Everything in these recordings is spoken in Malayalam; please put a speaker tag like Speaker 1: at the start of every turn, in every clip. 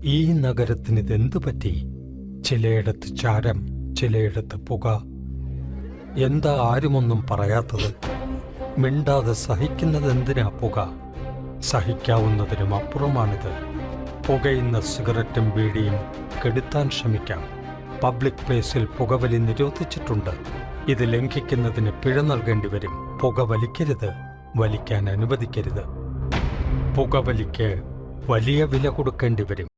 Speaker 1: ഈ നഗരത്തിന് ഇതെന്തു പറ്റി? ചിലയിടത്ത് ചാരം, ചിലയിടത്ത് പുക. എന്താ ആരുമൊന്നും പറയാത്തത്? മിണ്ടാതെ സഹിക്കുന്നതെന്തിനാ പുക? സഹിക്കാവുന്നതിനും അപ്പുറമാണിത്. പുകയുന്ന സിഗരറ്റും ബീഡിയും കെടുത്താൻ ശ്രമിക്കാം. പബ്ലിക് പ്ലേസിൽ പുകവലി നിരോധിച്ചിട്ടുണ്ട്. ഇത് ലംഘിക്കുന്നതിന് പിഴ നൽകേണ്ടി വരും. പുക വലിക്കരുത്, വലിക്കാൻ അനുവദിക്കരുത്. പുകവലിക്ക് വലിയ വില കൊടുക്കേണ്ടി വരും.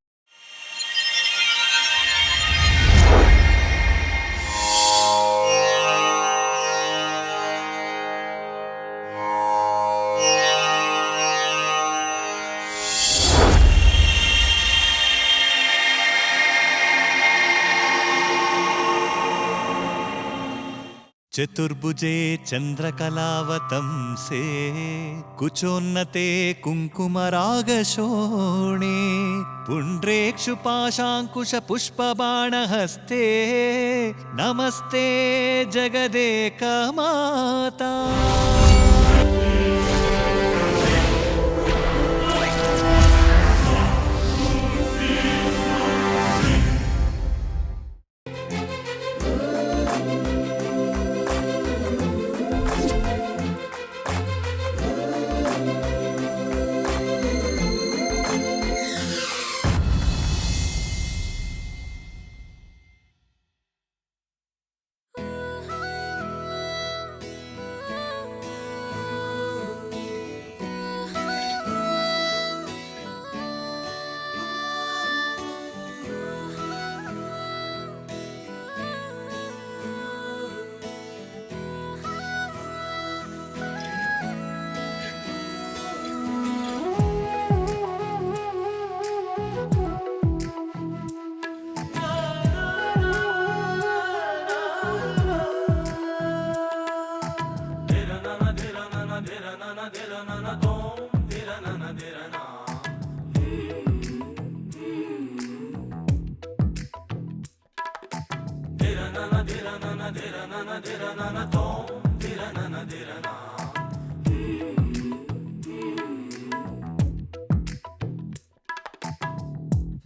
Speaker 2: चतुर्भुजे चन्द्रकलावतंसे कुचोन्नते कुङ्कुमरागशोणे पुण्ड्रेक्षुपाशाङ्कुशपुष्पबाणहस्ते नमस्ते जगदेकमाता।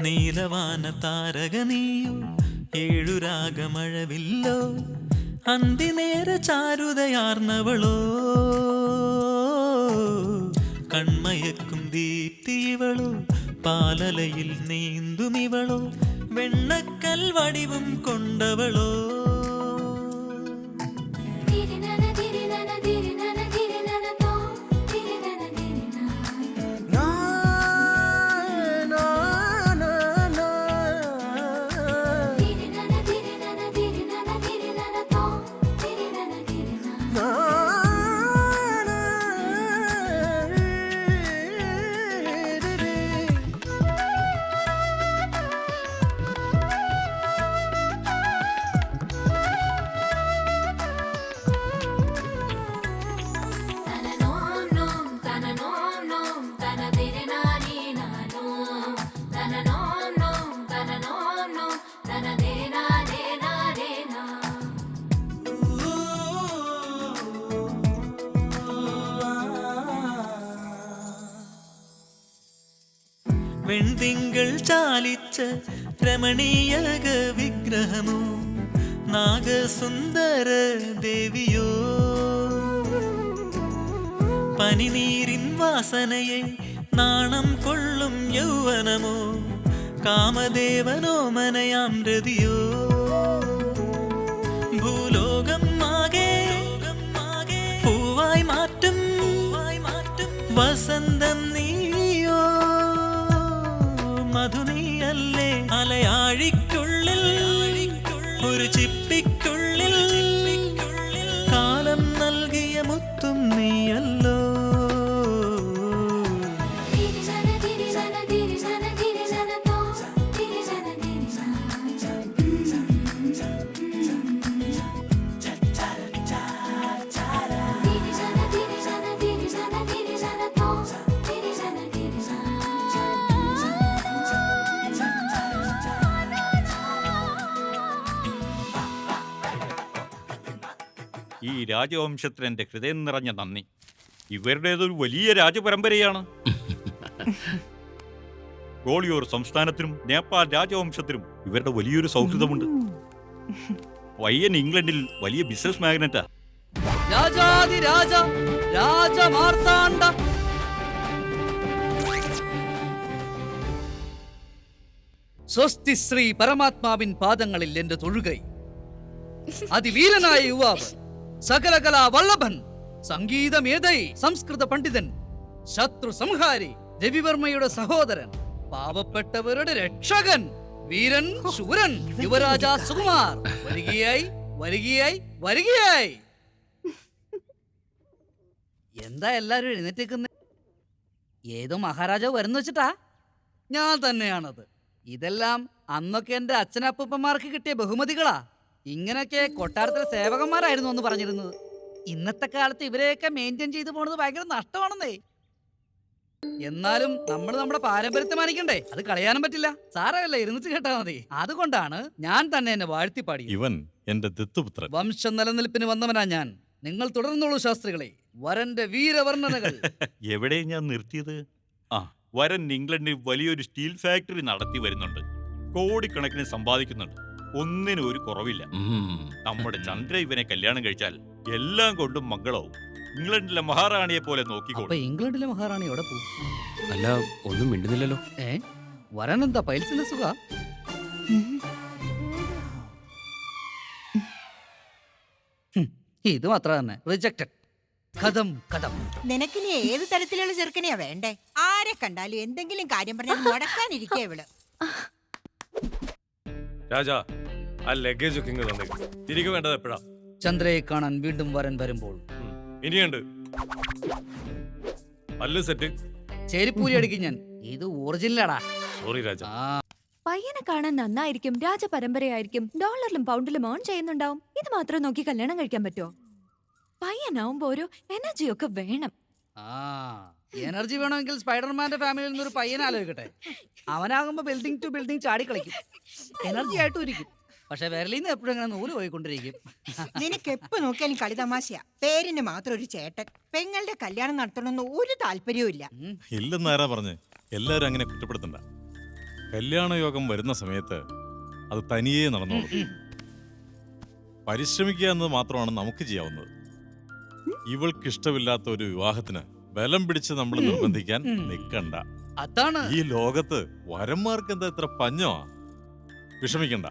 Speaker 3: നീലവാന താരകനീയോ ഏഴുരാഗമഴവില്ലോ അന്തിനേര ചാരുതയാർന്നവളോ കൺമയക്കും ദീപ്തിവളോ പാലലയിൽ നീന്തുമിവളോ വെണ്ണക്കൽ വടിവും കൊണ്ടവളോ വെൺതിങ്കൾ ചാലിച്ച രമണീയക വിഗ്രഹമോ നാഗസുന്ദര ദേവിയോ പനിനീരിൻ വാസനയെ നാണം കൊള്ളും യൗവനമോ കാമദേവനോ മനയാം രതിയോ ഭൂലോകം ആകെ പൂവായി മാറ്റും വസന്തം നീയോ മധുനീയല്ലേ അലയാഴിക്കുള്ളിൽ ഒരു ചിപ്പിക്കുള്ളിൽ കാലം നൽകിയ മുത്തും നീയല്ലോ
Speaker 4: ഈ രാജവംശത്തിന് എൻ്റെ ഹൃദയം നിറഞ്ഞ നന്ദി. ഇവരുടേതൊരു വലിയ രാജപരമ്പരയാണ്. ഗോളിയോർ സംസ്ഥാനത്തിനും നേപ്പാൾ രാജവംശത്തിനും ഇവരുടെ വലിയൊരു സൗഹൃദമുണ്ട്. പയ്യൻ ഇംഗ്ലണ്ടിൽ വലിയ ബിസിനസ് മാഗ്നറ്റാ.
Speaker 5: രാജാതിരാജ രാജമാർത്താണ്ഡ. സ്വസ്തി ശ്രീ പരമാത്മാവിൻ പാദങ്ങളിൽ എന്റെ തൊഴുകൈ. അതിവീരനായ യുവാവ്, സകലകലാ വല്ലഭൻ, സംഗീതമേധൈ, സംസ്കൃത പണ്ഡിതൻ, ശത്രു സംഹാരി, രവിവർമ്മയുടെ സഹോദരൻ, പാവപ്പെട്ടവരുടെ രക്ഷകൻ, വീരൻ ശൂരൻ, യുവരാജ സുകുമാർ വരികയായി വരികയായി വരികയായി. എന്താ എല്ലാരും എഴുന്നേറ്റേക്കുന്നത്? ഏതോ മഹാരാജാവ് വരുന്നു വെച്ചിട്ടാ? ഞാൻ തന്നെയാണത്. ഇതെല്ലാം അന്നൊക്കെ എന്റെ അച്ഛനപ്പൂപ്പന്മാർക്ക് കിട്ടിയ ബഹുമതികളാ. ഇങ്ങനെയൊക്കെ കൊട്ടാരത്തിലെ സേവകന്മാരായിരുന്നു എന്ന് പറഞ്ഞിരുന്നത്. ഇന്നത്തെ കാലത്ത് ഇവരെയൊക്കെ മെയിൻറ്റെയിൻ ചെയ്തു പോണത് ഭയങ്കര നഷ്ടമാണെന്നേ. എന്നാലും നമ്മൾ നമ്മുടെ പാരമ്പര്യത്തെ മാനിക്കണ്ടേ? അത് കളയാനും പറ്റില്ല. സാരമല്ല, ഇരുന്നിട്ട് കേട്ടാ മതി. അതുകൊണ്ടാണ് ഞാൻ തന്നെ എന്നെ വാഴ്ത്തിപ്പാടി.
Speaker 6: ഇവൻ എന്റെ ദത്തുപുത്രൻ.
Speaker 5: വംശം നിലനിൽപ്പിന് വന്നവനാ ഞാൻ. നിങ്ങൾ തുടർന്നോളൂ ശാസ്ത്രികളെ. വരന്റെ വീരവർണ്ണനകൾ.
Speaker 4: എവിടെ ഞാൻ നിർത്തിയത്? ആ, വരൻ ഇംഗ്ലണ്ടിൽ വലിയൊരു സ്റ്റീൽ ഫാക്ടറി നടത്തി വരുന്നുണ്ട്. കോടിക്കണക്കിന് സമ്പാദിക്കുന്നുണ്ട്. ഒന്നിനും ഒരു കുറവില്ല. നമ്മുടെ ചന്ദ്ര ഇവനെ കല്യാണം കഴിച്ചാൽ എല്ലാം കൊണ്ടും മംഗളവും. ഇംഗ്ലണ്ടിലെ മഹാറാണിയെ പോലെ നോക്കിക്കോളും.
Speaker 5: അപ്പൊ ഇംഗ്ലണ്ടിലെ മഹാറാണി എവിടെ പോകും?
Speaker 7: അല്ല, ഒന്നും മിണ്ടുന്നില്ലല്ലോ.
Speaker 5: വരൻ എന്താ പൈൽസിന്റെ സുഖ? ഇത് മാത്ര തന്നെ. റിജക്റ്റഡ്. കഥം കഥം.
Speaker 8: നിനക്കിനി ഏത് തരത്തിലുള്ള ചെറുക്കനെയാ വേണ്ടേ? ആരെ കണ്ടാലും എന്തെങ്കിലും കാര്യം പറഞ്ഞാൽ മുടക്കാനിരിക്കേ ഇവള്.
Speaker 6: രാജാ, ആ ലഗേജ് ഒക്കെ ഇങ്ങ് തന്നെ. തിരികെ വേണ്ടത് എപ്പോഴാ?
Speaker 5: ചന്ദ്രയെ കാണാൻ വീണ്ടും വരൻ വരുമ്പോൾ.
Speaker 6: ഇനിയുണ്ട്. അല്ല സെറ്റ്.
Speaker 5: ചേരിപ്പൂരി അടിക്കും ഞാൻ. ഇത് ഒറിജിനലാടാ.
Speaker 6: സോറി രാജ.
Speaker 9: പയ്യനെ കാണാൻ നന്നായിരിക്കും, രാജപരമ്പരയായിരിക്കും, ഡോളറിലും പൗണ്ടിലും ഓൺ ചെയ്യുന്നുണ്ടാവും. ഇത് മാത്രം നോക്കി കല്യാണം കഴിക്കാൻ പറ്റുമോ? പയ്യനാവുമ്പോ ഒരു എനർജി ഒക്കെ വേണം.
Speaker 5: എനർജി വേണമെങ്കിൽ സ്പൈഡർമാന്റെ ഫാമിലിയിൽ നിന്നൊരു പയ്യനെ ആലോചിക്കട്ടെ. അവനാകുമ്പോ ബിൽഡിംഗ് ടു ബിൽഡിംഗ് ചാടി കളിക്കും. എനർജി ആയിട്ടും ഇരിക്കും. പക്ഷെ വിരലിന്ന് എപ്പോഴും ഇങ്ങനെ നൂല് പോയിക്കൊണ്ടിരിക്കും.
Speaker 8: നിനക്ക് എപ്പോ നോക്കിയാലും കളി തമാശയാ. പേരിന് മാത്രം ഒരു ചേട്ടൻ. പെങ്ങളുടെ കല്യാണം നടത്തണമെന്ന് ഒരു താല്പര്യവും ഇല്ല.
Speaker 6: ഇല്ലെന്നാരാ പറഞ്ഞ്? എല്ലാരും അങ്ങനെ കുറ്റപ്പെടുത്തണ്ട. കല്യാണ യോഗം വരുന്ന സമയത്ത് അത് തനിയേ നടന്നോളും. പരിശ്രമിക്കുക എന്നത് മാത്രമാണ് നമുക്ക് ചെയ്യാവുന്നത്. ഇവൾക്കിഷ്ടമില്ലാത്ത ഒരു വിവാഹത്തിന് ബലം പിടിച്ച് നമ്മൾ നിർബന്ധിക്കാൻ നിൽക്കണ്ട.
Speaker 5: അതാണ്
Speaker 6: ഈ ലോകത്ത് വരന്മാർക്ക് എന്താ ഇത്ര പഞ്ഞോ? വിഷമിക്കണ്ട.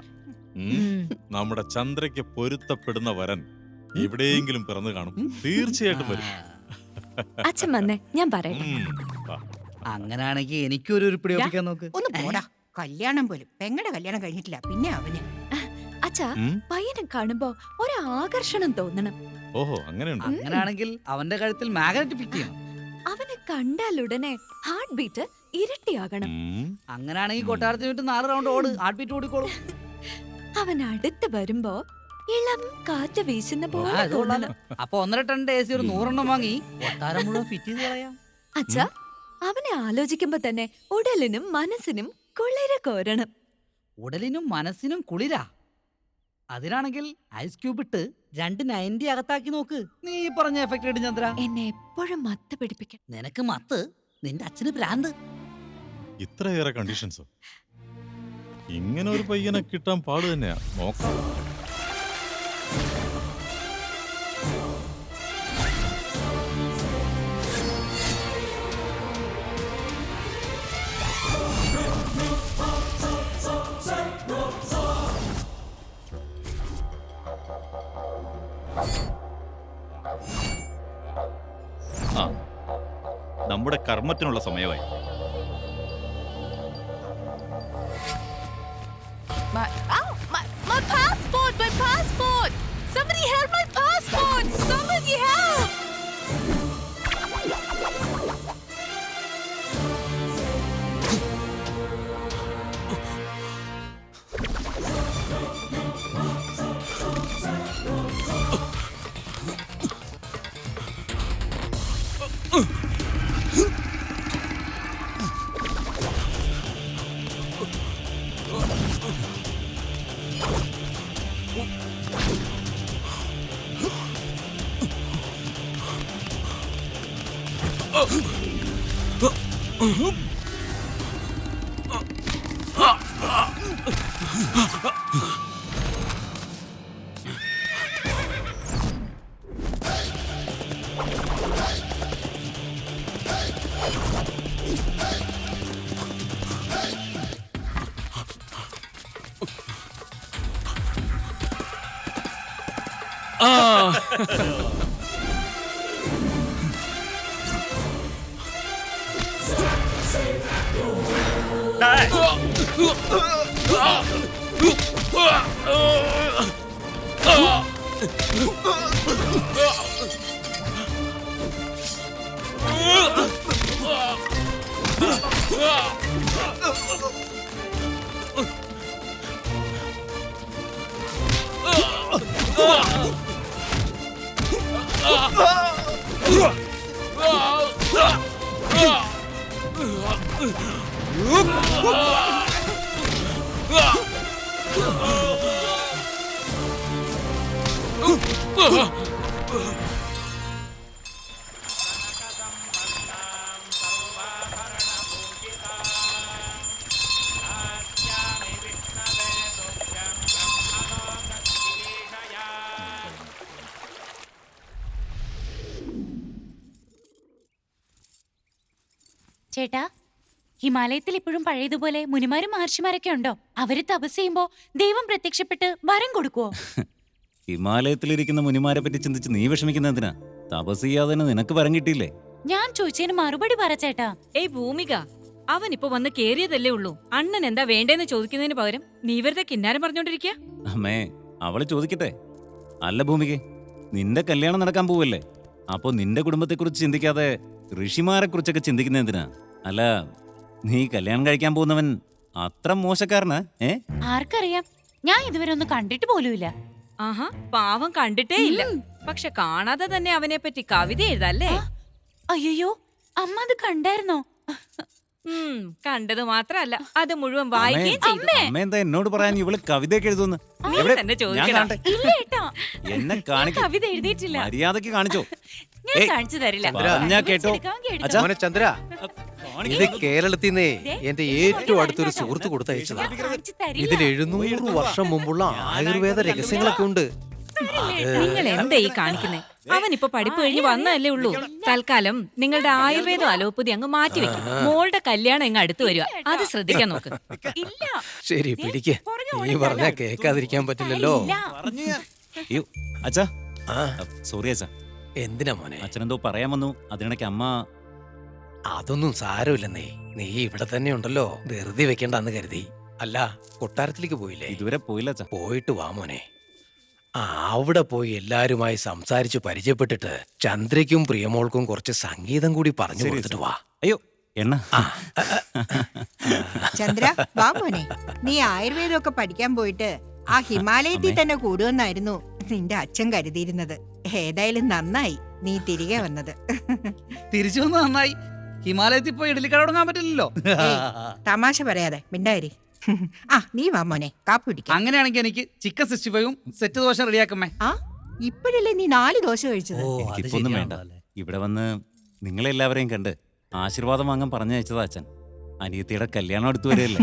Speaker 6: നമ്മുടെ ചന്ദ്രയ്ക്ക് പൊരുത്തപ്പെടുന്ന വരൻ എവിടെയെങ്കിലും പിറന്നു കാണും. തീർച്ചയായിട്ടും വരും.
Speaker 9: അച്ഛൻ വന്നേ, ഞാൻ പറയട്ടെ.
Speaker 5: അങ്ങനാണെങ്കിൽ എനിക്കൊരു ഉരുപ്പിടി ഒപ്പിക്കാൻ നോക്ക്.
Speaker 8: ഒന്ന് പോടാ. കല്യാണം പോലും പെങ്ങളുടെ കല്യാണം കഴിഞ്ഞിട്ടില്ല. പിന്നെ അവന്
Speaker 9: അച്ഛാ, പയ്യനെ കാണുമ്പോ ഒരു ആകർഷണം തോന്നണം.
Speaker 6: ഓഹോ, അങ്ങനെയുണ്ട്.
Speaker 5: അങ്ങനാണെങ്കിൽ അവന്റെ കഴുത്തിൽ മാഗ്നറ്റ് ഫിറ്റ് ചെയ്യണം.
Speaker 9: അവനെ കണ്ടാലുടനെ ഹാർട്ട് ബീറ്റ് ഇരട്ടിയാകണം.
Speaker 5: അങ്ങനാണെങ്കിൽ കൊട്ടാരത്തിന് വിട്ട് 4 റൗണ്ട് ഓട്. ഹാർട്ട് ബീറ്റ് ഓടിക്കോളും.
Speaker 9: അവൻ അടുത്ത് വരുമ്പോ ഇളം കാറ്റ് വീശുന്ന പോലെ തോന്നണം.
Speaker 5: അപ്പൊ 1.5 ടൺ AC ഒരു 100 വാങ്ങി കൊട്ടാരം മുഴുവൻ ഫിറ്റ് ചെയ്ത് കളയാം.
Speaker 9: അച്ഛാ, അവനെ ആലോചിക്കുമ്പോ തന്നെ ഉടലിനും മനസ്സിനും കുളിര് കോരണം.
Speaker 5: ഉടലിനും മനസ്സിനും കുളിരാ. അതിനാണെങ്കിൽ ഐസ് ക്യൂബ് ഇട്ട് 290 അകത്താക്കി നോക്ക്. നീ പറഞ്ഞ എഫക്ട് ഇടും ചന്ദ്ര.
Speaker 9: എന്നെ എപ്പോഴും മത്ത് പിടിപ്പിക്കണം.
Speaker 5: നിനക്ക് മത്ത്, നിന്റെ അച്ഛന് ഭ്രാന്ത്.
Speaker 6: ഇത്രയേറെ കണ്ടീഷൻസോ? ഇങ്ങനെ ഒരു പയ്യനെ കിട്ടാൻ പാട് തന്നെയാ. നോക്കാം.
Speaker 4: ആ, നമ്മുടെ കർമ്മത്തിനുള്ള സമയമായി.
Speaker 10: My passport! My passport! Somebody help my passport! Somebody help! ചേട്ടാ, ഹിമാലയത്തിൽ ഇപ്പോഴും പഴയതുപോലെ മുനിമാരും മഹർഷിമാരൊക്കെ ഉണ്ടോ? അവര് തപസ് ചെയ്യുമ്പോ ദൈവം പ്രത്യക്ഷപ്പെട്ട് വരം കൊടുക്കുവോ?
Speaker 11: ഹിമാലയത്തിലിരിക്കുന്ന മുനിമാരെ പറ്റി ചിന്തിച്ച് നീ വിഷമിക്കുന്ന എന്തിനാ? തപസ് ചെയ്യാതെ തന്നെ നിനക്ക് വരം കിട്ടിയില്ലേ?
Speaker 10: ഞാൻ ചോദിച്ചതിന് മറുപടി പറ ചേട്ടാ.
Speaker 12: ഏയ് ഭൂമിക, അവൻ ഇപ്പൊ വന്ന് കേറിയതല്ലേ ഉള്ളൂ. അണ്ണൻ എന്താ വേണ്ടേന്ന് ചോദിക്കുന്നതിന് പകരം നീ വെറുതെ കിന്നാരം പറഞ്ഞോണ്ടിരിക്കുക.
Speaker 11: അമ്മേ, അവള് ചോദിക്കട്ടെ. അല്ല ഭൂമികെ, നിന്റെ കല്യാണം നടക്കാൻ പോവല്ലേ? അപ്പൊ നിന്റെ കുടുംബത്തെക്കുറിച്ച് ചിന്തിക്കാതെ ഋഷിമാരെ കുറിച്ചൊക്കെ ചിന്തിക്കുന്ന എന്തിനാ? അല്ല, നീ കല്യാണം കഴിക്കാൻ പോകുന്നവൻ അത്ര മോശക്കാരനാ?
Speaker 10: ആർക്കറിയാം, ഞാൻ ഇതുവരെ ഒന്നും കണ്ടിട്ട് പോലുമില്ല.
Speaker 12: ആഹാ, പാവം കണ്ടിട്ടേ ഇല്ല. പക്ഷെ കാണാതെ തന്നെ അവനെ പറ്റി കവിത എഴുതല്ലേ?
Speaker 10: അയ്യോ, അമ്മ അത് കണ്ടായിരുന്നോ?
Speaker 12: കണ്ടത് മാത്രല്ല, അത് മുഴുവൻ വായിക്കുകയും ചെയ്തു.
Speaker 11: അമ്മ എന്താ എന്നോട് പറയാൻ ഇവള് കവിതയൊക്കെ എഴുതുന്നു? എന്നെ കാണിക്ക,
Speaker 12: കവിത എഴുതിയിട്ടില്ല.
Speaker 11: മര്യാദക്ക് കാണിച്ചോ?
Speaker 10: ഞാൻ കാണിച്ചു തരില്ല.
Speaker 11: പറഞ്ഞാ കേട്ടോ
Speaker 13: ചന്ദ്ര, ഇത് കേരളത്തിൽ നിന്നേ എന്റെ ഏറ്റവും അടുത്തൊരു സുഹൃത്ത് കൊടുത്തയച്ചതാ. ഇതിൽ 700 വർഷം മുമ്പുള്ള ആയുർവേദ രഹസ്യങ്ങളൊക്കെ ഉണ്ട്.
Speaker 12: നിങ്ങൾ എന്താ ഈ കാണിക്കുന്നേ? അവൻ ഇപ്പൊ പഠിപ്പ് കഴിഞ്ഞ് വന്നതല്ലേ ഉള്ളൂ. തൽക്കാലം നിങ്ങളുടെ ആയുർവേദം അലോപ്പതി അങ്ങ് മാറ്റി വെക്കും. മോളുടെ കല്യാണം അങ്ങ് അടുത്ത് വരിക, അത് ശ്രദ്ധിക്കാൻ നോക്ക്.
Speaker 13: ശരി, പിടിക്ക്. നീ പറഞ്ഞാ കേൾക്കാതിരിക്കാൻ പറ്റില്ലല്ലോ.
Speaker 11: അച്ഛാ, സോറി അച്ഛാ.
Speaker 13: എന്തിനാ മോനെ?
Speaker 11: അച്ഛനെന്തോ പറയാൻ വന്നു, അതിനിടയ്ക്ക് അമ്മ.
Speaker 13: അതൊന്നും സാരമില്ലെന്നേ, നീ ഇവിടെ തന്നെ ഉണ്ടല്ലോ, ധൃതി വെക്കണ്ടെന്ന് കരുതി. അല്ല, കൊട്ടാരത്തിലേക്ക് പോയില്ലേ?
Speaker 11: ഇതുവരെ പോയില്ല അച്ഛാ.
Speaker 13: പോയിട്ട് വാ മോനെ. അവിടെ പോയി എല്ലാരുമായി സംസാരിച്ച് പരിചയപ്പെട്ടിട്ട് ചന്ദ്രയ്ക്കും പ്രിയമോൾക്കും കുറച്ച് സംഗീതം കൂടി പറഞ്ഞു കൊടുത്തിട്ട് വാ.
Speaker 11: അയ്യോ എണ്ണ.
Speaker 8: ചന്ദ്ര, വാ മോനെ. നീ ആയുർവേദമൊക്കെ പഠിക്കാൻ പോയിട്ട് ആ ഹിമാലയത്തിൽ തന്നെ കൂടുമെന്നായിരുന്നു നിന്റെ അച്ഛൻ കരുതിയിരുന്നത്. ഏതായാലും നന്നായി നീ തിരികെ വന്നത്.
Speaker 5: തിരിച്ചു വന്ന് നന്നായി. ഹിമാലയത്തിൽ പോയി ഇഡലിക്കട തുടങ്ങാൻ പറ്റില്ലല്ലോ.
Speaker 8: തമാശ പറയാതെ മിണ്ടാരി. നീ വാ മോനെ, കാപ്പി പിടിക്കാം.
Speaker 5: അങ്ങനെയാണെങ്കിൽ എനിക്ക് ചിക്കൻ 65 സെറ്റ് ദോശ റെഡിയാക്കമ്മേ.
Speaker 8: ഇപ്പോഴല്ലേ നീ 4 ദോശ കഴിച്ചത്?
Speaker 11: എനിക്കിപ്പൊന്നും വേണ്ട. ഇവിടെ വന്ന് നിങ്ങളെല്ലാവരെയും കണ്ട് ആശീർവാദം വാങ്ങാൻ പറഞ്ഞയച്ചതാ അച്ഛൻ. അനിയത്തിയുടെ കല്യാണം അടുത്ത് വരെയല്ലേ.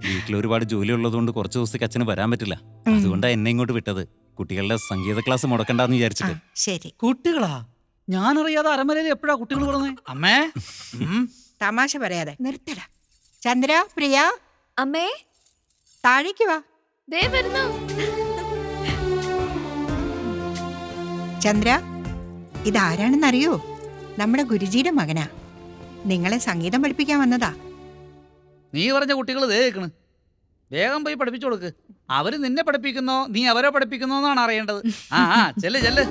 Speaker 11: വീട്ടിൽ ഒരുപാട് ജോലി ഉള്ളതുകൊണ്ട് കുറച്ച് ദിവസത്തേക്ക് അച്ഛന് വരാൻ പറ്റില്ല. അതുകൊണ്ടാ എന്നെ ഇങ്ങോട്ട് വിട്ടത്. കുട്ടികളുടെ സംഗീത ക്ലാസ് മുടക്കണ്ടെന്ന് വിചാരിച്ചിട്ട്.
Speaker 8: ശരി.
Speaker 5: കുട്ടികളാ? ഞാനറിയാതെ അരമനയിൽ എപ്പോഴാ കുട്ടികൾ പറഞ്ഞേ? അമ്മേ,
Speaker 8: തമാശ പറയാതെ നിർത്തടാ. ചന്ദ്ര, പ്രിയ,
Speaker 9: അമ്മേ
Speaker 8: താഴേക്ക് വാ. ചന്ദ്ര, ഇതാരാണെന്നറിയോ? നമ്മുടെ ഗുരുജിയുടെ മകനാ. നിങ്ങളെ സംഗീതം പഠിപ്പിക്കാൻ വന്നതാ.
Speaker 5: നീ പറഞ്ഞ കുട്ടികൾ കേൾക്കണ്. വേഗം പോയി പഠിപ്പിച്ചു കൊടുക്ക്. അവര് നിന്നെ പഠിപ്പിക്കുന്നോ നീ അവരെ പഠിപ്പിക്കുന്നോ എന്നാണ് അറിയേണ്ടത്. ചെല്ല് ചെല്ല്.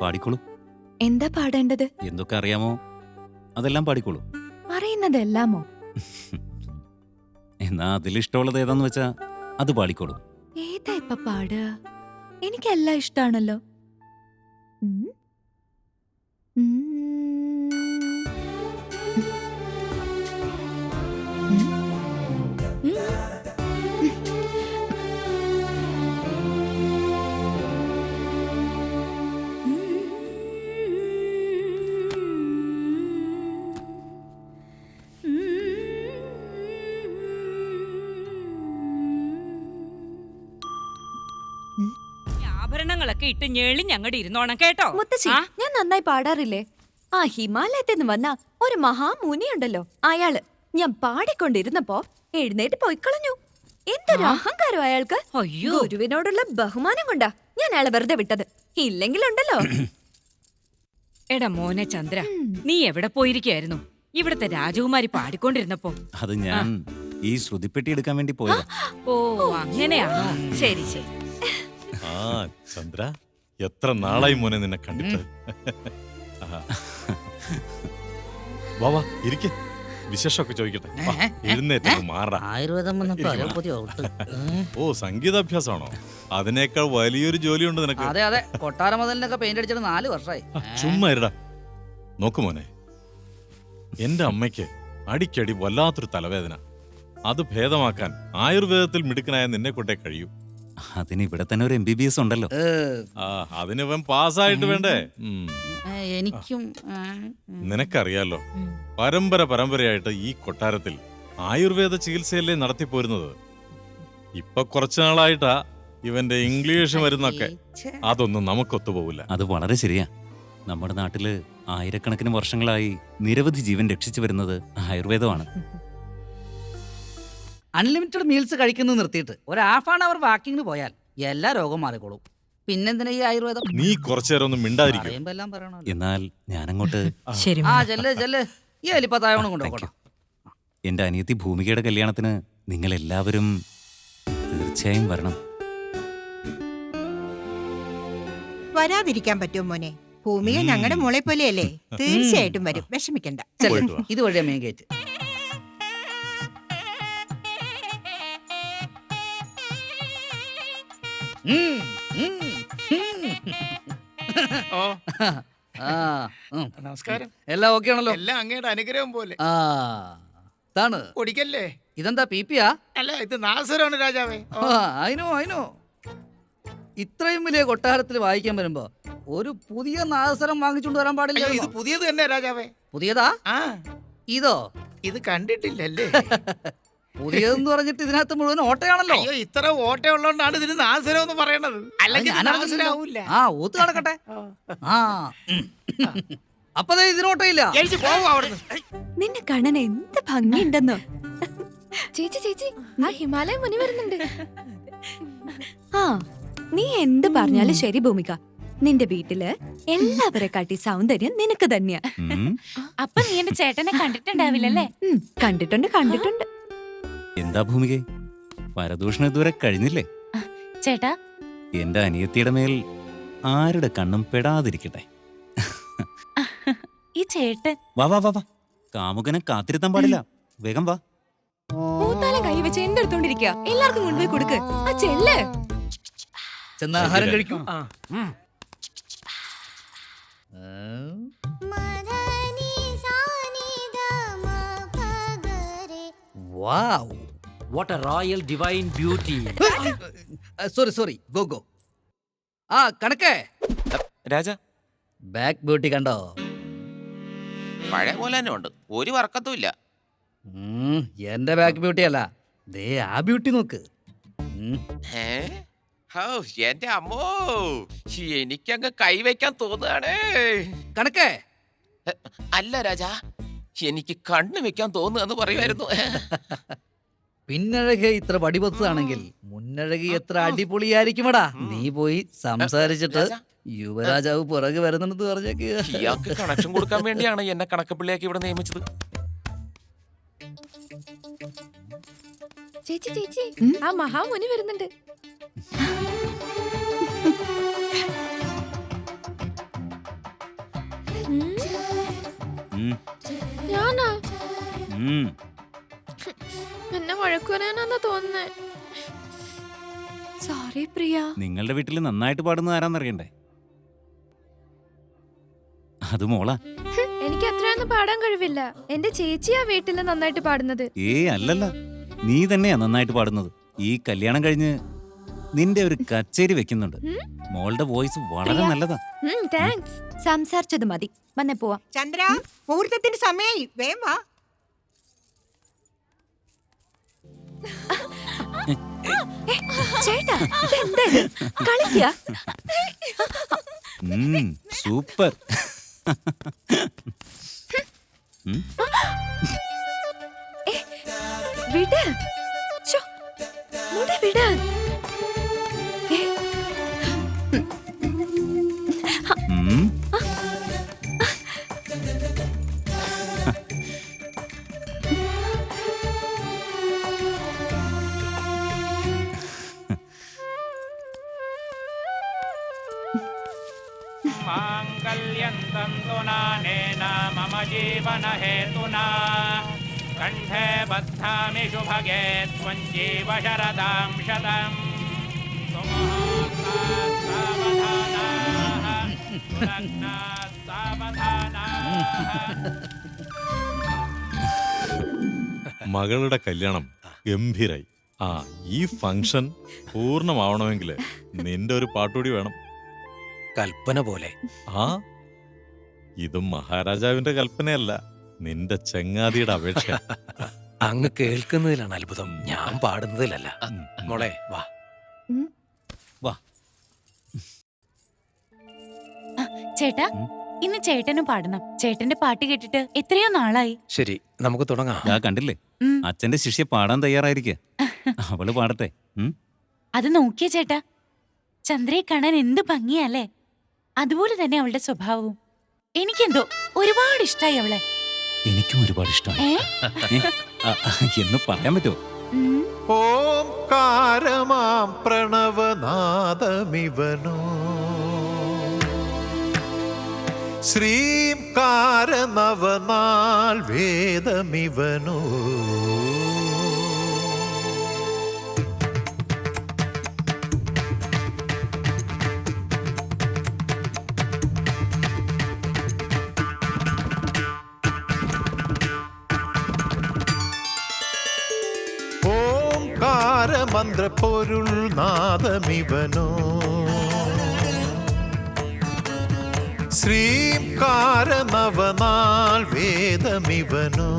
Speaker 11: പാടിക്കോളൂ.
Speaker 9: എന്താ പാടേണ്ടത്?
Speaker 11: എന്തൊക്കെ അറിയാമോ അതെല്ലാം പാടിക്കോളൂ.
Speaker 9: അറിയുന്നതെല്ലാമോ?
Speaker 11: എന്നാ അതിലിഷ്ടമുള്ളത് ഏതാന്ന് വെച്ചാ അത് പാടിക്കോളൂ.
Speaker 9: ഏതാ ഇപ്പൊ പാടുക? എനിക്കെല്ലാം ഇഷ്ടാണല്ലോ.
Speaker 12: ആഭരണങ്ങളൊക്കെ ഇട്ട് ഞെളിഞ്ഞങ്ങോട്ട് ഇരുന്നോണം കേട്ടോ.
Speaker 9: മുത്തശ്ശി, ഞാൻ നന്നായി പാടാറില്ലേ? ആ ഹിമാലയത്തിൽ നിന്ന് വന്ന ഒരു മഹാമുനിയുണ്ടല്ലോ, അയാള് ഞാൻ പാടിക്കൊണ്ടിരുന്നപ്പോ എഴുന്നേറ്റ് പോയിക്കളഞ്ഞു. എന്തൊരു അഹങ്കാരം അയാൾക്ക്.
Speaker 12: അയ്യോ.
Speaker 9: ഗുരുവിനോടുള്ള ബഹുമാനം കൊണ്ടാ ഞാൻ അയാളെ വെറുതെ വിട്ടത്. ഇല്ലെങ്കിലുണ്ടല്ലോ.
Speaker 12: എടാ മോനെ ചന്ദ്ര, നീ എവിടെ പോയിരിക്കായിരുന്നു? ഇവിടത്തെ രാജകുമാരി പാടിക്കൊണ്ടിരുന്നപ്പോ.
Speaker 11: അത് ഞാൻ ഈ ശ്രുതിപ്പെട്ടി എടുക്കാൻ വേണ്ടി പോയതാ.
Speaker 12: ഓ അങ്ങനെയാണോ? ശരി ശരി.
Speaker 6: ആ ചന്ദ്ര, എത്ര നാളായി മോനെ നിന്നെ കണ്ടിട്ട്. വാ വാ ഇരിക്കെ, വിശേഷമൊക്കെ ചോദിക്കട്ടെ. വാ, എഴുന്നേറ്റ് മാറാ.
Speaker 5: ആയുർവേദം വന്നപ്പോ അലോപ്പതി ഔട്ട്.
Speaker 6: ഓ സംഗീതാഭ്യാസമാണോ? അതിനേക്കാൾ വലിയൊരു ജോലിയുണ്ട് നിനക്ക്.
Speaker 5: അതെ അതെ, കൊട്ടാര മതിലിനൊക്കെ പെയിന്റ് അടിച്ചിട്ട് 4 വർഷമായി.
Speaker 6: ചുമ്മാ ഇരടാ. നോക്കു മോനെ, എന്റെ അമ്മയ്ക്ക് അടിക്കടി വല്ലാത്തൊരു തലവേദന. അത് ഭേദമാക്കാൻ ആയുർവേദത്തിൽ മിടുക്കനായ നിന്നെ കൊണ്ടേ കഴിയൂ.
Speaker 11: അതിന് ഇവിടെ തന്നെ ഒരു MBBS ഉണ്ടല്ലോ.
Speaker 6: ആ അതിനിവൻ പാസ്സായിട്ട് വേണ്ടേ?
Speaker 5: എനിക്കും
Speaker 6: നിനക്കറിയാലോ, പരമ്പരയായിട്ട് ഈ കൊട്ടാരത്തിൽ ആയുർവേദ ചികിത്സയല്ലേ നടത്തിപ്പോരുന്നത്. ഇപ്പൊ കുറച്ചു നാളായിട്ടാ ഇവന്റെ ഇംഗ്ലീഷ് മരുന്നൊക്കെ. അതൊന്നും നമുക്കൊത്തുപോകില്ല.
Speaker 11: അത് വളരെ ശരിയാ. നമ്മുടെ നാട്ടില് ആയിരക്കണക്കിന് വർഷങ്ങളായി നിരവധി ജീവൻ രക്ഷിച്ചു വരുന്നത് ആയുർവേദമാണ്.
Speaker 5: അൺലിമിറ്റഡ് മീൽസ് കഴിക്കുന്നത് നിർത്തിയിട്ട് ഒരു ഹാഫ് ആൻ അവർ വാക്കിങ്ങിന് പോയാൽ എല്ലാ രോഗവും മാറിക്കോളും. പിന്നെന്തിനാ ഈ ആയുർവേദം?
Speaker 6: നീ കുറച്ചു നേരം ഒന്നും മിണ്ടാതിരിക്കും.
Speaker 5: പറയുമ്പോ എല്ലാം പറയണല്ലോ.
Speaker 11: എന്നാൽ ഞാനങ്ങോട്ട്
Speaker 12: ശരി.
Speaker 5: ആ ചെല്ല് ഈ എലിപ്പത്തായോണം കൊണ്ടുപോകണം.
Speaker 11: എന്റെ അനിയത്തി ഭൂമികയുടെ കല്യാണത്തിന് നിങ്ങൾ എല്ലാവരും തീർച്ചയായും വരണം.
Speaker 8: വരാതിരിക്കാൻ പറ്റുമോ മോനെ? ഭൂമിക ഞങ്ങളുടെ മോളെ പോലെയല്ലേ, തീർച്ചയായിട്ടും വരും, വിഷമിക്കണ്ട.
Speaker 5: ഇതുവഴിയാ മെയിൻ ഗേറ്റ്.
Speaker 14: നമസ്കാരം.
Speaker 5: എല്ലാം ഓക്കെ ആണല്ലോ?
Speaker 14: എല്ലാം അങ്ങയുടെ അനുഗ്രഹം പോലെ.
Speaker 5: ആ താണ്
Speaker 14: കുടിക്കല്ലേ?
Speaker 5: ഇതെന്താ പിപിയാ?
Speaker 14: അല്ല, ഇത് നാസറാണ് രാജാവേ.
Speaker 5: അതിനോ ഇത്രയും വലിയ കൊട്ടാരത്തിൽ വായിക്കാൻ വരുമ്പോ ഒരു പുതിയ നാദസ്വരം വാങ്ങിച്ചോണ്ട് വരാൻ പാടില്ല.
Speaker 14: ഇത് പുതിയത് തന്നെ രാജാവേ.
Speaker 5: പുതിയതാ?
Speaker 14: ആ
Speaker 5: ഇതോ?
Speaker 14: ഇത് കണ്ടിട്ടില്ലല്ലേ?
Speaker 5: പുതിയതെന്ന് പറഞ്ഞിട്ട് ഇതിനകത്ത് മുഴുവൻ ഓട്ടയാണല്ലോ.
Speaker 14: അയ്യോ, ഇത്ര ഓട്ടയുള്ളതുകൊണ്ടാണ് ഇതിന് നാസരം എന്ന് പറയണത്. അല്ലെങ്കിൽ
Speaker 5: ആ ഊത്ത് നടക്കട്ടെ. ആ അപ്പൊ ഇതിനോട്ടയില്ല.
Speaker 9: നിന്നെ കാണാൻ എന്ത് ഭംഗിയുണ്ടെന്നോ. ചേച്ചി ആ ഹിമാലയ മുനി വരുന്നുണ്ട്. ആ നീ എന്ത് പറഞ്ഞാലും ശരി ഭൂമിക, നിന്റെ വീട്ടില് എല്ലാവരെ കാട്ടി സൗന്ദര്യം നിനക്ക് തന്നെയാ.
Speaker 10: അപ്പൊ നീ എന്റെ ചേട്ടനെ കണ്ടിട്ടുണ്ടാവില്ലല്ലേ?
Speaker 9: കണ്ടിട്ടുണ്ട്.
Speaker 11: എന്താ ഭൂമികെ, പരദൂഷണം ഇതുവരെ കഴിഞ്ഞില്ലേ?
Speaker 10: ചേട്ടാ,
Speaker 11: എന്റെ അനിയത്തിയുടെ മേൽ ആരുടെ കണ്ണും പെടാതിരിക്കട്ടെ.
Speaker 10: ഈ ചേട്ടൻ
Speaker 11: വാ വാ വാ വാ, കാമുകനെ കാത്തിരുത്താൻ പാടില്ല, വേഗം വാ.
Speaker 9: പൂത്താലം കൈ വെച്ച് എന്റെ അടുത്തോണ്ടിരിക്കുക. എല്ലാവർക്കും കൊണ്ടുപോയി കൊടുക്ക്. ആ ചെല്ല്,
Speaker 5: ചെന്ന് ആഹാരം കഴിക്കൂ. Wow.
Speaker 15: What a royal divine beauty.
Speaker 5: Sorry. Go. ആ കണക്കേ
Speaker 16: രാജ,
Speaker 5: ബാക്ക് ബ്യൂട്ടി കണ്ടോ?
Speaker 16: പഴയ പോലെ തന്നെ ഉണ്ട്, ഒരു വർക്കത്തും ഇല്ല.
Speaker 5: എന്റെ ബാക്ക് ബ്യൂട്ടി അല്ല, ദേ ആ ബ്യൂട്ടി നോക്ക്.
Speaker 16: എന്റെ അമ്മോ, എനിക്കങ്ങ് കൈവയ്ക്കാൻ തോന്നുകയാണേ.
Speaker 5: കണക്കേ
Speaker 16: അല്ല രാജാ, എനിക്ക് കണ്ണു വെക്കാൻ തോന്നുകയെന്ന് പറയുമായിരുന്നു.
Speaker 5: പിന്നഴകെ ഇത്ര വടിപൊത്താണെങ്കിൽ മുന്നഴകി എത്ര അടിപൊളിയായിരിക്കുമടാ. നീ പോയി സംസാരിച്ചിട്ട് യുവരാജാവ് പുറകെ വരുന്നുണ്ടെന്ന് പറഞ്ഞേക്ക്.
Speaker 16: ഇയാൾക്ക് കണക്ഷൻ കൊടുക്കാൻ വേണ്ടിയാണ് എന്നെ കണക്കപ്പിള്ളിയാക്കി ഇവിടെ നിയമിച്ചത്.
Speaker 9: ചേച്ചി ആ മഹാമുനി വരുന്നുണ്ട്.
Speaker 17: ഞാനാ എന്നെ വഴക്കുവരാനാന്നാ തോന്നുന്നേ.
Speaker 9: സോറി പ്രിയ.
Speaker 11: നിങ്ങളുടെ വീട്ടിൽ നന്നായിട്ട് പാടുന്നത് ആരാന്നറിയണ്ടേ? അത് മോളാ.
Speaker 17: എനിക്ക് അത്രയൊന്നും പാടാൻ കഴിവില്ല. എന്റെ ചേച്ചിയാ വീട്ടില് നന്നായിട്ട് പാടുന്നത്.
Speaker 11: അല്ലല്ല, നീ തന്നെയാ നന്നായിട്ട് പാടുന്നത്. ഈ കല്യാണം കഴിഞ്ഞ് നിന്റെ ഒരു കച്ചേരി വെക്കുന്നുണ്ട്. മോളുടെ വോയിസ് വളരെ നല്ലതാ.
Speaker 9: താങ്ക്സ്. സംസാരിച്ചത് മതി, വന്നേ പോവാം.
Speaker 8: ചന്ദ്ര, മുഹൂർത്തത്തിന് സമയായി, വേഗം വാ.
Speaker 9: ചേട്ടാ ഇതെന്താ ഇത്? കളിക്കാ?
Speaker 11: സൂപ്പർ.
Speaker 9: വിട്. ശ്ശോ, മുടി വിട്.
Speaker 18: मम जीवन हेतुना कंठे बद्धामि शुभगे त्वं जीव शरदां शतम् सुमुहूर्तात् सावधानाः सुलग्नात् सावधानाः.
Speaker 6: മകളുടെ കല്യാണം ഗംഭീരായി. ഈ ഫംഗ്ഷൻ പൂർണ്ണമാവണമെങ്കിൽ നിന്റെ ഒരു പാട്ടുകൂടി വേണം.
Speaker 13: കൽപ്പന പോലെ.
Speaker 6: ഇതും മഹാരാജാവിന്റെ കൽപ്പനയല്ല, നിന്റെ ചങ്ങാതിയുടെ അപേക്ഷ.
Speaker 13: അങ്ങ് കേൾക്കുന്നതിലാണ് അത്ഭുതം, ഞാൻ പാടുന്നതിലല്ല. മോളെ വാ വാ.
Speaker 10: ചേട്ടാ, ഇന്ന് ചേട്ടനും പാടണം. ചേട്ടന്റെ പാട്ട് കേട്ടിട്ട് എത്രയോ നാളായി.
Speaker 13: ശരി, നമുക്ക് തുടങ്ങാം.
Speaker 11: കണ്ടില്ലേ, അച്ഛന്റെ ശിഷ്യ പാടാൻ തയ്യാറായിരിക്കുക. അവള് പാടട്ടെ.
Speaker 10: അത് നോക്കിയ ചേട്ടാ, ചന്ദ്രയെ കാണാൻ എന്ത് ഭംഗിയല്ലേ. അതുപോലെ തന്നെ അവളുടെ സ്വഭാവവും. എനിക്കെന്തോ ഒരുപാട് ഇഷ്ടായി അവളെ.
Speaker 11: എനിക്കും ഒരുപാട് ഇഷ്ടമായി. എന്ന് പറയാൻ പറ്റുമോ?
Speaker 19: ഓംകാരമാം പ്രണവനാദമിവനോ ശ്രീംകാരനവനാൾ വേദമിവനോ മന്ത്രപ്പൊരുൾ നാദമിവനോ ശ്രീംകാരനവനാൾ വേദമിവനോ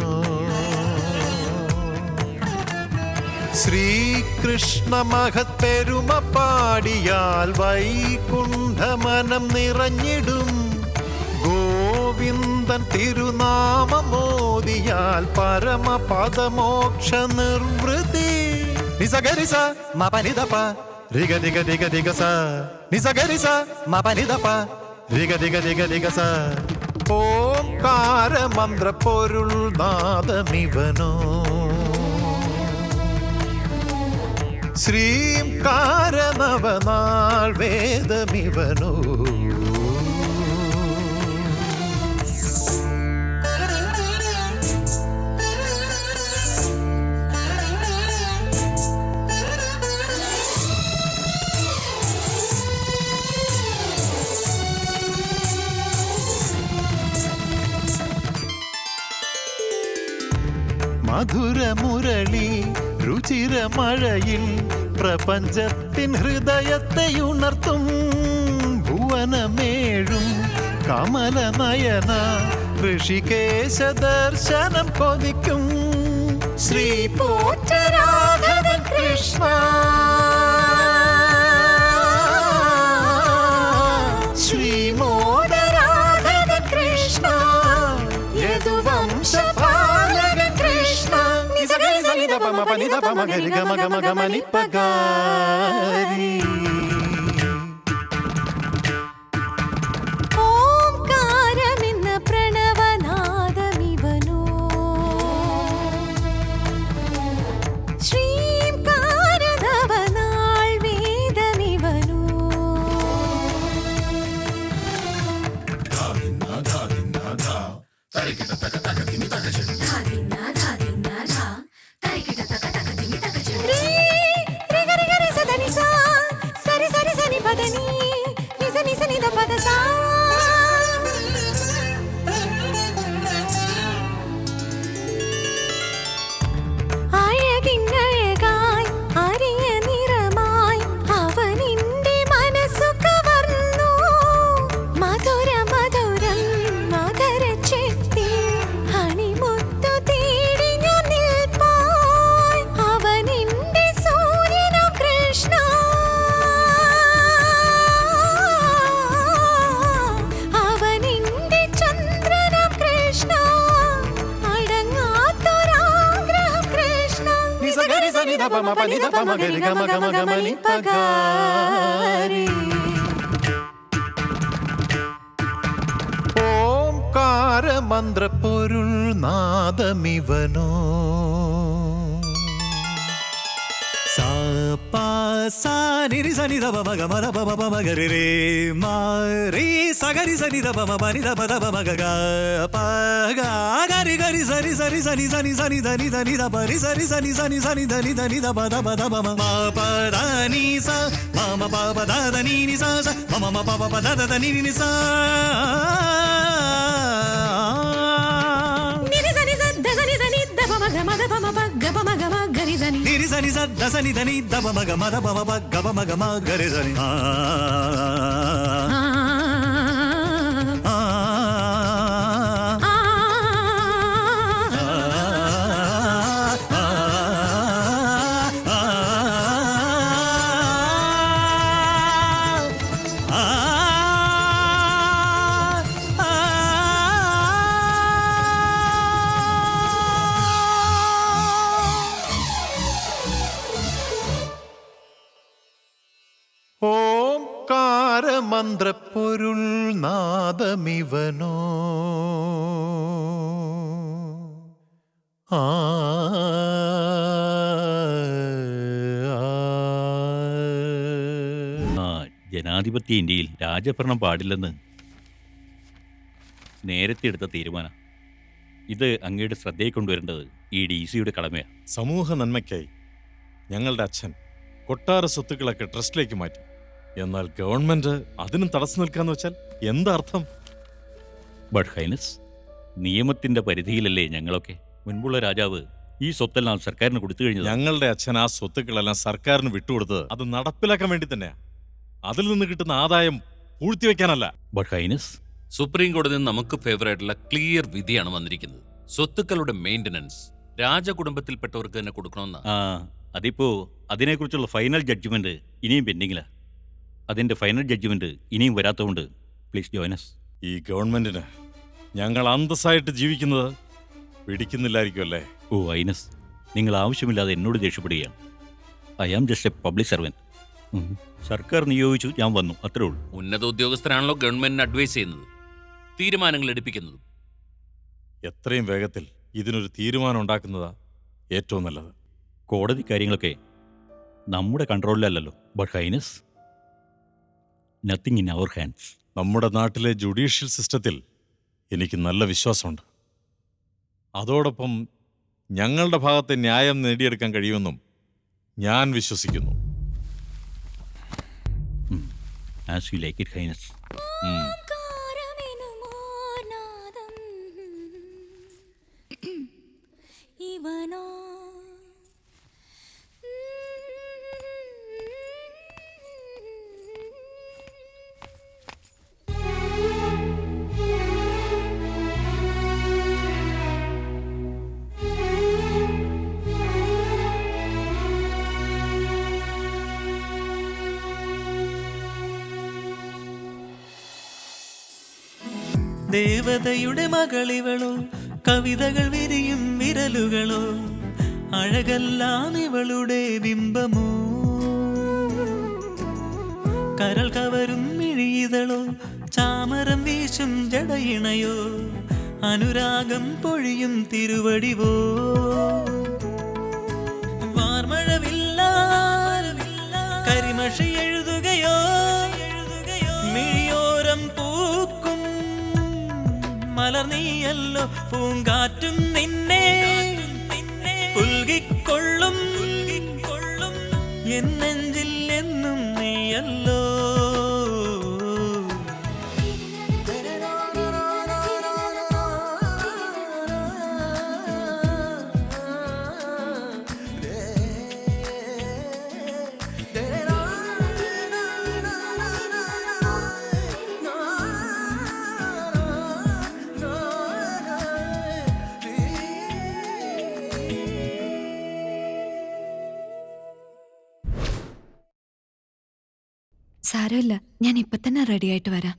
Speaker 19: ശ്രീകൃഷ്ണ മഹത് പെരുമ പാടിയാൽ വൈകുണ്ഠമനം നിറഞ്ഞിടും ഗോവിന്ദൻ തിരുനാമമോദിയാൽ പരമപദമോക്ഷ നിർവൃതി നിസഗരിസ മപനിദപ രിഗ ദിഗ ദിഗ ദിഗ സ നിസഗരിസ മപനിദപ രിഗ ദിഗ ദിഗ ദിഗ സ ഓംകാര മന്ത്രപ്പൊരുൾ നാദമിവനോ ശ്രീംകാരനവനാൾ വേദമിവനോ മധുരമുരളി രുചിരമഴയിൽ പ്രപഞ്ചത്തിൻ ഹൃദയത്തെ ഉണർത്തും ഭുവനമേഴും കമലനയന ഋഷികേശ ദർശനം കൊതിക്കും ശ്രീ പോറ്റരാഘവൻ കൃഷ്ണ ശ്രീമോദരാഘവൻ കൃഷ്ണ യദുവംശപാലകൻ കൃഷ്ണ
Speaker 9: ഓംകാരമെന്ന പ്രണവനാദമിവനോ ശ്രീംകാരനവനാൾ വേദമിവനോ సరి సరి సని పదని నిజ నిజ నిద పద సా അഴകിന്നഴകായി അരിയ നിറമായി അവനിന്റെ മനസ്സു കവർന്നു മധുര മധുരം മധുര ചെത്തി ഹണിമുത്തു തേടി ഞാൻ നിൽപ്പായി അവനിന്റെ സൂര്യന
Speaker 19: പമ പനി ധ പമ ഗരി ഗമ ഗമ ഗമ നി പഗാരി. ഓംകാര മന്ത്രപ്പൊരുൾ നാദമിവനോ
Speaker 2: സാ പാ സാ നി രി സ നി ധ പ മ ഗ മ ധ പ മ പ മ ഗ രി രി മ രി സ ഗ രി സ നി ധ പ മ പ നി ധ പ ധ പ മ ഗ ഗ പ ഗ ഗ രി ഗ രി സ രി സ രി സ നി സ നി സ നി ധ നി ധ നി ധ പ രി സ രി സ നി സ നി സ നി ധ നി ധ നി ധ പ ധ പ ധ പ മ മ പ ധ നി സ മ മ പ പ ധ ധ നി നി സ സ മ മ മ പ പ പ ധ ധ ധ നി നി സ Niri sani sa da sani da ni da ba ma ga ma da ba ma ba ga ba ma ga ma ga re sani.
Speaker 19: Omkara മന്ത്രപ്പൊരുൾ നാദമിവനോ ആ
Speaker 4: ജനാധിപത്യ ഇന്ത്യയിൽ രാജഭരണം പാടില്ലെന്ന് നേരത്തെ എടുത്ത തീരുമാനം. ഇത് അങ്ങയുടെ ശ്രദ്ധയിൽ കൊണ്ടുവരേണ്ടത് ഈ DC-യുടെ കടമയാണ്.
Speaker 6: സമൂഹ നന്മയ്ക്കായി ഞങ്ങളുടെ അച്ഛൻ കൊട്ടാര സ്വത്തുക്കളൊക്കെ ട്രസ്റ്റിലേക്ക് മാറ്റി. എന്നാൽ ഗവൺമെന്റ് അതിനും തടസ്സം നിൽക്കാന്ന് വെച്ചാൽ എന്താർത്ഥം?
Speaker 4: ബട്ട് ഹൈനസ്, നിയമത്തിന്റെ പരിധിയിലല്ലേ ഞങ്ങളൊക്കെ? മുൻപുള്ള രാജാവ് ഈ സ്വത്തെല്ലാം സർക്കാരിന് കൊടുത്തു കഴിഞ്ഞത്.
Speaker 6: ഞങ്ങളുടെ അച്ഛൻ ആ സ്വത്തുക്കളെല്ലാം സർക്കാരിന് വിട്ടുകൊടുത്തത് അത് നടപ്പിലാക്കാൻ വേണ്ടി തന്നെയാ. അതിൽ നിന്ന് കിട്ടുന്ന ആദായം പൂഴ്ത്തിവെക്കാനല്ല.
Speaker 4: ബട്ട് ഹൈനസ്,
Speaker 7: സുപ്രീം കോടതിയിൽ നമുക്ക് ഫേവറായിട്ടുള്ള ക്ലിയർ വിധിയാണ് വന്നിരിക്കുന്നത്. സ്വത്തുക്കളുടെ മെയിൻ്റനൻസ് രാജകുടുംബത്തിൽപ്പെട്ടവർക്ക് തന്നെ കൊടുക്കണമെന്ന.
Speaker 4: അതിപ്പോ അതിനെക്കുറിച്ചുള്ള ഫൈനൽ ജഡ്ജ്മെന്റ് ഇനിയും പെൻഡിങ്ങിലാ. അതിന്റെ ഫൈനൽ ജഡ്ജ്മെന്റ് ഇനിയും വരാത്തതുകൊണ്ട് പ്ലീസ് ജോയിനസ്.
Speaker 6: ഈ ഗവൺമെന്റിന് ഞങ്ങൾ അന്തസ്സായിട്ട് ജീവിക്കുന്നത് പിടിക്കുന്നില്ലായിരിക്കും അല്ലേ?
Speaker 4: ഓ ഐനസ്, നിങ്ങൾ ആവശ്യമില്ലാതെ എന്നോട് ദേഷ്യപ്പെടുകയാണ്. I am just a public servant. സർക്കാർ നിയോഗിച്ചു, ഞാൻ വന്നു, അത്രേ ഉള്ളൂ.
Speaker 7: ഉന്നത ഉദ്യോഗസ്ഥരാണല്ലോ ഗവൺമെന്റിന് അഡ്വൈസ് ചെയ്യുന്നത്, തീരുമാനങ്ങൾ എടുപ്പിക്കുന്നത്.
Speaker 6: എത്രയും വേഗത്തിൽ ഇതിനൊരു തീരുമാനം ഉണ്ടാക്കുന്നതാ ഏറ്റവും നല്ലത്.
Speaker 4: കോടതി കാര്യങ്ങളൊക്കെ നമ്മുടെ കൺട്രോളിലല്ലല്ലോ. But highness, nothing in our hands.
Speaker 6: നമ്മുടെ നാട്ടിലെ ജുഡീഷ്യൽ സിസ്റ്റത്തിൽ എനിക്ക് നല്ല വിശ്വാസമുണ്ട്. അതോടൊപ്പം ഞങ്ങളുടെ ഭാഗത്തെ ന്യായം നേടിയെടുക്കാൻ കഴിയുമെന്നും ഞാൻ വിശ്വസിക്കുന്നു.
Speaker 4: As you like it, Highness.
Speaker 3: ദേവതയുടെ മകളിവളോ, കവിതകൾ വിരിയും വിരലുകളോ, അഴകെല്ലാം ഇവളുടെ ബിംബമോ, കരൾ കവരും മിഴിയിതളോ, ചാമരം വീശും ജടയിണയോ, അനുരാഗം പൊഴിയും തിരുവടിവോ, വാർമഴവില്ല കരിമഷി എഴുതുകയോ, മിഴിയോരം പൂക്കും മലർന്നീയല്ലോ, പൂങ്കാറ്റും നിന്നെ പുൽകിക്കൊള്ളും, എൻ നെഞ്ചിൽ എന്നും നീയല്ലോ.
Speaker 9: സാരമില്ല, ഞാൻ ഇപ്പൊ തന്നെ റെഡി ആയിട്ട് വരാം.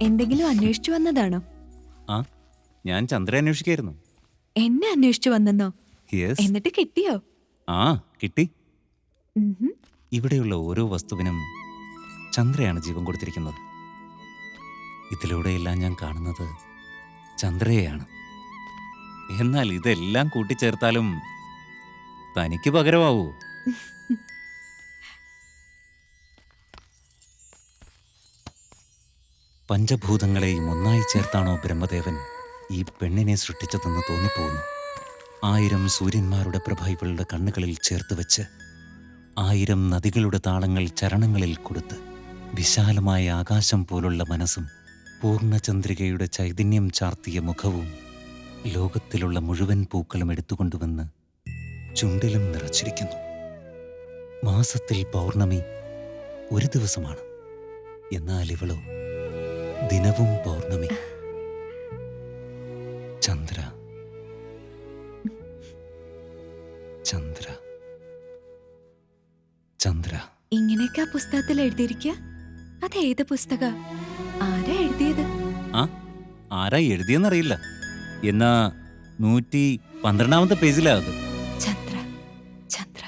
Speaker 9: എന്തെങ്കിലും അന്വേഷിച്ചു വന്നതാണോ?
Speaker 11: ആ, ഞാൻ ചന്ദ്ര അന്വേഷിക്കായിരുന്നു.
Speaker 9: എന്നെ അന്വേഷിച്ചു വന്നെന്നോ?
Speaker 11: യെസ്.
Speaker 9: എന്നിട്ട് കിട്ടിയോ?
Speaker 11: ആ, കിട്ടി.
Speaker 9: ഉഹും.
Speaker 11: ഇവിടെയുള്ള ഓരോ വസ്തുവിനും ചന്ദ്രയാണ് ജീവൻ കൊടുത്തിരിക്കുന്നത്. ഇതിലൂടെയെല്ലാം ഞാൻ കാണുന്നത് ചന്ദ്രയെയാണ്. എന്നാൽ ഇതെല്ലാം കൂട്ടിച്ചേർത്താലും തനിക്ക് പകരമാവൂ? പഞ്ചഭൂതങ്ങളെയും ഒന്നായി ചേർത്താണോ ബ്രഹ്മദേവൻ ഈ പെണ്ണിനെ സൃഷ്ടിച്ചതെന്ന് തോന്നിപ്പോകുന്നു. 1000 സൂര്യന്മാരുടെ പ്രഭ ഇവളുടെ കണ്ണുകളിൽ ചേർത്ത് വെച്ച് 1000 നദികളുടെ താളങ്ങൾ ചരണങ്ങളിൽ കൊടുത്ത് വിശാലമായ ആകാശം പോലുള്ള മനസ്സും പൂർണ്ണചന്ദ്രികയുടെ ചൈതന്യം ചാർത്തിയ മുഖവും ലോകത്തിലുള്ള മുഴുവൻ പൂക്കളും എടുത്തുകൊണ്ടുവന്ന് ചുണ്ടിലും നിറച്ചിരിക്കുന്നു. മാസത്തിൽ പൗർണമി ഒരു ദിവസമാണ്, എന്നാൽ ഇവളോ ദിനവും പൗർണമി. ചന്ദ്ര ചന്ദ്ര ചന്ദ്ര.
Speaker 9: ഇങ്ങനെയൊക്കെ ആ പുസ്തകത്തിൽ എഴുതിയിരിക്കുക? അതേത് പുസ്തക? ആരാ എഴുതിയത്?
Speaker 11: ആ, ആരാ എഴുതിയെന്നറിയില്ല. എന്നാ 112 പേജിലാ അത്.
Speaker 9: ചന്ദ്ര ചന്ദ്ര.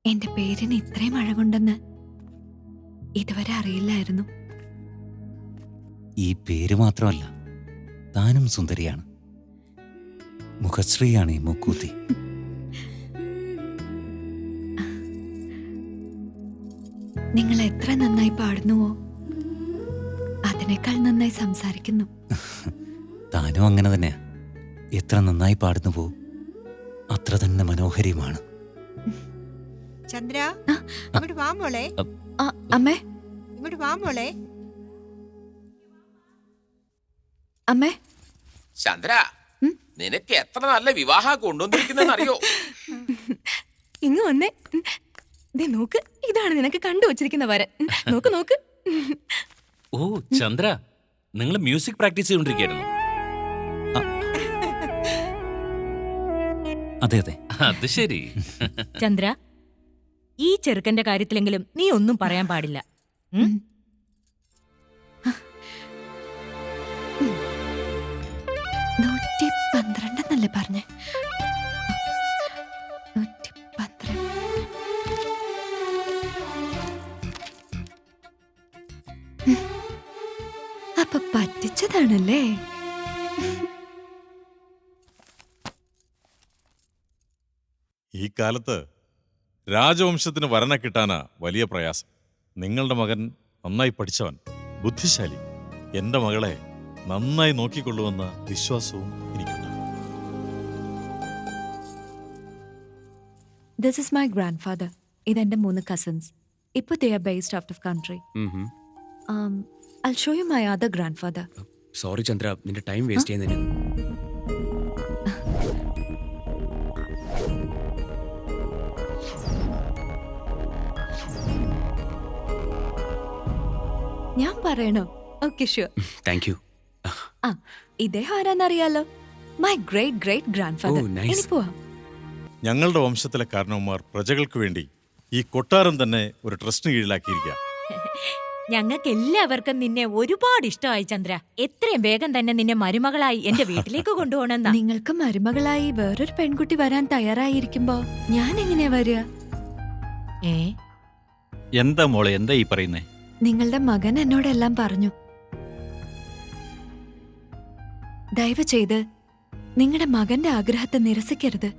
Speaker 9: എന്റെ പേരിന് ഇത്രയും അഴകുണ്ടെന്ന് ഇതുവരെ അറിയില്ലായിരുന്നു.
Speaker 11: ഈ പേര് മാത്രമല്ല, താനും സുന്ദരിയാണ്. മുഖശ്രീയാണ് ഈ മുക്കൂത്തി.
Speaker 9: നിങ്ങൾ എത്ര നന്നായി പാടുന്നുവോ അതിനേക്കാൾ നന്നായി സംസാരിക്കുന്നു.
Speaker 11: താനും അങ്ങനെ തന്നെയാ. എത്ര നന്നായി പാടുന്നുവോ അത്ര തന്നെ മനോഹരിയുമാണ്.
Speaker 8: ചന്ദ്ര, ഇങ്ങോട്ട് വാ മോളെ.
Speaker 9: അമ്മേ,
Speaker 8: ഇങ്ങോട്ട് വാ മോളെ.
Speaker 9: അമ്മേ.
Speaker 16: ചന്ദ്ര, നിനക്ക് എത്ര നല്ല വിവാഹ കൊണ്ടുവന്നിരിക്കുന്നറിയോ?
Speaker 9: ഇങ്ങ് വന്നേ. ദേ നോക്ക്, ഇതാണ് നിനക്ക് കണ്ടുവച്ചിരിക്കുന്ന വരൻ. നോക്ക് നോക്ക്.
Speaker 7: ഓ ചന്ദ്ര, നിങ്ങൾ മ്യൂസിക് പ്രാക്ടീസ് ചെയ്തോണ്ടിരിക്കുകയായിരുന്നു?
Speaker 11: അതെ അതെ.
Speaker 7: അത് ശരി.
Speaker 12: ചന്ദ്ര, ഈ ചെറുക്കന്റെ കാര്യത്തിലെങ്കിലും നീ ഒന്നും പറയാൻ പാടില്ല.
Speaker 9: 112 എന്നല്ലേ പറഞ്ഞേ? 112. അപ്പൊ പറ്റിച്ചതാണല്ലേ?
Speaker 6: ഈ കാലത്ത് രാജവംശത്തിന് വരനെ കിട്ടാനാ വലിയ പ്രയാസം. നിങ്ങളുടെ മകൻ നന്നായി പഠിച്ചവൻ, ബുദ്ധിശാലി. എന്റെ മകളെ നന്നായി നോക്കിക്കൊള്ളുമെന്ന വിശ്വാസവും എനിക്കുണ്ട്.
Speaker 9: This is my grandfather. ഇതെന്റെ 3 cousins. ഇപ്പൊ they are based out of country. I'll show you my other grandfather.
Speaker 20: Sorry Chandra, നിന്റെ ടൈം വേസ്റ്റ് ചെയ്യുന്നതിന്.
Speaker 9: ഞാൻ പറയണോ? Okay sure.
Speaker 20: Thank you.
Speaker 9: ആ, ഇദ്ദേഹം ആരാന്നറിയാലോ? My great great grandfather. ഇനി പോവാം.
Speaker 6: ഞങ്ങളുടെ വംശത്തിലെ കാരണവന്മാർ പ്രജകൾക്ക് വേണ്ടി ഈ കൊട്ടാരം തന്നെ ഒരു ട്രസ്റ്റിന് കീഴിലാക്കിയിരിക്കുക.
Speaker 12: ഞങ്ങൾക്ക് എല്ലാവർക്കും നിന്നെ ഒരുപാട് ഇഷ്ടമായി ചന്ദ്ര. എത്രയും വേഗം തന്നെ നിന്നെ മരുമകളായി എന്റെ വീട്ടിലേക്ക് കൊണ്ടുപോകണമെന്നാ.
Speaker 9: നിങ്ങൾക്ക് മരുമകളായി വേറൊരു പെൺകുട്ടി വരാൻ തയ്യാറായിരിക്കുമ്പോ ഞാൻ എങ്ങനെയാ വരിക?
Speaker 4: എന്താ മോളെ, എന്താ ഈ പറയുന്നേ?
Speaker 9: നിങ്ങളുടെ മകൻ എന്നോടെല്ലാം പറഞ്ഞു. ദയവ് ചെയ്ത് നിങ്ങളുടെ മകന്റെ ആഗ്രഹത്തെ നിരസിക്കരുത്.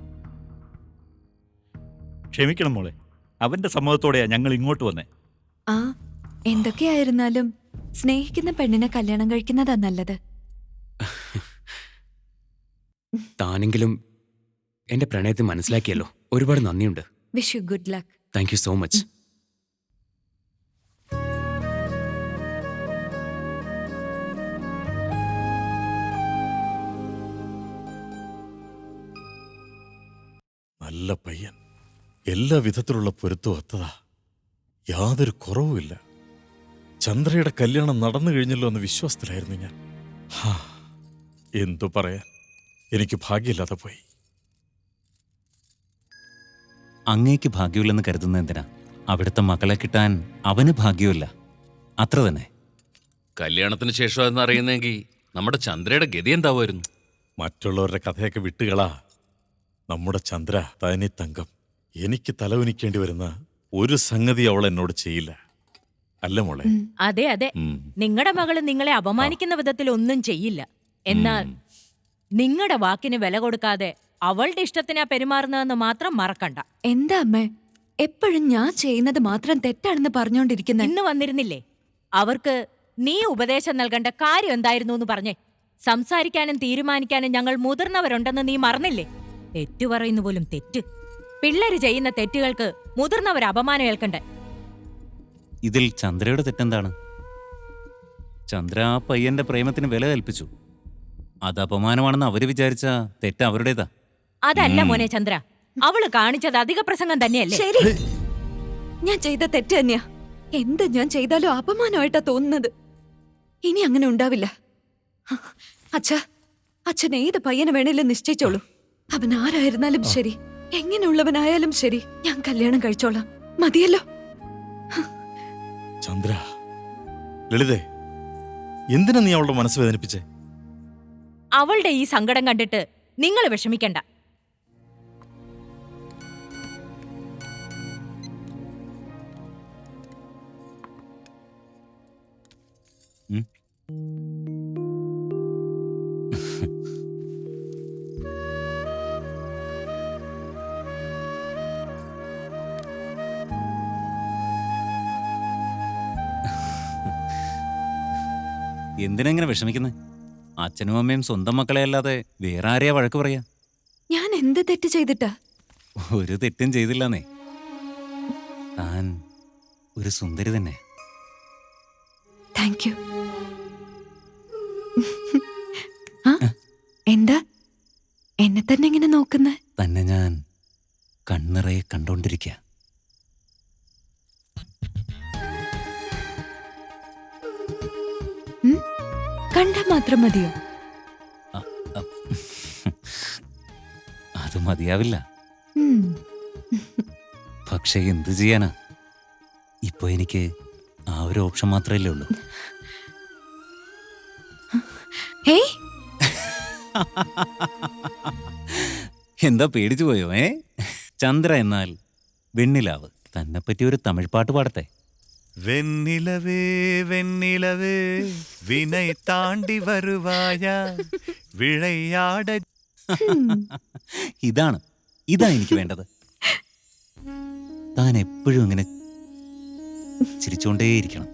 Speaker 4: ക്ഷമിക്കണം മോളെ, അവന്റെ സമ്മതത്തോടെയാ ഞങ്ങൾ ഇങ്ങോട്ട് വന്നേ.
Speaker 9: ആ, എന്തൊക്കെയായിരുന്നാലും സ്നേഹിക്കുന്ന പെണ്ണിനെ കല്യാണം കഴിക്കുന്നതാ നല്ലത്.
Speaker 20: താനെങ്കിലും എന്റെ പ്രണയത്തെ മനസ്സിലാക്കിയല്ലോ. ഒരുപാട് നന്ദിയുണ്ട്.
Speaker 9: Wish you good luck.
Speaker 20: Thank you so much.
Speaker 6: നല്ല പയ്യൻ, എല്ലാ വിധത്തിലുള്ള പൊരുത്തവും ഒത്തതാ. യാതൊരു കുറവുമില്ല. ചന്ദ്രയുടെ കല്യാണം നടന്നു കഴിഞ്ഞല്ലോ എന്ന വിശ്വാസത്തിലായിരുന്നു ഞാൻ. എന്തു പറയാൻ, എനിക്ക് ഭാഗ്യമില്ലാതെ പോയി.
Speaker 11: അങ്ങേക്ക് ഭാഗ്യമില്ലെന്ന് കരുതുന്ന എന്തിനാ? അവിടുത്തെ മകളെ കിട്ടാൻ അവന് ഭാഗ്യമില്ല, അത്ര തന്നെ.
Speaker 7: കല്യാണത്തിന് ശേഷം എന്ന് അറിയുന്നെങ്കിൽ നമ്മുടെ ചന്ദ്രയുടെ ഗതി എന്താവുമായിരുന്നു?
Speaker 6: മറ്റുള്ളവരുടെ കഥയൊക്കെ വിട്ടുകളാ. നമ്മുടെ ചന്ദ്ര തനി തങ്കം. എനിക്ക് തലവനിക്കേണ്ടി വരുന്ന ഒരു സംഗതി അവൾ എന്നോട് ചെയ്യില്ല. അല്ല മോളെ?
Speaker 12: അതെ അതെ, നിങ്ങളുടെ മകള് നിങ്ങളെ അപമാനിക്കുന്ന വിധത്തിൽ ഒന്നും ചെയ്യില്ല. എന്നാൽ നിങ്ങളുടെ വാക്കിന് വില കൊടുക്കാതെ അവളുടെ ഇഷ്ടത്തിനാ പെരുമാറുന്നതെന്ന് മാത്രം മറക്കണ്ട.
Speaker 9: എന്താ അമ്മേ എപ്പോഴും ഞാൻ ചെയ്യുന്നത് മാത്രം തെറ്റാണെന്ന് പറഞ്ഞോണ്ടിരിക്കുന്ന?
Speaker 12: ഇന്ന് വന്നിരുന്നില്ലേ? അവർക്ക് നീ ഉപദേശം നൽകേണ്ട കാര്യം എന്തായിരുന്നു എന്ന് പറഞ്ഞേ. സംസാരിക്കാനും തീരുമാനിക്കാനും ഞങ്ങൾ മുതിർന്നവരുണ്ടെന്ന് നീ മറന്നില്ലേ? തെറ്റു പറയുന്നു പോലും തെറ്റ്. പിള്ളേര് ചെയ്യുന്ന തെറ്റുകൾക്ക് മുതിർന്നവർ അപമാനം ഏൽക്കണ്ടേ?
Speaker 11: ഇതിൽ ചന്ദ്രയുടെ തെറ്റെന്താണ്? ചന്ദ്ര ആ പയ്യന്റെ പ്രേമത്തിന് വില കൽപ്പിച്ചു. അത് അപമാനമാണെന്ന് അവര് വിചാരിച്ച തെറ്റ് അവരുടേതാ.
Speaker 12: അതല്ല മോനെ ചന്ദ്ര, അവള് കാണിച്ചത് അധിക പ്രസംഗം തന്നെയല്ലേ?
Speaker 9: ശരി, ഞാൻ ചെയ്ത തെറ്റ് തന്നെയാ. എന്ത് ഞാൻ ചെയ്താലും അപമാനമായിട്ടാ തോന്നുന്നത്. ഇനി അങ്ങനെ ഉണ്ടാവില്ല. അച്ഛൻ ഏത് പയ്യനെ വേണേലും നിശ്ചയിച്ചോളൂ. അവൻ ആരായിരുന്നാലും ശരി, എങ്ങനെയുള്ളവനായാലും ശരി, ഞാൻ കല്യാണം കഴിച്ചോളാം. മതിയല്ലോ.
Speaker 6: ചന്ദ്ര, ലളിതേ, എന്തിനാ നീ അവളുടെ മനസ്സ് വേദനിപ്പിച്ചേ?
Speaker 12: അവളുടെ ഈ സങ്കടം കണ്ടിട്ട് നിങ്ങൾ വിഷമിക്കണ്ട.
Speaker 11: എന്തിനെങ്ങനെ വിഷമിക്കുന്നത്? അച്ഛനും അമ്മയും സ്വന്തം മക്കളെ അല്ലാതെ വേറെ ആരെയാ വഴക്ക് പറയാ?
Speaker 9: ഞാൻ എന്ത് തെറ്റ് ചെയ്തിട്ടാ?
Speaker 11: ഒരു തെറ്റും ചെയ്തില്ലെന്നേ. താൻ ഒരു സുന്ദരി തന്നെ.
Speaker 9: Thank you. എന്താ എന്നെ തന്നെ ഇങ്ങനെ നോക്കുന്നേ?
Speaker 11: തന്നെ ഞാൻ കണ്ണിറയെ കണ്ടോണ്ടിരിക്കുക.
Speaker 9: കണ്ടാ മാത്രം മതിയോ?
Speaker 11: അത് മതിയാവില്ല. പക്ഷെ എന്തു ചെയ്യാനാ? ഇപ്പൊ എനിക്ക് ആ ഒരു ഓപ്ഷൻ മാത്രമല്ലേ ഉള്ളൂ. എന്താ പേടിച്ചു പോയോ? ചന്ദ്ര എന്നാൽ വെണ്ണിലാവ്. തന്നെ പറ്റി ഒരു തമിഴ് പാട്ട് പാടത്തെ?
Speaker 2: വെണ്ണിലവേ വെണ്ണിലവേ വിനൈ താണ്ടി വരുവായ വിളയാട.
Speaker 11: ഇതാണ് എനിക്ക് വേണ്ടത്. താൻ എപ്പോഴും ഇങ്ങനെ ചിരിച്ചോണ്ടേയിരിക്കണം.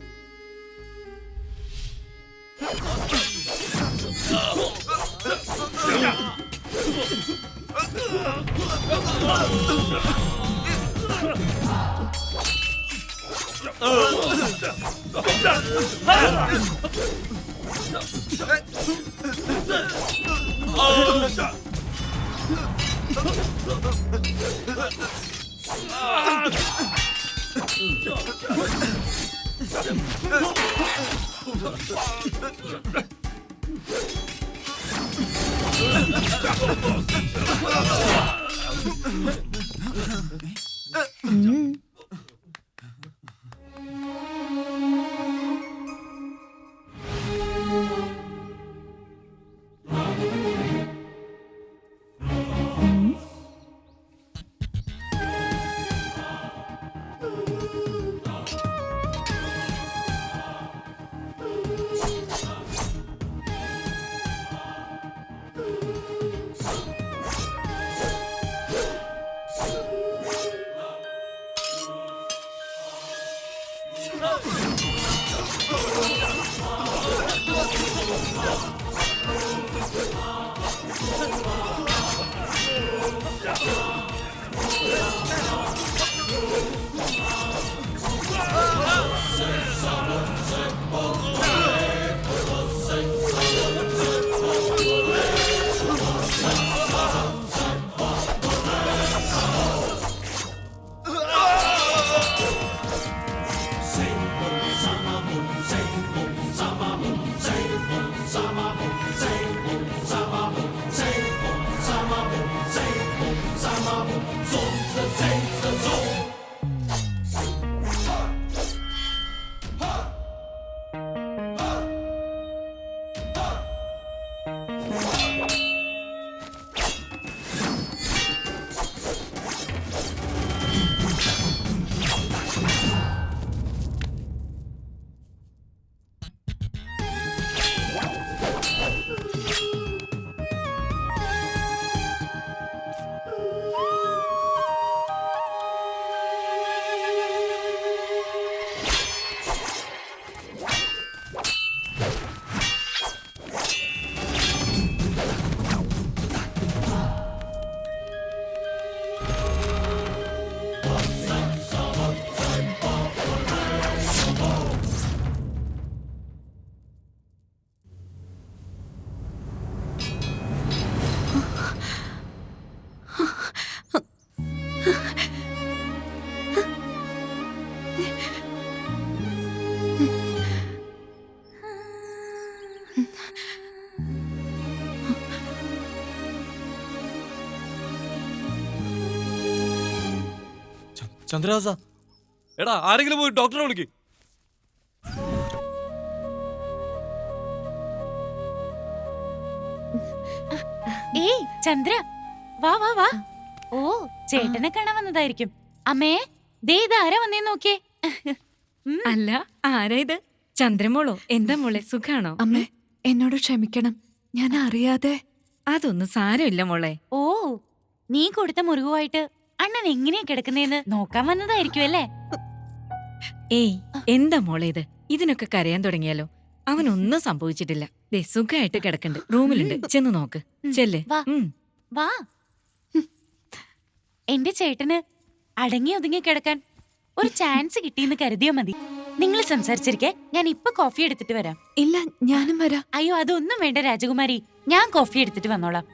Speaker 13: ചന്ദ്രദാസ, എടാ ആരെങ്കിലും പോയി ഡോക്ടറെ വിളിക്ക്.
Speaker 10: ഏയ് ചന്ദ്ര, വാ വാ വാ. ഓ, ചേട്ടനെ കാണാൻ വന്നതായിരിക്കും. അമ്മേ, ദേ ഇതാരാ വന്നേ നോക്കിയേ.
Speaker 12: അല്ല, ആരാ ഇത്? ചന്ദ്രമോളോ? എന്താ മോളെ, സുഖാണോ?
Speaker 9: അമ്മേ, എന്നോട് ക്ഷമിക്കണം, ഞാൻ അറിയാതെ.
Speaker 12: അതൊന്നും സാരമില്ല മോളെ.
Speaker 10: ഓ, നീ കൊടുത്ത മുറിവുമായിട്ട് അണ്ണൻ എങ്ങനെയാ കിടക്കുന്നേന്ന് നോക്കാൻ വന്നതായിരിക്കും അല്ലേ?
Speaker 12: ഏയ്, എന്താ മോളെ ഇത്? ഇതിനൊക്കെ കരയാൻ തുടങ്ങിയാലോ? അവനൊന്നും സംഭവിച്ചിട്ടില്ല. ദേ സുഖമായിട്ട് കിടക്കണ്ട്, റൂമിലുണ്ട്, ചെന്ന് നോക്ക്. ചെല്ല്.
Speaker 10: വാ. എന്റെ ചേട്ടന് അടങ്ങി ഒതുങ്ങി കിടക്കാൻ ഒരു ചാൻസ് കിട്ടിയെന്ന് കരുതിയാ മതി. നിങ്ങൾ സംസാരിച്ചിരിക്കെ, ഞാൻ ഇപ്പൊ കോഫി എടുത്തിട്ട് വരാം.
Speaker 9: ഇല്ല, ഞാനും വരാം.
Speaker 10: അയ്യോ, അതൊന്നും വേണ്ട രാജകുമാരി, ഞാൻ കോഫി എടുത്തിട്ട് വന്നോളാം.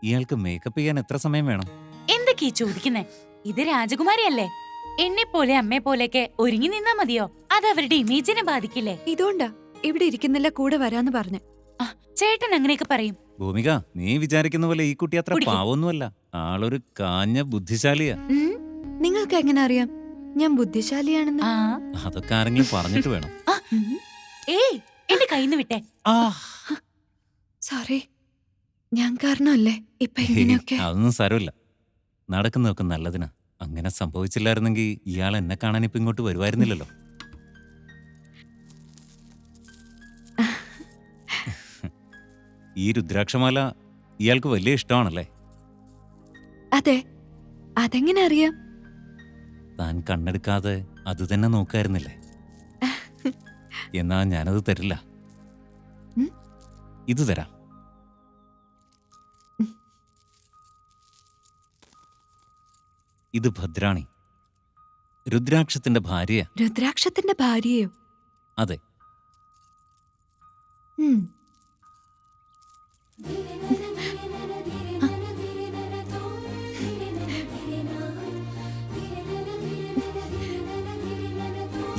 Speaker 11: ഇയാൾക്ക് മേക്കപ്പ് ചെയ്യാൻ എത്ര സമയം വേണം?
Speaker 10: എന്തൊക്കെയാ ചോദിക്കുന്നേ? ഇത് രാജകുമാരിയല്ലേ. എന്നെ പോലെ അമ്മയെ പോലെയൊക്കെ ഒരുങ്ങി നിന്നാ മതിയോ? അത് അവരുടെ ഇമേജിനെ ബാധിക്കില്ലേ?
Speaker 9: ഇതുകൊണ്ടാ ഇവിടെ ഇരിക്കുന്നില്ല, കൂടെ വരാന്ന് പറഞ്ഞു.
Speaker 10: ചേട്ടൻ അങ്ങനെയൊക്കെ പറയും.
Speaker 11: ഭൂമിക, നീ വിചാരിക്കുന്ന പോലെ ഈ കുട്ടി അത്ര പാവൊന്നുമല്ല. ആളൊരു കാഞ്ഞ ബുദ്ധിശാലിയാ.
Speaker 9: നിങ്ങൾക്ക് എങ്ങനെ അറിയാം ഞാൻ ബുദ്ധിശാലിയാണെന്ന്?
Speaker 11: അതൊക്കെ ആരെങ്കിലും പറഞ്ഞിട്ട് വേണം.
Speaker 10: ഏയ്, എന്റെ കയ്യിന്ന് വിട്ടെ.
Speaker 9: സോറി, ഞാൻ കാരണമല്ലേ ഇപ്പൊ ഇങ്ങനെയൊക്കെ?
Speaker 11: അതൊന്നും സാരമില്ല, നടക്കുന്നതൊക്കെ നല്ലതിനാ. അങ്ങനെ സംഭവിച്ചില്ലായിരുന്നെങ്കിൽ ഇയാൾ എന്നെ കാണാൻ ഇപ്പൊ ഇങ്ങോട്ട് വരുമായിരുന്നില്ലല്ലോ. ഈ രുദ്രാക്ഷമാല ഇയാൾക്ക് വലിയ ഇഷ്ടമാണല്ലേ?
Speaker 9: അതെ, അതെങ്ങനെ അറിയാം?
Speaker 11: താൻ കണ്ണെടുക്കാതെ അത് തന്നെ നോക്കായിരുന്നില്ലേ? എന്നാ ഞാനത് തരില്ല, ഇത് തരാം. ഇത് ഭദ്രാണി, രുദ്രാക്ഷത്തിന്റെ ഭാര്യ.
Speaker 9: രുദ്രാക്ഷത്തിന്റെ ഭാര്യയോ?
Speaker 11: അതെ.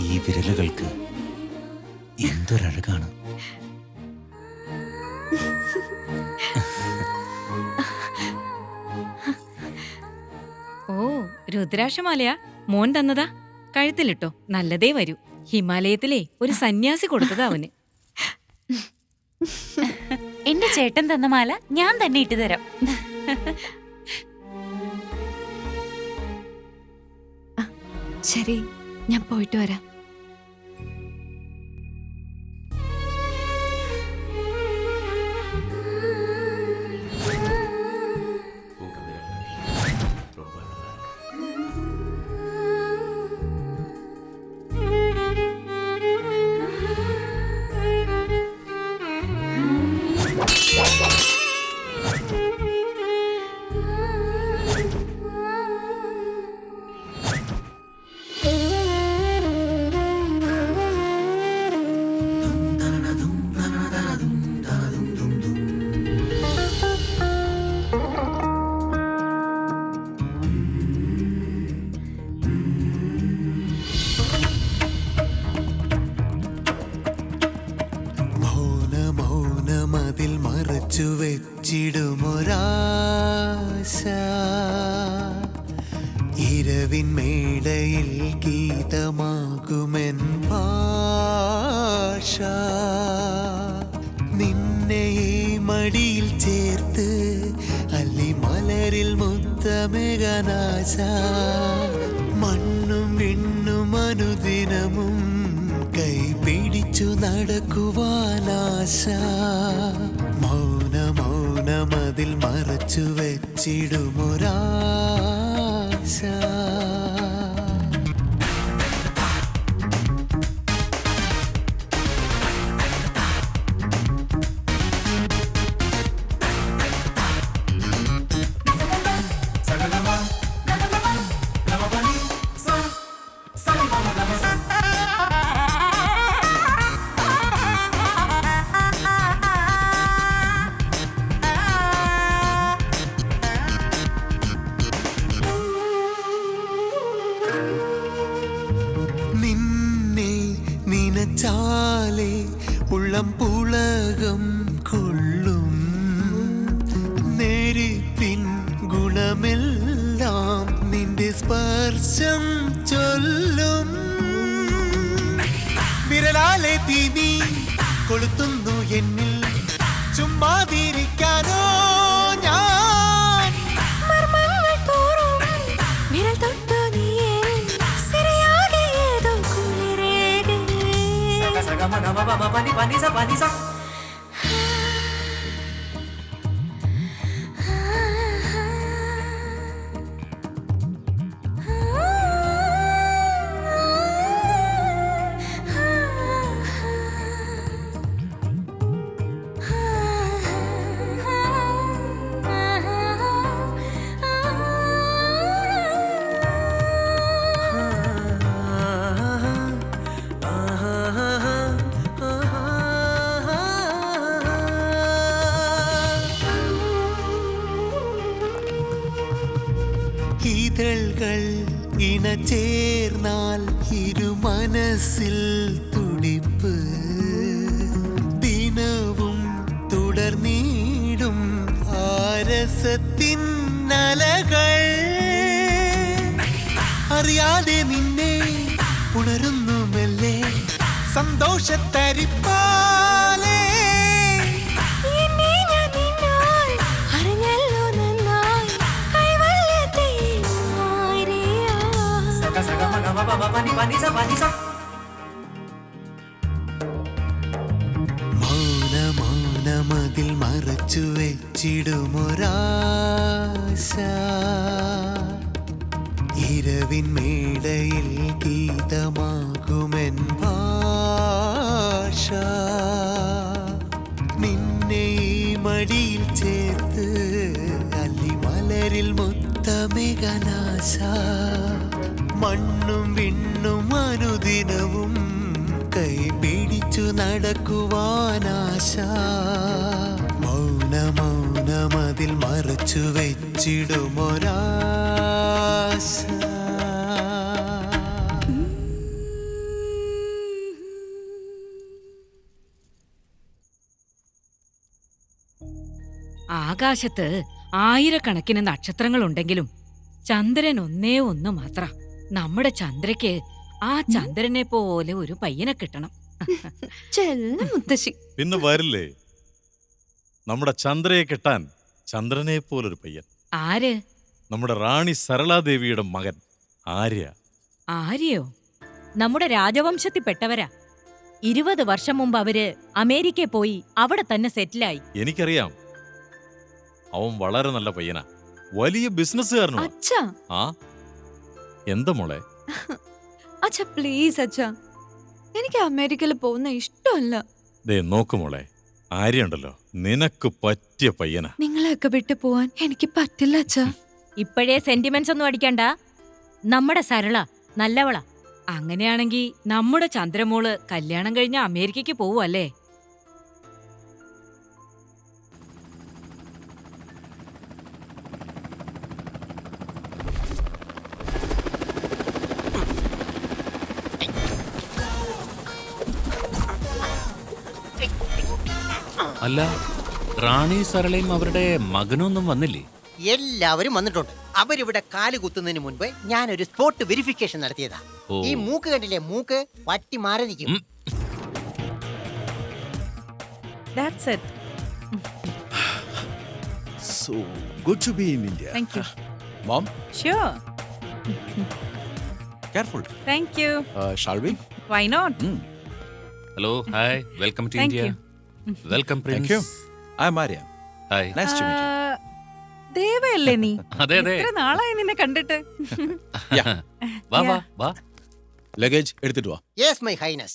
Speaker 11: ഈ വിരലുകൾക്ക് എന്തൊരഴകാണ്.
Speaker 12: ഓ, രുദ്രാക്ഷമാലയാ? മോൻ തന്നതാ? കഴുത്തിലിട്ടോ, നല്ലതേ വരൂ. ഹിമാലയത്തിലെ ഒരു സന്യാസി കൊടുത്തതാ അവന്.
Speaker 10: എന്റെ ചേട്ടൻ തന്ന മാല ഞാൻ തന്നെ ഇട്ടുതരാം.
Speaker 9: ശരി, ഞാൻ പോയിട്ട് വരാം.
Speaker 2: മൗനമൗനമതിൽ മറച്ചു വെച്ചിടുമൊരാശ, ഇരവിൻ മേടയിൽ ഗീതമാകുമെൻ ഭാഷ. നിന്നെ ഈ മടിയിൽ ചേർത്ത് അല്ലി മലരിൽ മുത്തമെകനാശ. മണ്ണും വിണ്ണും അനുദിനമും കൈ പിടിച്ചു നടക്കുവാനാശ. മൗനമൗനമതിൽ മറച്ചു വെച്ചിടുമൊരാശ. ഉള്ളം പുളകം കൊള്ളും നേരിപ്പിൻ ഗുണമെല്ലാം നിന്റെ സ്പർശം ചൊല്ലും വിരലാലെ തീനി കൊളുത്തുന്നു എന്നിൽ ചുമ്മാതിരിക്കാനോ ഞാൻ
Speaker 9: വിരൽ തൊട്ടു നീയേ സിരയാകെ ഏതോ കുളിരേകെ
Speaker 2: ഇതൾകൾ ഇണചേർന്നാൽ ഇരു മനസ്സിൽ തുടിപ്പ് ദിനവും തുടർന്നിടും ആരസത്തിൻ അലകൾ അറിയാതെ നിന്നെ ഉണരുന്നു മെല്ലെ സന്തോഷത്തരിപ്പാലേ മൗനമൗനമതിൽ മറച്ചു വെച്ചിടുമൊരാശ ഇരവിൻ മേടയിൽ ഗീതമാകുമെൻ ഭാഷ നിന്നെ ഈ മടിയിൽ ചേർത്ത് അല്ലിമലരിൽ മുത്തമികനാശ മണ്ണും വിണ്ണും അനുദിനവും കൈ പിടിച്ചു നടക്കുവാനാശ മൗനമൗനമതിൽ മറച്ചു വെച്ചിടുമൊരാശ
Speaker 12: ആകാശത്ത് ആയിരക്കണക്കിന് നക്ഷത്രങ്ങളുണ്ടെങ്കിലും ചന്ദ്രൻ ഒന്നേ ഒന്ന് മാത്ര. നമ്മുടെ ചന്ദ്രയ്ക്ക് ആ ചന്ദ്രനെ പോലെ ഒരു പയ്യനെ കിട്ടണം.
Speaker 9: മുത്തശ്ശി
Speaker 6: പിന്നെ വരില്ലേ നമ്മുടെ ചന്ദ്രയെ കെട്ടാൻ ചന്ദ്രനെ പോലൊരു പയ്യൻ?
Speaker 12: ആര്?
Speaker 6: നമ്മുടെ റാണി സരളാദേവിയുടെ മകൻ ആര്യ.
Speaker 12: ആര്യയോ? നമ്മുടെ രാജവംശത്തിൽപ്പെട്ടവരാ. 20 വർഷം മുമ്പ് അവര് അമേരിക്കയിൽ പോയി അവിടെ തന്നെ സെറ്റിലായി.
Speaker 6: എനിക്കറിയാം, അവൻ വളരെ നല്ല പയ്യനാ, വലിയ ബിസിനസ്സുകാരനാ.
Speaker 9: അച്ഛാ
Speaker 6: ആ എന്താ മോളെ?
Speaker 9: അച്ഛാ പ്ലീസ് അച്ഛാ, എനിക്ക് അമേരിക്കയിൽ പോകുന്ന ഇഷ്ടമല്ല.
Speaker 6: ദേ നോക്ക് മോളെ, ആര്യ ഉണ്ടല്ലോ നിനക്ക് പറ്റിയ പയ്യനാ.
Speaker 9: നിങ്ങളെയൊക്കെ വിട്ടു പോവാൻ എനിക്ക് പറ്റില്ല അച്ഛാ.
Speaker 12: ഇപ്പോഴേ സെന്റിമെന്റ്സ് ഒന്നും അടിക്കണ്ട. നമ്മുടെ സരള നല്ലവളാ. അങ്ങനെയാണെങ്കി നമ്മുടെ ചന്ദ്രമോള് കല്യാണം കഴിഞ്ഞ അമേരിക്കയ്ക്ക് പോവല്ലേ?
Speaker 7: അല്ല, റാണി സരളയും അവരുടെ മകനൊന്നും വന്നില്ലേ?
Speaker 21: എല്ലാവരും വന്നിട്ടുണ്ട്. അവരിവിടെ കാല് കുത്തുന്നതിന് മുൻപ് ഞാനൊരു സ്പോട്ട് വെരിഫിക്കേഷൻ നടത്തിയതാ. ഈ മൂക്ക് കണ്ടില്ലേ, മൂക്ക് പറ്റി മാറി നിൽക്കും.
Speaker 12: That's it.
Speaker 22: So good to be in India.
Speaker 12: Thank you.
Speaker 22: Mom,
Speaker 12: Sure.
Speaker 22: careful.
Speaker 12: Thank you.
Speaker 22: Shall we?
Speaker 12: Why not?
Speaker 7: Hello, hi, welcome to
Speaker 12: Thank
Speaker 7: India.
Speaker 12: you.
Speaker 7: Welcome
Speaker 22: Thank you.
Speaker 7: Prince.
Speaker 22: I'm Arya.
Speaker 7: Hi.
Speaker 22: Nice to meet you.
Speaker 12: ദേവയല്ലേ നീ?
Speaker 7: അതെ അതെ.
Speaker 12: എത്ര നാളായി നിന്നെ കണ്ടിട്ട്.
Speaker 22: Yeah.
Speaker 7: വാ വാ വാ.
Speaker 22: Luggage എടുത്തിട്ട് വാ.
Speaker 21: Yes, my highness.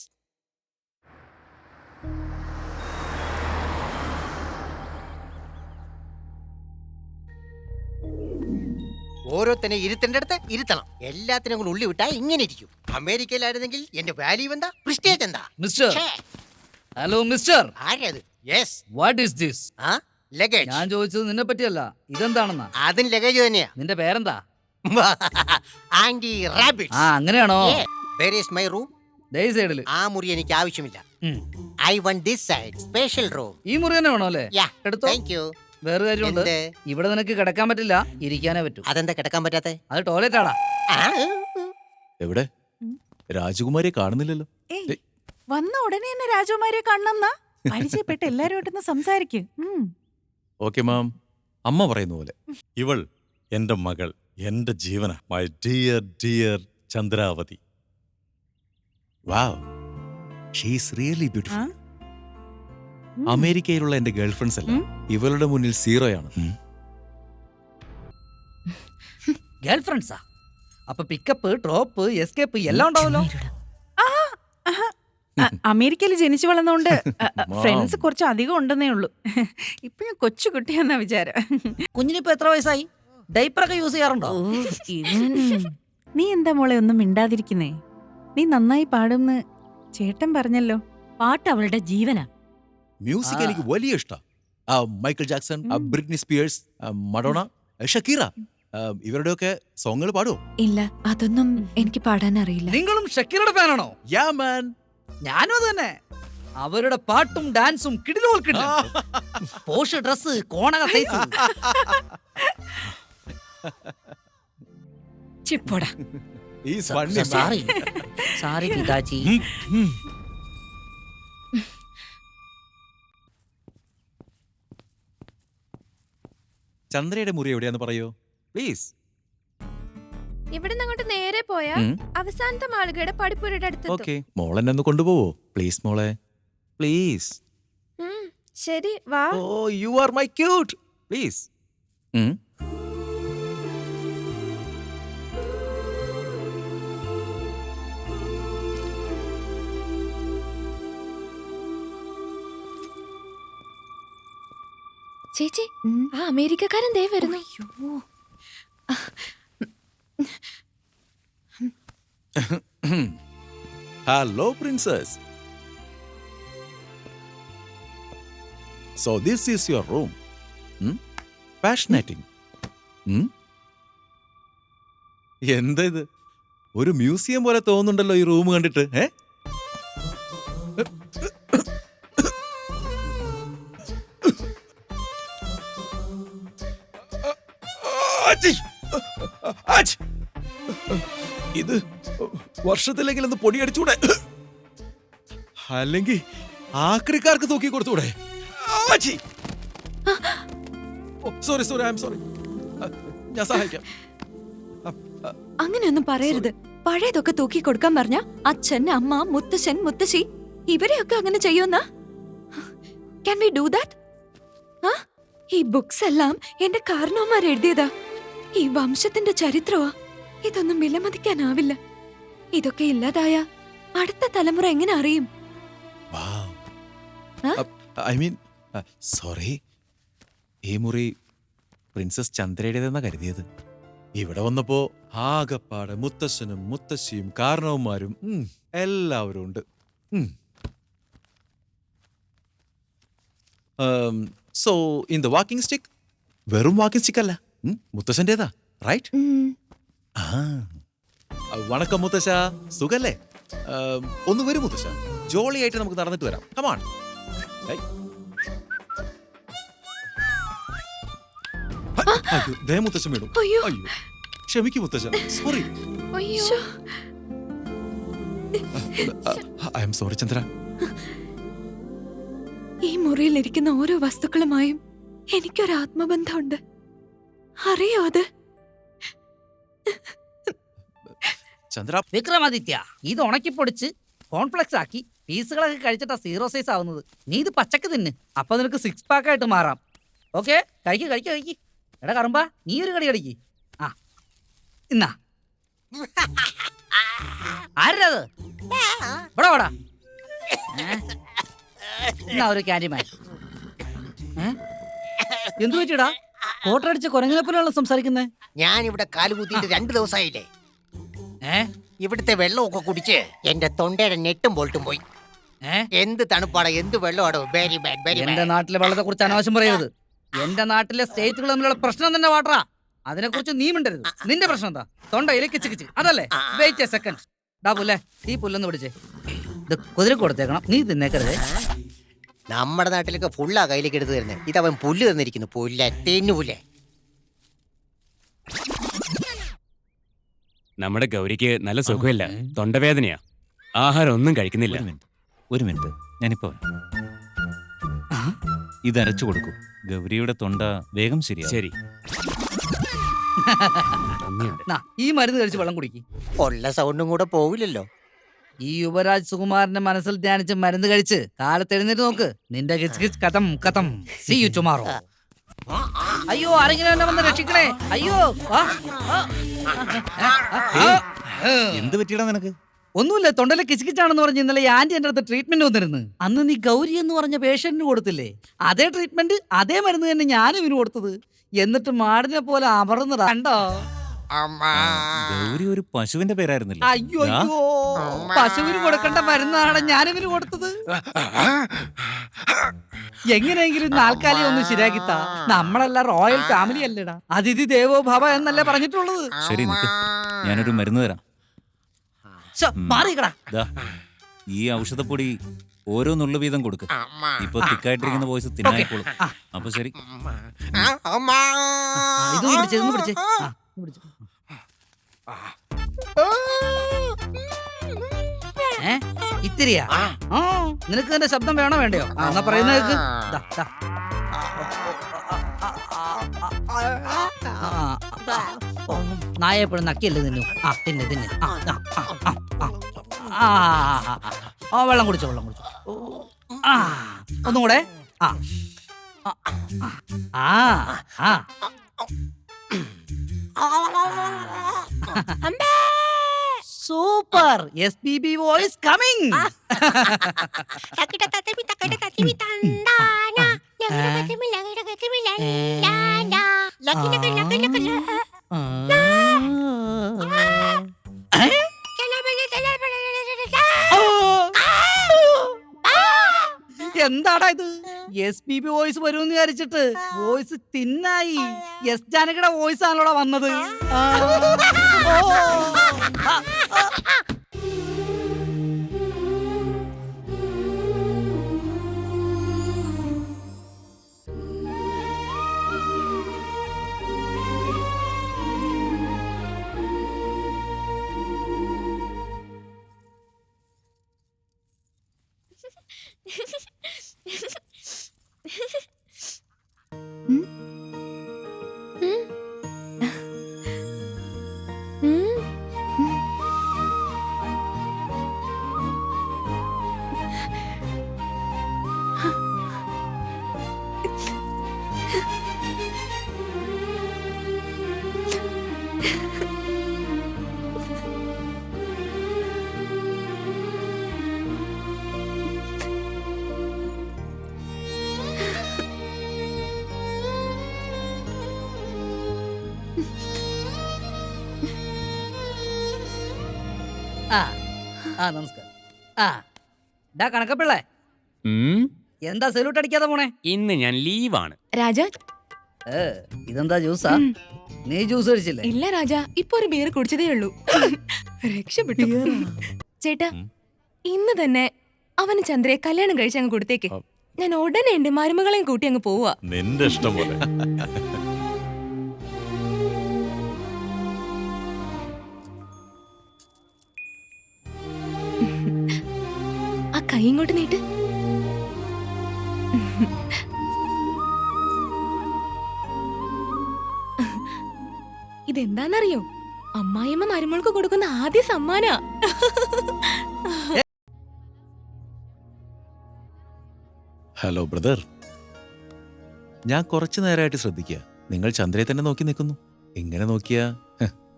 Speaker 21: ഓരോരുത്തനെ ഇരുത്തേണ്ടടുത്ത് ഇരുത്തണം. എല്ലാത്തിനും കൂടെ ഉള്ളി വിട്ടാ ഇങ്ങനെ ഇരിക്കും. അമേരിക്കയിലായിരുന്നെങ്കിൽ എന്റെ വാല്യൂ എന്താ, പ്രിസ്റ്റേജ് എന്താ?
Speaker 5: മിസ്റ്റർ. Hello mister.
Speaker 21: ആരത്? യെസ്.
Speaker 5: What is this?
Speaker 21: ആ ലഗേജ്.
Speaker 5: ഞാൻ ചോദിച്ചത് നിന്നെ പറ്റിയല്ല, ഇതെന്താണെന്നാ.
Speaker 21: അതും ലഗേജ് തന്നെയാ.
Speaker 5: നിന്റെ പേരെന്താ?
Speaker 21: Aunty rabbit.
Speaker 5: ആ അങ്ങനെയാണോ?
Speaker 21: Where is my room?
Speaker 5: ദേ സൈഡില്.
Speaker 21: ആ മുറി എനിക്ക് ആവശ്യമില്ല. ഐ വണ്ട് ദിസ് സൈഡ് സ്പെഷ്യൽ റൂം.
Speaker 5: ഈ മുറി തന്നെ വേണോ അല്ലേ?
Speaker 21: യാ,
Speaker 5: എടുത്തോ.
Speaker 21: Thank you.
Speaker 5: വേറെ കാര്യമുണ്ട്, ഇവിടെ നിനക്ക് കിടക്കാൻ പറ്റില്ല, ഇരിക്കാനേ പറ്റൂ.
Speaker 21: അതെന്താ കിടക്കാൻ പറ്റാത്തെ?
Speaker 5: അത് ടോയ്ലറ്റ് ആടാ.
Speaker 22: എവിടെ രാജകുമാരിയെ കാണുന്നില്ലല്ലോ.
Speaker 1: വന്ന ഉടനെ തന്നെ രാജകുമാരിയെ കാണണമെന്നാ? പരിചയപ്പെട്ട് എല്ലാരോട്ടൊന്ന് സംസാരിക്കും.
Speaker 6: ഓക്കെ മാം, അമ്മ പറയുന്ന പോലെ. ഇവൾ എന്റെ മകൾ, എന്റെ ജീവന, my dear dear Chandravathi. Wow, she's really beautiful. അമേരിക്കയിലുള്ള എന്റെ ഗേൾഫ്രണ്ട്സ് എല്ലാം ഇവളുടെ മുന്നിൽ സീറോയാണ്.
Speaker 5: ഗേൾഫ്രണ്ട്സാ? അപ്പൊ പിക്കപ്പ്, ഡ്രോപ്പ്, എസ്കേപ്പ് എല്ലാം ഉണ്ടാവല്ലോ.
Speaker 1: അമേരിക്കയിൽ ജനിച്ചു വളർന്നുകൊണ്ട് ഫ്രണ്ട്സ് കുറച്ച് അധികം ഉണ്ടെന്നേ ഉള്ളൂ. ഇപ്പഴും കൊച്ചു കുട്ടിയാന്നാ വിചാരം.
Speaker 5: കുഞ്ഞിനിപ്പോ എത്ര വയസ്സായി? ഡൈപ്പറൊക്കെ യൂസ് ചെയ്യാറുണ്ടോ?
Speaker 1: നീ എന്താ മോളെ ഒന്നും മിണ്ടാതിരിക്കുന്നേ? നീ നന്നായി പാടുമെന്ന് ചേട്ടൻ പറഞ്ഞല്ലോ.
Speaker 12: പാട്ട് അവളുടെ ജീവനാ.
Speaker 22: മ്യൂസിക് എനിക്ക് വലിയ ഇഷ്ടം. Michael Jackson, Britney spheres, Madonna, Shakira, ഇവരുടെയൊക്കെ സോങ്ങുകൾ പാടുമോ?
Speaker 9: ഇല്ല, അതൊന്നും എനിക്ക് പാടാൻ അറിയില്ല.
Speaker 5: നിങ്ങളും ഷക്കീറയുടെ ഫാനാണോ?
Speaker 22: യാ മാൻ,
Speaker 5: ഞാനും അത് തന്നെ. അവരുടെ പാട്ടും ഡാൻസും കിടിലോൽ കിടിലം. പോഷ് ഡ്രസ്, കോണക സൈസ്.
Speaker 12: ചിപ്പോടാ.
Speaker 5: സാരി പിതാജി.
Speaker 6: ചന്ദ്രയുടെ മുറി എവിടെയാന്ന് പറയോ പ്ലീസ്?
Speaker 17: ഇവിടുന്ന് അങ്ങോട്ട് നേരെ പോയാ അവസാനത്തെ മാളികയുടെ പടിപ്പുരയുടെ അടുത്ത്.
Speaker 6: ഓക്കെ, മോളെന്നെ ഒന്ന് കൊണ്ടുപോവോ പ്ലീസ്? മോളെ പ്ലീസ്.
Speaker 17: ശരി, വാ.
Speaker 6: Oh, you are my cute, please.
Speaker 17: ചേച്ചി, ആ അമേരിക്കക്കാരൻ ദേ വരുന്നു.
Speaker 6: Hello princess. So this is your room. Fascinating. എന്താ ഇത്? ഒരു മ്യൂസിയം പോലെ തോന്നുന്നുണ്ടല്ലോ ഈ റൂം കണ്ടിട്ട്. ഇത് വർഷത്തിലെങ്കിലും ഒന്ന് പൊടിയടിച്ചൂടെ? അല്ലെങ്കിൽ ആക്രിക്കാർക്ക് തൂക്കി കൊടുത്തൂടെ? Sorry sorry, I am sorry. ഞാൻ സഹായിക്കാം.
Speaker 9: അങ്ങനെയൊന്നും പറയരുത്. പഴയതൊക്കെ തൂക്കി കൊടുക്കാൻ പറഞ്ഞ അച്ഛൻ, അമ്മ, മുത്തശ്ശൻ, മുത്തശ്ശി ഇവരെയൊക്കെ അങ്ങനെ ചെയ്യുന്ന? Can we do that? ഈ ബുക്സ് എല്ലാം എന്റെ കാരണവന്മാർ എഴുതിയതാ. ഈ വംശത്തിന്റെ ചരിത്രമാ. ഇതൊന്നും വിലമതിക്കാനാവില്ല. ഇതൊക്കെ ഇല്ലാതായ അടുത്ത തലമുറ എങ്ങനെ അറിയും?
Speaker 6: ഐ മീൻ സോറി, ഈ മുറി പ്രിൻസസ് ചന്ദ്രയുടേതെന്നാ കരുതിയത്. ഇവിടെ വന്നപ്പോ ആകപ്പാടെ മുത്തശ്ശനും മുത്തശ്ശിയും കാരണവന്മാരും എല്ലാവരും ഉണ്ട്. So in the walking stick, വെറും വാക്കിംഗ് സ്റ്റിക്ക് അല്ല, മുത്തശ്ശൻ്റെതാ, റൈറ്റ്? വണക്കം മുത്തശ്ശ, സുഖല്ലേ? ഒന്ന് വരും മുത്തശ്ശ, ജോളിയായിട്ട് നമുക്ക് നടന്നിട്ട് വരാം. കമാൺ. മുത്തശ്ശൻ വീണു. അയ്യോ, ക്ഷമിക്കൂ മുത്തശ്ശ, sorry. I am sorry Chandra.
Speaker 9: ഈ മുറിയിൽ ഇരിക്കുന്ന ഓരോ വസ്തുക്കളുമായും എനിക്കൊരു ആത്മബന്ധമുണ്ട്. അറിയോ അത്?
Speaker 6: ചന്ദ്ര.
Speaker 5: വിക്രമാദിത്യ, ഇത് ഉണക്കിപ്പൊടിച്ച് കോൺഫ്ലെക്സ് ആക്കി പീസുകളൊക്കെ കഴിച്ചിട്ടാ സീറോ സൈസ് ആവുന്നത്. നീ ഇത് പച്ചക്ക് തിന്ന്, അപ്പൊ നിനക്ക് 6 pack ആയിട്ട് മാറാം. ഓക്കെ, കഴിക്ക്. എടാ കറുമ്പ, നീ ഒരു കടി കടിക്ക്. ഇന്നാ ആരത്? ഇവിടെ വാടാ. എന്നാ ഒരു ക്യാൻഡിമാൻ. എന്തു പറ്റിയടാ? കോട്ടടിച്ച കുരങ്ങിനെ പോലെയാണല്ലോ സംസാരിക്കുന്നേ.
Speaker 21: ഞാൻ ഇവിടെ കാലുകുത്തിയിട്ട് 2 ദിവസമായില്ലേ. ഇവിടുത്തെ വെള്ളമൊക്കെ കുടിച്ച് എന്റെ തൊണ്ടയുടെ നെട്ടും ബോൾട്ടും പോയി. എന്ത് തണുപ്പാടോ, എന്ത് വെള്ളമാടോ. Very bad, very bad.
Speaker 5: എന്റെ നാട്ടിലെ വെള്ളത്തെ കുറിച്ച് അനാവശ്യം പറയരുത്. എന്റെ നാട്ടിലെ സ്റ്റേറ്റുകൾ തമ്മിലുള്ള പ്രശ്നം തന്നെ വാട്ടറാ. അതിനെ കുറിച്ച് നീ മിണ്ടരുത്. നിന്റെ പ്രശ്നം എന്താ? തൊണ്ടയില് കിച്ച് കിച്ച്, അതല്ലേ? Wait a second. ഡാ പുല്ലേ, ഈ പുല്ലൊന്ന് പിടിച്ചേ. ഇത് കുതിര കൊടുത്തേക്കണം, നീ തിന്നേക്കരുതേ.
Speaker 21: നമ്മുടെ നാട്ടിലൊക്കെ ഫുള്ളാ കയ്യിലേക്ക് എടുത്തു തരുന്നത്. ഇതവൻ പുല്ല് തന്നിരിക്കുന്നു. പുല്ല തെന്നുപുല്ലേ.
Speaker 20: നമ്മുടെ ഗൗരിക്ക് നല്ല സുഖമില്ല, തൊണ്ടവേദനയാ, ആഹാരം ഒന്നും കഴിക്കുന്നില്ല.
Speaker 11: ഒരു മിനിറ്റ്, ഞാനിപ്പോ ഇതരച്ചു കൊടുക്കൂ. ഗൗരിയുടെ തൊണ്ട വേഗം ശരിയാ.
Speaker 20: ശരി.
Speaker 5: നാ, ഈ മരുന്ന് കഴിച്ച് വെള്ളം കുടിക്കും.
Speaker 21: ഉള്ള സൗണ്ടും കൂടെ പോവില്ലല്ലോ.
Speaker 5: ഈ യുവരാജ് സുകുമാരന്റെ മനസ്സിൽ ധ്യാനിച്ച് മരുന്ന് കഴിച്ച് കാലത്ത് എഴുന്നേറ്റ് നോക്ക്. നിന്റെ കിച്ച് കിച്ച് കഥം കഥം. See you tomorrow. അയ്യോ, ആരെങ്കിലും എന്നെ വന്ന് രക്ഷിക്കണേ. അയ്യോ,
Speaker 11: എന്ത് പറ്റിയടാ നിനക്ക്?
Speaker 5: ഒന്നുമില്ല, തൊണ്ടയിലെ കിച്ചിക്കിച്ചാണെന്ന് പറഞ്ഞ് ഇന്നലെ ഈ ആന്റി എന്റെ അടുത്ത് ട്രീറ്റ്മെന്റ് വന്നിരുന്നു. അന്ന് നീ ഗൗരി എന്ന് പറഞ്ഞ പേഷ്യന്റിന് കൊടുത്തില്ലേ, അതേ ട്രീറ്റ്മെന്റ് അതേ മരുന്ന് തന്നെ ഞാനും ഇവന് കൊടുത്തത്. എന്നിട്ട് മാടിനെ പോലെ അമർന്നതാ, കണ്ടോ?
Speaker 11: ഗൗരി ഒരു പശുവിന്റെ പേരായിരുന്നില്ല.
Speaker 5: അയ്യോ അയ്യോ, പശുവിന് കൊടുക്കേണ്ട മരുന്നാണ് ഞാനിവന് കൊടുത്തത്. എങ്ങനെയെങ്കിലും നാൽക്കാലി ഒന്ന് ശരിയാക്കിത്താ. നമ്മളെല്ലാം റോയൽ ഫാമിലി അല്ലേടാ, അതിഥി ദേവോ ഭവ എന്നല്ലേ പറഞ്ഞിട്ടുള്ളത്.
Speaker 11: ശരി, നിക്ക്, ഞാനൊരു മരുന്ന് തരാം. ദാ, ഈ ഔഷധപ്പൊടി ഓരോ നുള്ളു വീതം കൊടുക്ക്. ഇപ്പൊ തിക്കായിട്ടിരിക്കുന്ന വോയിസ് തിന്നായിക്കോളും. അപ്പൊ ശരി.
Speaker 5: ഇതൊന്ന് പിടിച്ചേ, ഇതൊന്ന് പിടിച്ചേ. ഇത്തിരിയാ? നിനക്ക് എന്റെ ശബ്ദം വേണോ വേണ്ടയോ? എന്നാ പറയുന്ന കേക്ക്. നായ എപ്പോഴും നക്കിയല്ലേ തിന്നു. തിന്നെ തിന്നെ. വെള്ളം കുടിച്ചോ, വെള്ളം കുടിച്ചോ. ഒന്നും കൂടെ. സൂപ്പർ. SPB voice coming. എന്താടാ ഇത്? SPB വോയിസ് വരുമെന്ന് വിചാരിച്ചിട്ട് വോയിസ് തിന്നായി. എസ് ജാനകിയുടെ വോയിസ് ആണല്ലോടാ വന്നത്. നമസ്കാരം. കണക്കപ്പിള്ളേ, എന്താ സല്യൂട്ട് അടിക്കാതെ പോണേ?
Speaker 20: ഇന്ന് ഞാൻ ലീവാണ്.
Speaker 9: രാജ,
Speaker 5: ഇതെന്താ ജ്യൂസാ? നീ ജ്യൂസ് കഴിച്ചില്ലേ?
Speaker 9: ഇല്ല രാജ, ഇപ്പൊ ഒരു ബിയർ കുടിച്ചതേ ഉള്ളൂ. രക്ഷപ്പെട്ടു. ചേട്ടാ, ഇന്ന് തന്നെ അവന് ചന്ദ്രയെ കല്യാണം കഴിച്ച് അങ്ങ് കൊടുത്തേക്ക്. ഞാൻ ഉടനെ എന്റെ മരുമകളെയും കൂട്ടി അങ്ങ് പോവാ.
Speaker 6: നിന്റെ ഇഷ്ടം പോലെ.
Speaker 9: ആ കൈ ഇങ്ങോട്ട് നീട്ട്. ഇതെന്താന്നറിയോ? അമ്മായിയമ്മ മരുമൾക്ക് കൊടുക്കുന്ന ആദ്യ സമ്മാന.
Speaker 22: ഹലോ ബ്രദർ, ഞാൻ കുറച്ചു നേരമായിട്ട് ശ്രദ്ധിക്കുക. നിങ്ങൾ ചന്ദ്രയെ തന്നെ നോക്കി നിൽക്കുന്നു. ഇങ്ങനെ നോക്കിയാ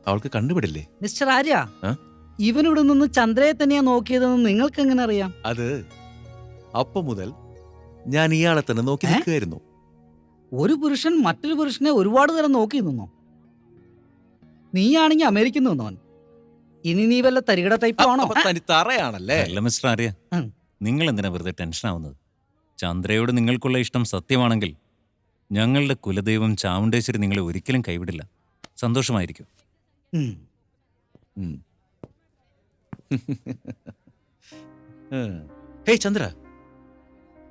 Speaker 22: അവൾക്ക് കണ്ടുപിടില്ലേ?
Speaker 5: മിസ്റ്റർ ആര്യ, ഇവനിവിടെ നിന്ന് ചന്ദ്രയെ തന്നെയാ നോക്കിയതെന്ന് നിങ്ങൾക്ക് എങ്ങനെ അറിയാം?
Speaker 22: അത് അപ്പം മുതൽ ഞാൻ ഇയാളെ തന്നെ നോക്കി നിൽക്കുകയായിരുന്നു.
Speaker 5: ഒരു പുരുഷൻ മറ്റൊരു പുരുഷനെ ഒരുപാട് നേരം നോക്കി നിന്നോ? നീയാണെങ്കി അമേരിക്കൻ നിന്നോൻ. ഇനി നീ വല്ല തരികട ടൈപ്പ് ആണോ?
Speaker 22: തറയാണല്ലേ?
Speaker 11: അല്ല മിസ്റ്റർ ആര്യ, നിങ്ങൾ എന്തിനാ വെറുതെ ടെൻഷൻ ആവുന്നത്? ചന്ദ്രയോട് നിങ്ങൾക്കുള്ള ഇഷ്ടം സത്യമാണെങ്കിൽ ഞങ്ങളുടെ കുലദൈവം ചാമുണ്ടേശ്വരി നിങ്ങളെ ഒരിക്കലും കൈവിടില്ല. സന്തോഷമായിരിക്കും.
Speaker 22: ഹേയ് ചന്ദ്ര,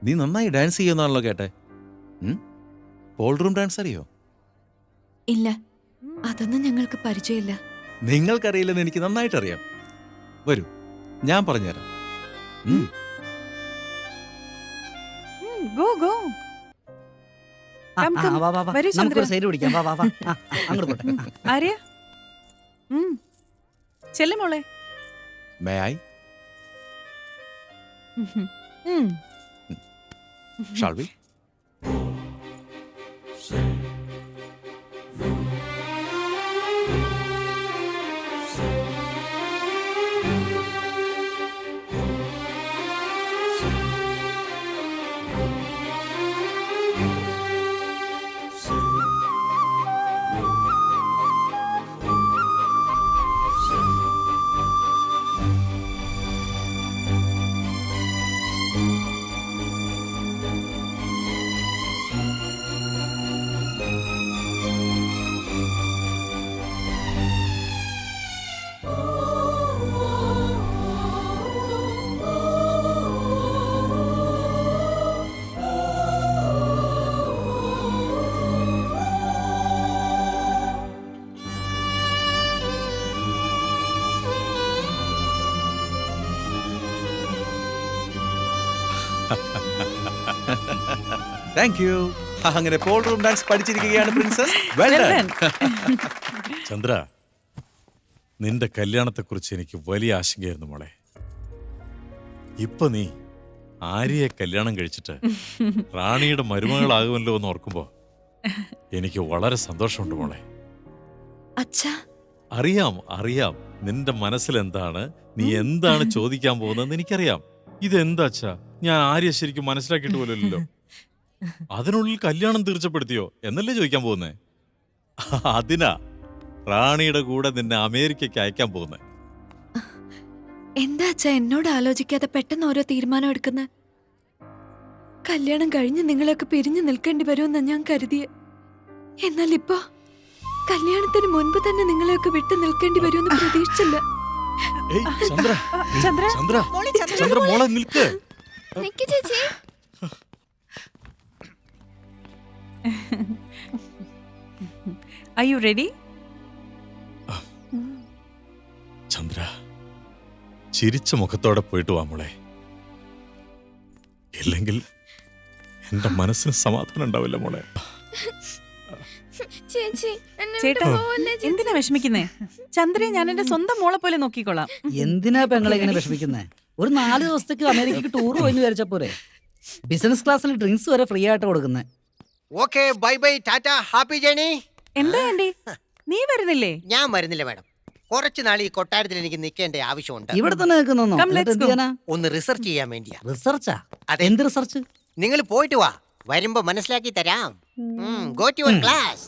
Speaker 22: നീ നന്നായി ഡാൻസ് ചെയ്യുന്നാണല്ലോ കേട്ടെ. ബോൾ റൂം ഡാൻസ് അറിയോ?
Speaker 9: ഇല്ല, അതൊന്നും ഞങ്ങൾക്ക് പരിചയമില്ല.
Speaker 22: നിങ്ങൾക്കറിയില്ലെന്ന് എനിക്ക് നന്നായിട്ട് അറിയാം. വരൂ, ഞാൻ പറഞ്ഞുതരാം.
Speaker 1: Go go.
Speaker 5: നമുക്കൊരു സൈഡ് പിടിക്കാം. വാ വാ വാ. അങ്ങോട്ട് പോട്ടെ.
Speaker 1: ആര്യ, ചെല്ലു മോളെ.
Speaker 22: May I? Shall we? Thank you. അങ്ങനെ ബോൾ റൂം ഡാൻസ് പഠിച്ചിരിക്കുകയാണ് പ്രിൻസസ്. Well done.
Speaker 6: ചന്ദ്ര, നിന്റെ കല്യാണത്തെക്കുറിച്ച് എനിക്ക് വലിയ ആശങ്കയായിരുന്നു മോളെ. ഇപ്പൊ നീ ആര്യയെ കല്യാണം കഴിച്ചിട്ട് റാണിയുടെ മരുമകളാകുമല്ലോ എന്ന് ഓർക്കുമ്പോ എനിക്ക് വളരെ സന്തോഷമുണ്ട് മോളെ.
Speaker 9: അച്ഛാ,
Speaker 6: അറിയാം അറിയാം നിന്റെ മനസ്സിലെന്താണ്, നീ എന്താണ് ചോദിക്കാൻ പോകുന്നതെന്ന് എനിക്കറിയാം. ഇതെന്താച്ചാ ഞാൻ ആര്യ ശരിക്കും മനസ്സിലാക്കിയിട്ട് പോലല്ലോ. അതിനുള്ളിൽ കല്യാണം തീർച്ചപ്പെടുത്തിയോ എന്നല്ലേ ചോദിക്കാൻ പോകുന്നേ? അതിനാ റാണിയുടെ കൂടെ നിന്നെ അമേരിക്കയ്ക്ക് അയക്കാൻ പോകുന്നേ.
Speaker 9: എന്താ അച്ഛാ എന്നോട് ആലോചിക്കാതെ പെട്ടെന്ന് ഓരോ തീരുമാനം എടുക്കുന്ന? കല്യാണം കഴിഞ്ഞ് നിങ്ങളൊക്കെ പിരിഞ്ഞു നിൽക്കേണ്ടി വരുമെന്ന് ഞാൻ കരുതിയെ. എന്നാൽ ഇപ്പോ കല്യാണത്തിന് മുൻപ് തന്നെ നിങ്ങളെയൊക്കെ വിട്ടു നിൽക്കേണ്ടി വരുമെന്ന് പ്രതീക്ഷിച്ചില്ല.
Speaker 6: ചന്ദ്ര, ചന്ദ്ര, ചന്ദ്ര മോളെ നിൽക്ക്.
Speaker 17: ചേച്ചി.
Speaker 1: Are you ready?
Speaker 6: ചന്ദ്ര, ചിരിച്ച മുഖത്തോടെ പോയിട്ട് വാ മോളെ. ഇല്ലെങ്കിൽ എന്റെ മനസ്സിന് സമാധാനം ഉണ്ടാവില്ല മോളെ.
Speaker 1: ചേട്ടാ, എന്തിനാ വിഷമിക്കുന്നേ? ചന്ദ്രയെ ഞാൻ എന്റെ സ്വന്തം മോളെ പോലെ നോക്കിക്കോളാം.
Speaker 5: എന്തിനാ പെങ്ങളെ ഇങ്ങനെ വിഷമിക്കുന്നേ? ഒരു 4 ദിവസത്തേക്ക് അമേരിക്കക്ക് ടൂർ പോയി വിചാരിച്ച പോരെ. ബിസിനസ് ക്ലാസ്സിൽ ഡ്രിങ്ക്സ് വരെ ഫ്രീ ആയിട്ട് കൊടുക്കുന്നേ.
Speaker 21: Okay, bye bye, Tata, happy journey.
Speaker 1: എന്താ ആന്റി, നീ വരുന്നില്ലേ?
Speaker 21: ഞാൻ വരുന്നില്ല മാഡം. കുറച്ചു നാൾ ഈ കൊട്ടാരത്തിൽ എനിക്ക് നിൽക്കേണ്ട ആവശ്യമുണ്ട്.
Speaker 5: ഇവിടെ തന്നെ നിൽക്കുന്നോ?
Speaker 21: ഒന്ന് റിസർച്ച് ചെയ്യാൻ വേണ്ടിയാ.
Speaker 5: റിസർച്ചാ?
Speaker 21: അതെ.
Speaker 5: എന്ത് റിസർച്ച്?
Speaker 21: നിങ്ങൾ പോയിട്ട് വാ, വരുമ്പോ മനസ്സിലാക്കി തരാം. Go to your class.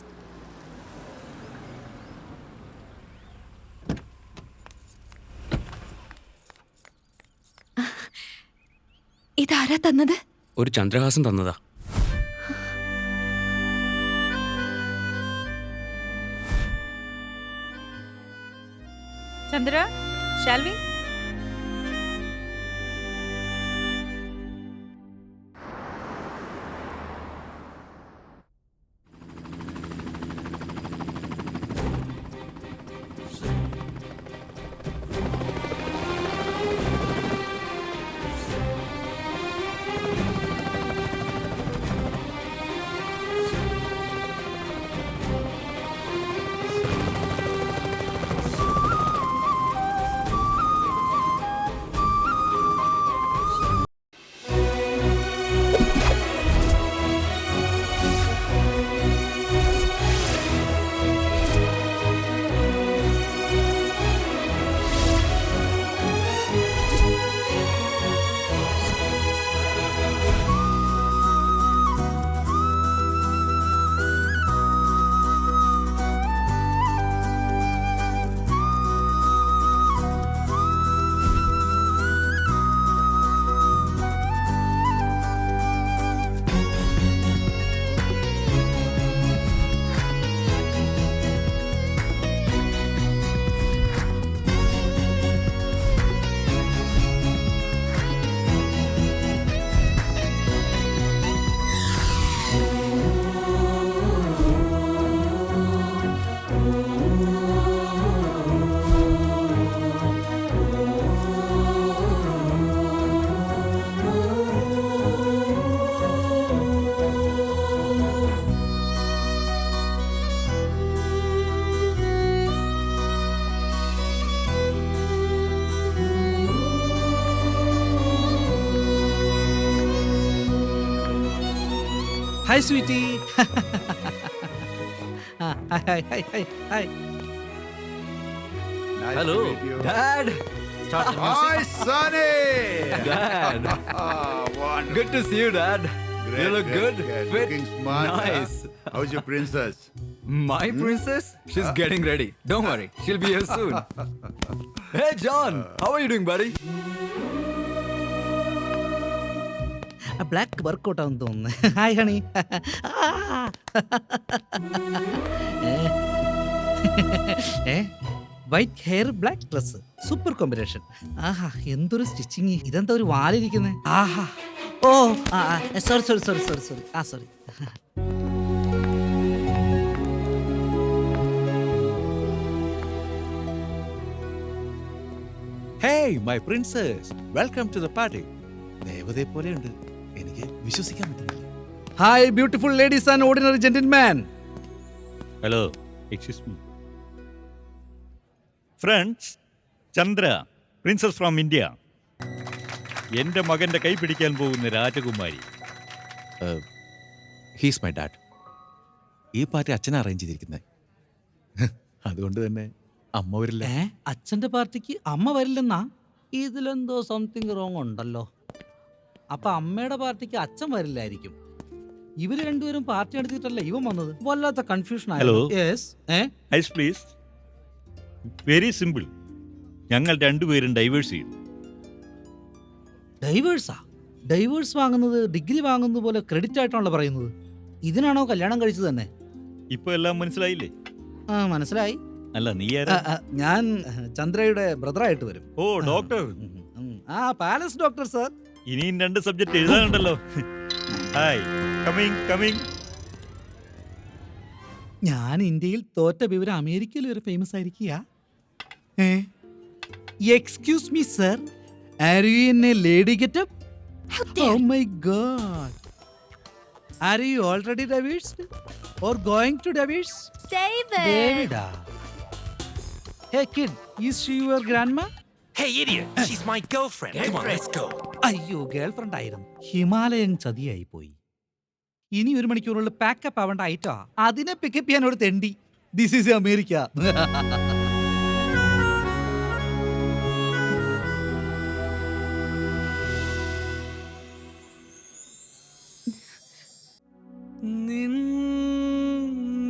Speaker 9: ഇതാരാ തന്നത്?
Speaker 20: ഒരു ചന്ദ്രഹാസം തന്നതാ.
Speaker 1: Chandra, shall we?
Speaker 5: Hi sweetie. Hi.
Speaker 14: Hello, Dad. Start the music.
Speaker 15: Hi, Sonny.
Speaker 14: Dad. Good to see you, Dad. You look good, fit,
Speaker 15: Looking smart.
Speaker 14: nice.
Speaker 15: How's your princess?
Speaker 14: My princess? She's getting ready. Don't worry, she'll be here soon. Hey, John. How are you doing, buddy?
Speaker 5: Black workout ആണെന്ന് തോന്നുന്നു. Hi honey. White hair black dress, super combination. ആഹാ, എന്തൊരു സ്റ്റിച്ചിങ്. ഇതെന്താ ഒരു വാലിരിക്കുന്നത്? ആഹാ, oh sorry. Sorry.
Speaker 22: Hey, my princess. Welcome to the party. ദേവതയെ പോലെയുണ്ട്. എനിക്ക് വിശ്വസിക്കാൻ പറ്റുന്നില്ല.
Speaker 5: Hi beautiful ladies and ordinary gentleman.
Speaker 4: Hello, excuse me. Friends, Chandra, princess from India. എൻ്റെ മകൻ്റെ കൈ പിടിക്കാൻ പോകുന്ന രാജകുമാരി.
Speaker 22: He's my dad. ഈ പാർട്ടി അച്ഛനെ അറേഞ്ച് ചെയ്തിരിക്കുന്നത്. അതുകൊണ്ട് തന്നെ അമ്മ വരില്ല.
Speaker 5: അച്ഛന്റെ പാർട്ടിക്ക് അമ്മ വരില്ലെന്നാ? ഇതിലെന്തോ സംതിങ് റോങ് ഉണ്ടല്ലോ. അപ്പൊ അമ്മയുടെ പാർട്ടിക്ക് അച്ഛൻ വരില്ലായിരിക്കും. ഇവര് രണ്ടുപേരും പാർട്ടി നടത്തിയിട്ടല്ലേ ഇവൻ വന്നത്? വല്ലാത്ത confusion.
Speaker 4: Hello, ice please. Very simple. ഞങ്ങൾ രണ്ടുപേരും ഡൈവേഴ്സ് ചെയ്യും.
Speaker 5: ഡൈവേഴ്സ് വാങ്ങുന്നത് ഡിഗ്രി വാങ്ങുന്നത് പോലെ ക്രെഡിറ്റ് ആയിട്ടാണല്ലോ പറയുന്നത്. ഇതിനാണോ കല്യാണം കഴിച്ചത് തന്നെ?
Speaker 4: ഇപ്പൊ എല്ലാം മനസ്സിലായില്ലേ?
Speaker 5: മനസ്സിലായി.
Speaker 4: അല്ല, നീ
Speaker 5: ഞാൻ ചന്ദ്രയുടെ ബ്രദറായിട്ട് വരും.
Speaker 4: ഓ, ഡോക്ടർ.
Speaker 5: Palace doctor sir.
Speaker 4: ഇനിയും 2 സബ്ജക്ട് എഴുതാനുണ്ടല്ലോ. Hi, coming.
Speaker 5: ഞാൻ ഇന്ത്യയിൽ തോറ്റ വിവരം അമേരിക്കയിൽ വരെ ഫേമസ് ആയിരിക്കുക. Excuse me sir, are you in A lady getup? Oh my god. Are you already divorced or going to divorce? David. Hey kid, is she your grandma?
Speaker 16: Hey idiot, she's my girlfriend. Come on, let's go.
Speaker 5: അയ്യോ, ഗേൾഫ്രണ്ട് ആയിരുന്നു. ഹിമാലയൻ ചതിയായി പോയി. ഇനി 1 മണിക്കൂറുള്ളിൽ പാക്കപ്പ് ആവേണ്ട ഐറ്റാ. അതിനെ പിക്കപ്പ് ചെയ്യാൻ ഒരു തെണ്ടി. This is America.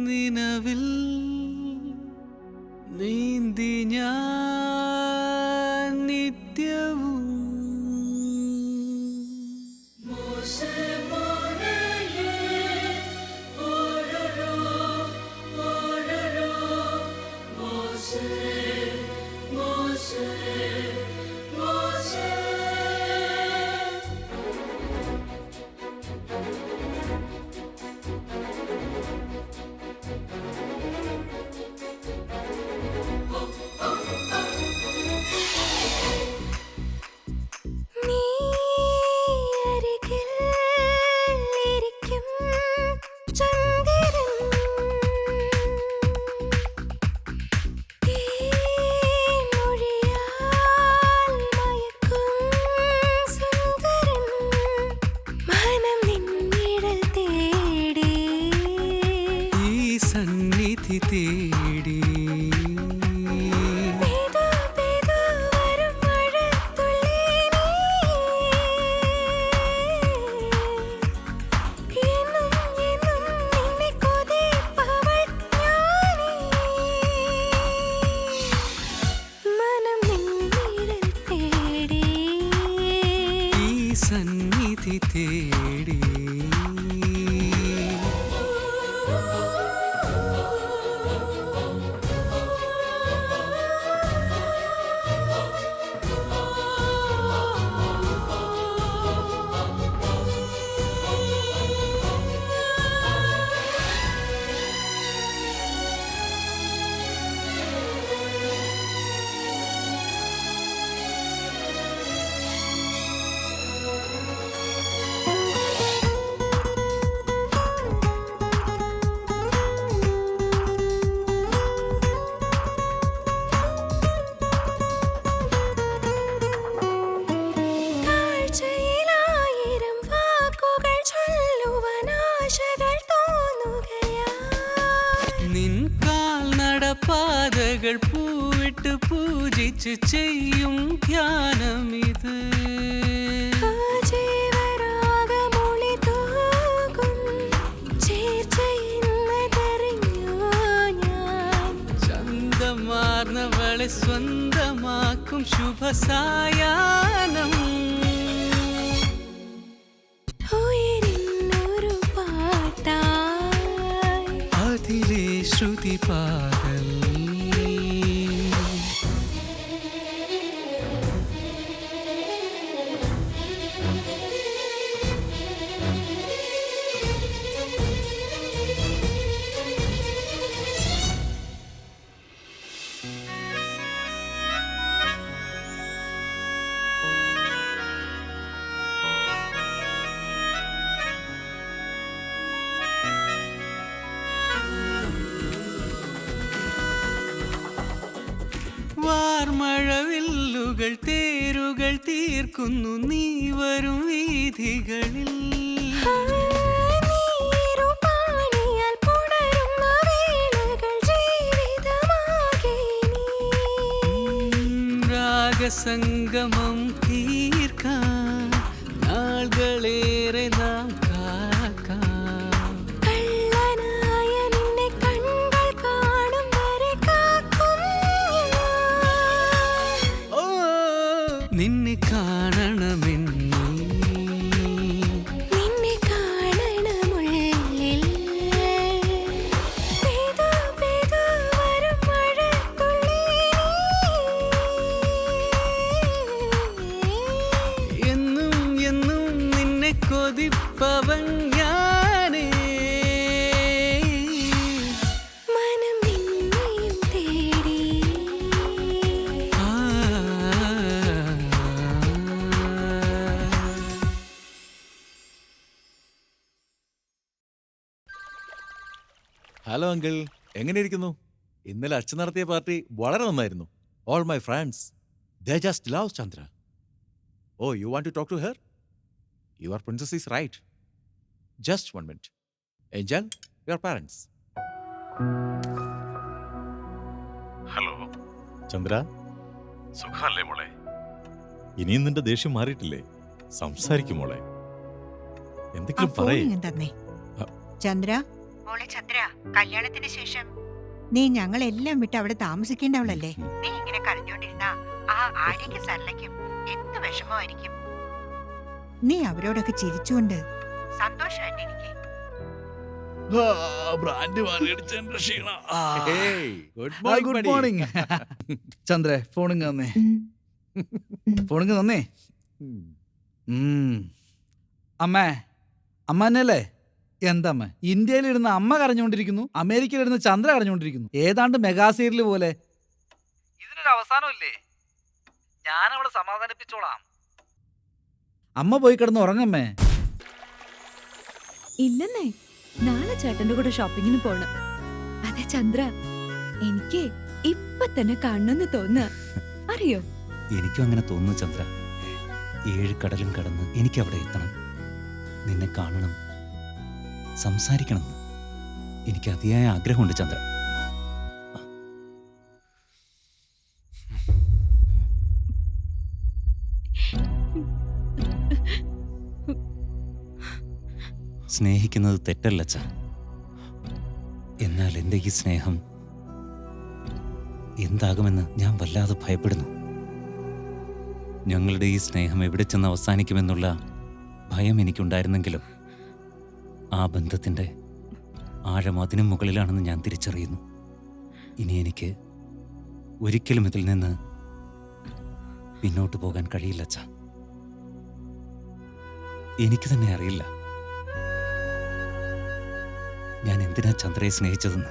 Speaker 3: നിലവിൽ നീന്തി ഞാൻ നിത്യവും സന്നിധി തേടി സന്നിധി തേടി തൊട്ട് പൂജിച്ച് ചെയ്യും ധ്യാനമിത്. ചന്തമാർന്നവളെ സ്വന്തമാക്കും ശുഭസായാനം. അതിലെ ശ്രുതി പാടൽ. വാർമഴവില്ലുകൾ തേരുകൾ തീർക്കുന്നു നീ വരും വീഥികളിൽ. രാഗസംഗമം തീർക്കാൻ നാളുകളേറെ നാം കാക്കാം. നിന്നെ കാണണമെന്ന് എന്നും എന്നും നിന്നെ കൊതിപ്പവൻ ഞാനേ.
Speaker 22: ഹലോ അങ്കിൾ, എങ്ങനെയിരിക്കുന്നു? ഇന്നലെ അച്ഛൻ നടത്തിയ പാർട്ടി വളരെ നന്നായിരുന്നു. All my friends they just love Chandra. Oh, you want to talk to her? Your princess is right. Just 1 minute. Angel, your parents.
Speaker 6: Hello Chandra, സുഖല്ലേ മോളെ? ഇനിയും നിന്റെ ദേഷ്യം മാറിയിട്ടില്ലേ? സംസാരിക്കും മോളെ, എന്തെങ്കിലും പറയേ.
Speaker 8: തന്നെ ചന്ദ്ര, മോളെ ചന്ദ്ര, കല്യാണത്തിന് ശേഷം നീ ഞങ്ങളെല്ലാം വിട്ട് അവിടെ താമസിക്കേണ്ടവളല്ലേ? നീ ഇങ്ങനെ കരഞ്ഞോണ്ടിരുന്ന ആ ആര്യയ്ക്ക് സരളയ്ക്കും എന്ത് വിഷമമായിരിക്കും. നീ അവരോടൊക്കെ ചിരിച്ചുകൊണ്ട് സന്തോഷമായിട്ടിരിക്കെ.
Speaker 22: Good morning.
Speaker 18: ചന്ദ്രേ, ഫോണിങ് തന്നേ. ഫോണിങ് തന്നേ. അമ്മേ, അമ്മ തന്നെയല്ലേ? എന്തമ്മ, ഇന്ത്യയിലിരുന്ന് അമ്മ കരഞ്ഞുകൊണ്ടിരിക്കുന്നു, അമേരിക്കയിലിരുന്ന് ചന്ദ്ര കരഞ്ഞുകൊണ്ടിരിക്കുന്നു. ഏതാണ്ട് മെഗാ സീരിയൽ പോലെ. ഇതിനൊരു അവസാനമില്ലേ? ഞാൻ അവളെ സമാധാനിപ്പിച്ചോളാം. അമ്മ പോയി കിടന്ന് ഉറങ്ങമ്മേ.
Speaker 9: ഇല്ലെന്നേ, നാളെ ചേട്ടന്റെ കൂടെ ഷോപ്പിങ്ങിന് പോണം. അതെ ചന്ദ്ര, എനിക്ക് ഇപ്പൊ തന്നെ കാണണമെന്ന് തോന്നുക. അറിയോ?
Speaker 11: എനിക്കും അങ്ങനെ തോന്നുന്നു ചന്ദ്ര. 7 കടലും കടന്ന് എനിക്ക് അവിടെ എത്തണം. നിന്നെ കാണണം, സംസാരിക്കണം. എനിക്ക് അതിയായ ആഗ്രഹമുണ്ട് ചന്ദ്ര. സ്നേഹിക്കുന്നത് തെറ്റല്ലച്ച. എന്നാൽ എൻ്റെ ഈ സ്നേഹം എന്താകുമെന്ന് ഞാൻ വല്ലാതെ ഭയപ്പെടുന്നു. ഞങ്ങളുടെ ഈ സ്നേഹം എവിടെ ചെന്ന് അവസാനിക്കുമെന്നുള്ള ഭയം എനിക്കുണ്ടായിരുന്നെങ്കിലും ആ ബന്ധത്തിൻ്റെ ആഴം അതിനും മുകളിലാണെന്ന് ഞാൻ തിരിച്ചറിയുന്നു. ഇനി എനിക്ക് ഒരിക്കലും ഇതിൽ നിന്ന് പിന്നോട്ട് പോകാൻ കഴിയില്ലച്ച. എനിക്ക് തന്നെ അറിയില്ല ഞാൻ എന്തിനാ ചന്ദ്രയെ സ്നേഹിച്ചതെന്ന്.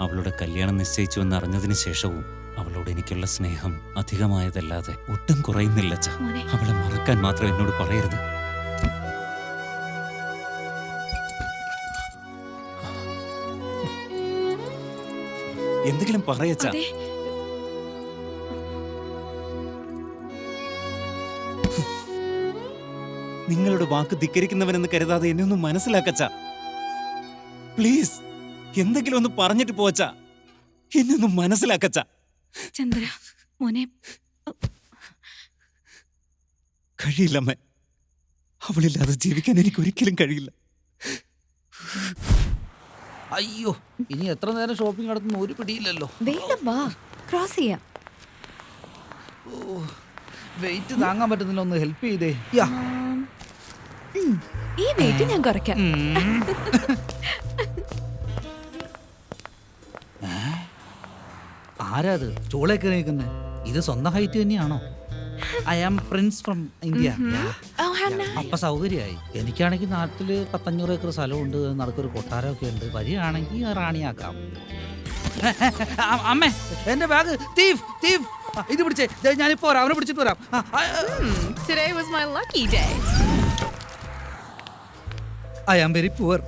Speaker 11: അവളുടെ കല്യാണം നിശ്ചയിച്ചുവെന്ന് അറിഞ്ഞതിന് ശേഷവും അവളോട് എനിക്കുള്ള സ്നേഹം അധികമായതല്ലാതെ ഒട്ടും കുറയുന്നില്ലച്ച. അവളെ മറക്കാൻ മാത്രം എന്നോട് പറയരുത്. എന്തെങ്കിലും പറയച്ച. നിങ്ങളുടെ വാക്ക് ധിക്കരിക്കുന്നവനെന്ന് കരുതാതെ എന്നെ ഒന്ന് മനസ്സിലാക്കച്ച. പ്ലീസ്, എന്തെങ്കിലും ഒന്ന് പറഞ്ഞിട്ട് പോച്ച. എന്നെ ഒന്ന് മനസ്സിലാക്കച്ച.
Speaker 9: ചന്ദ്ര മോനെ
Speaker 11: കഴിയില്ലമ്മേ, അവളില്ലാതെ ജീവിക്കാൻ എനിക്ക് ഒരിക്കലും കഴിയില്ല.
Speaker 18: അയ്യോ, ഇനി എത്ര നേരം ഷോപ്പിംഗ് നടത്തുന്ന ഒരു പിടിയില്ലല്ലോ.
Speaker 9: വേഗം വാ, ക്രോസ് ചെയ്യാം.
Speaker 18: വെയിറ്റ് താങ്ങാൻ പറ്റുന്നില്ല, ഒന്ന് ഹെൽപ്പ് ചെയ്തേ. യാ.
Speaker 9: ഈ വെയിറ്റ് ഞാൻ കുറയ്ക്കാം.
Speaker 18: ആരാത് ചൂളൊക്കെ നിൽക്കുന്നത്? ഇത് സ്വന്തം ഹൈറ്റ് തന്നെയാണോ? I am Prince from India. അപ്പൊ സൗകര്യമായി. എനിക്കാണെങ്കിൽ നാട്ടില് 500 ഏക്കർ സ്ഥലമുണ്ട്, നടക്കൊരു കൊട്ടാരമൊക്കെ ഉണ്ട്. വരികയാണെങ്കിൽ റാണിയാക്കാം. അമ്മേ, എന്റെ ബാഗ് തീഫ് തീഫ്. ഇത് പിടിച്ചേ, ഞാനിപ്പോ വരാം, അവനെ പിടിച്ചിട്ട് വരാം.
Speaker 17: Today was my lucky day.
Speaker 18: I am very poor.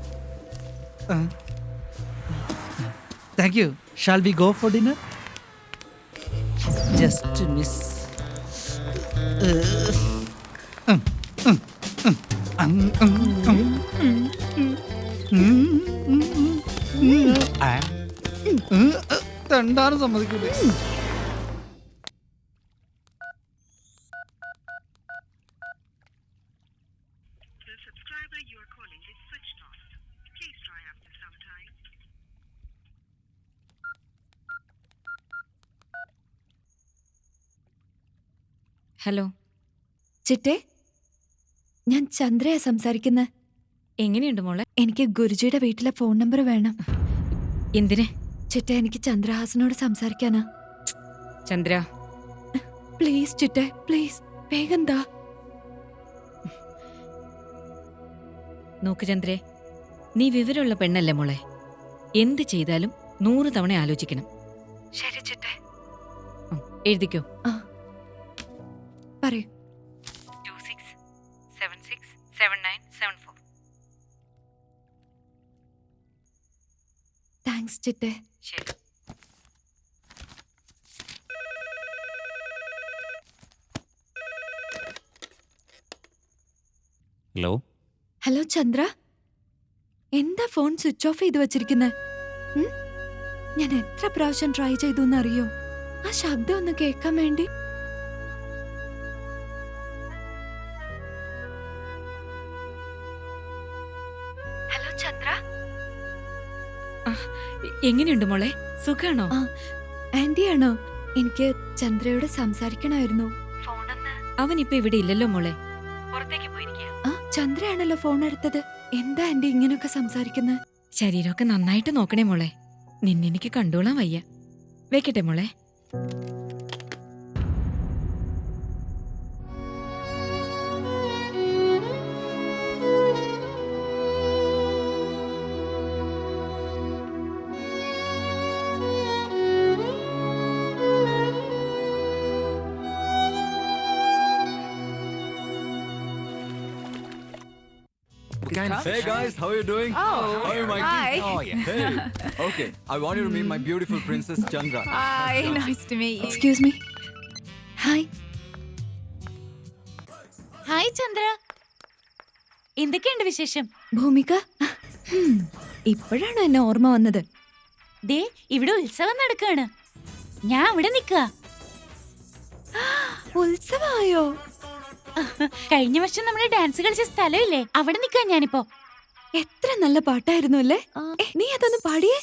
Speaker 18: Thank you. Shall we go for dinner? Just miss. രണ്ടാറും സമ്മതിക്കൂലേ?
Speaker 12: ഹലോ
Speaker 9: ചിറ്റേ, ഞാൻ ചന്ദ്രയാ സംസാരിക്കുന്നത്.
Speaker 12: എങ്ങനെയുണ്ട് മോളെ?
Speaker 9: എനിക്ക് ഗുരുജിയുടെ വീട്ടിലെ ഫോൺ നമ്പർ വേണം.
Speaker 12: എന്തിന്?
Speaker 9: ചിറ്റേ, എനിക്ക് ചന്ദ്രഹാസനോട് സംസാരിക്കാനാ.
Speaker 12: ചന്ദ്ര
Speaker 9: പ്ലീസ് ചിറ്റേ, പ്ലീസ് വേഗം താ.
Speaker 12: നോക്ക് ചന്ദ്രേ, നീ വിവരമുള്ള പെണ്ണല്ലേ മോളെ. എന്ത് ചെയ്താലും 100 തവണ ആലോചിക്കണം.
Speaker 9: ശരി ചിറ്റേ.
Speaker 12: എഴുതിക്കോ.
Speaker 9: പറയൂ.
Speaker 12: 26767974.
Speaker 9: താങ്ക്സ് ചിറ്റേ.
Speaker 12: ശരി.
Speaker 11: ഹലോ
Speaker 9: ഹലോ ചന്ദ്ര, എന്താ ഫോൺ സ്വിച്ച് ഓഫ് ചെയ്ത് വെച്ചിരിക്കുന്നത്? ഞാൻ എത്ര പ്രാവശ്യം ട്രൈ ചെയ്തു എന്നറിയോ? ആ ശബ്ദം ഒന്ന് കേൾക്കാൻ വേണ്ടി. ഹലോ ചന്ദ്ര.
Speaker 12: എങ്ങനെയുണ്ട് മോളെ? സുഖാണോ?
Speaker 9: ആന്റിയാണോ? എനിക്ക് ചന്ദ്രയോട് സംസാരിക്കണമായിരുന്നു.
Speaker 12: അവനിപ്പോ ഇവിടെ ഇല്ലല്ലോ മോളെ.
Speaker 9: ചന്ദ്രയാണല്ലോ ഫോൺ എടുത്തത്. എന്താ ആന്റി ഇങ്ങനെയൊക്കെ സംസാരിക്കുന്നത്?
Speaker 12: ശരീരമൊക്കെ നന്നായിട്ട് നോക്കണേ മോളെ. നിന്നെനിക്ക് കണ്ടോളാൻ വയ്യ. വെക്കട്ടെ മോളെ.
Speaker 14: Hey guys, how are you doing?
Speaker 17: Oh,
Speaker 14: how are you, Mikey?
Speaker 17: hi.
Speaker 14: Oh, yeah. Hey, okay. I want you to meet my beautiful princess Chandra.
Speaker 17: Hi, nice to meet you.
Speaker 9: Excuse me. Hi.
Speaker 10: Hi Chandra, എന്തൊക്കെയുണ്ട് വിശേഷം?
Speaker 9: ഭൂമിക, ഇപ്പോഴാണ് എന്നെ ഓർമ്മ വന്നത്.
Speaker 10: ദേ ഇവിടെ ഉത്സവം നടക്കാണ്. ഞാൻ അവിടെ നിൽക്കുക.
Speaker 9: ഉത്സവമായോ?
Speaker 10: കഴിഞ്ഞ വർഷം നമ്മള് ഡാൻസ് കളിച്ച സ്ഥലമില്ലേ, അവിടെ നിൽക്കുക ഞാനിപ്പോ.
Speaker 9: എത്ര നല്ല പാട്ടായിരുന്നു അല്ലേ? നീ അതൊന്ന് പാടിയേ.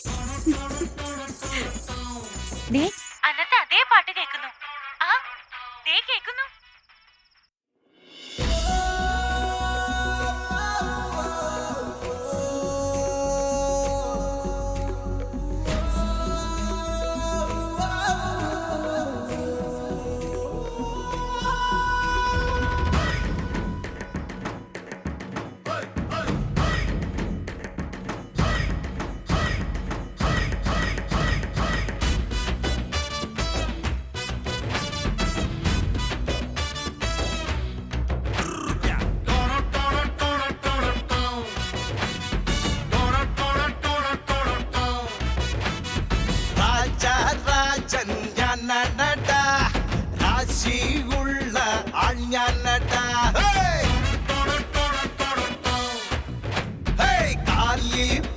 Speaker 10: അന്നത്തെ അതേ പാട്ട് കേൾക്കുന്നു. ആ ദേ കേൾക്കുന്നു.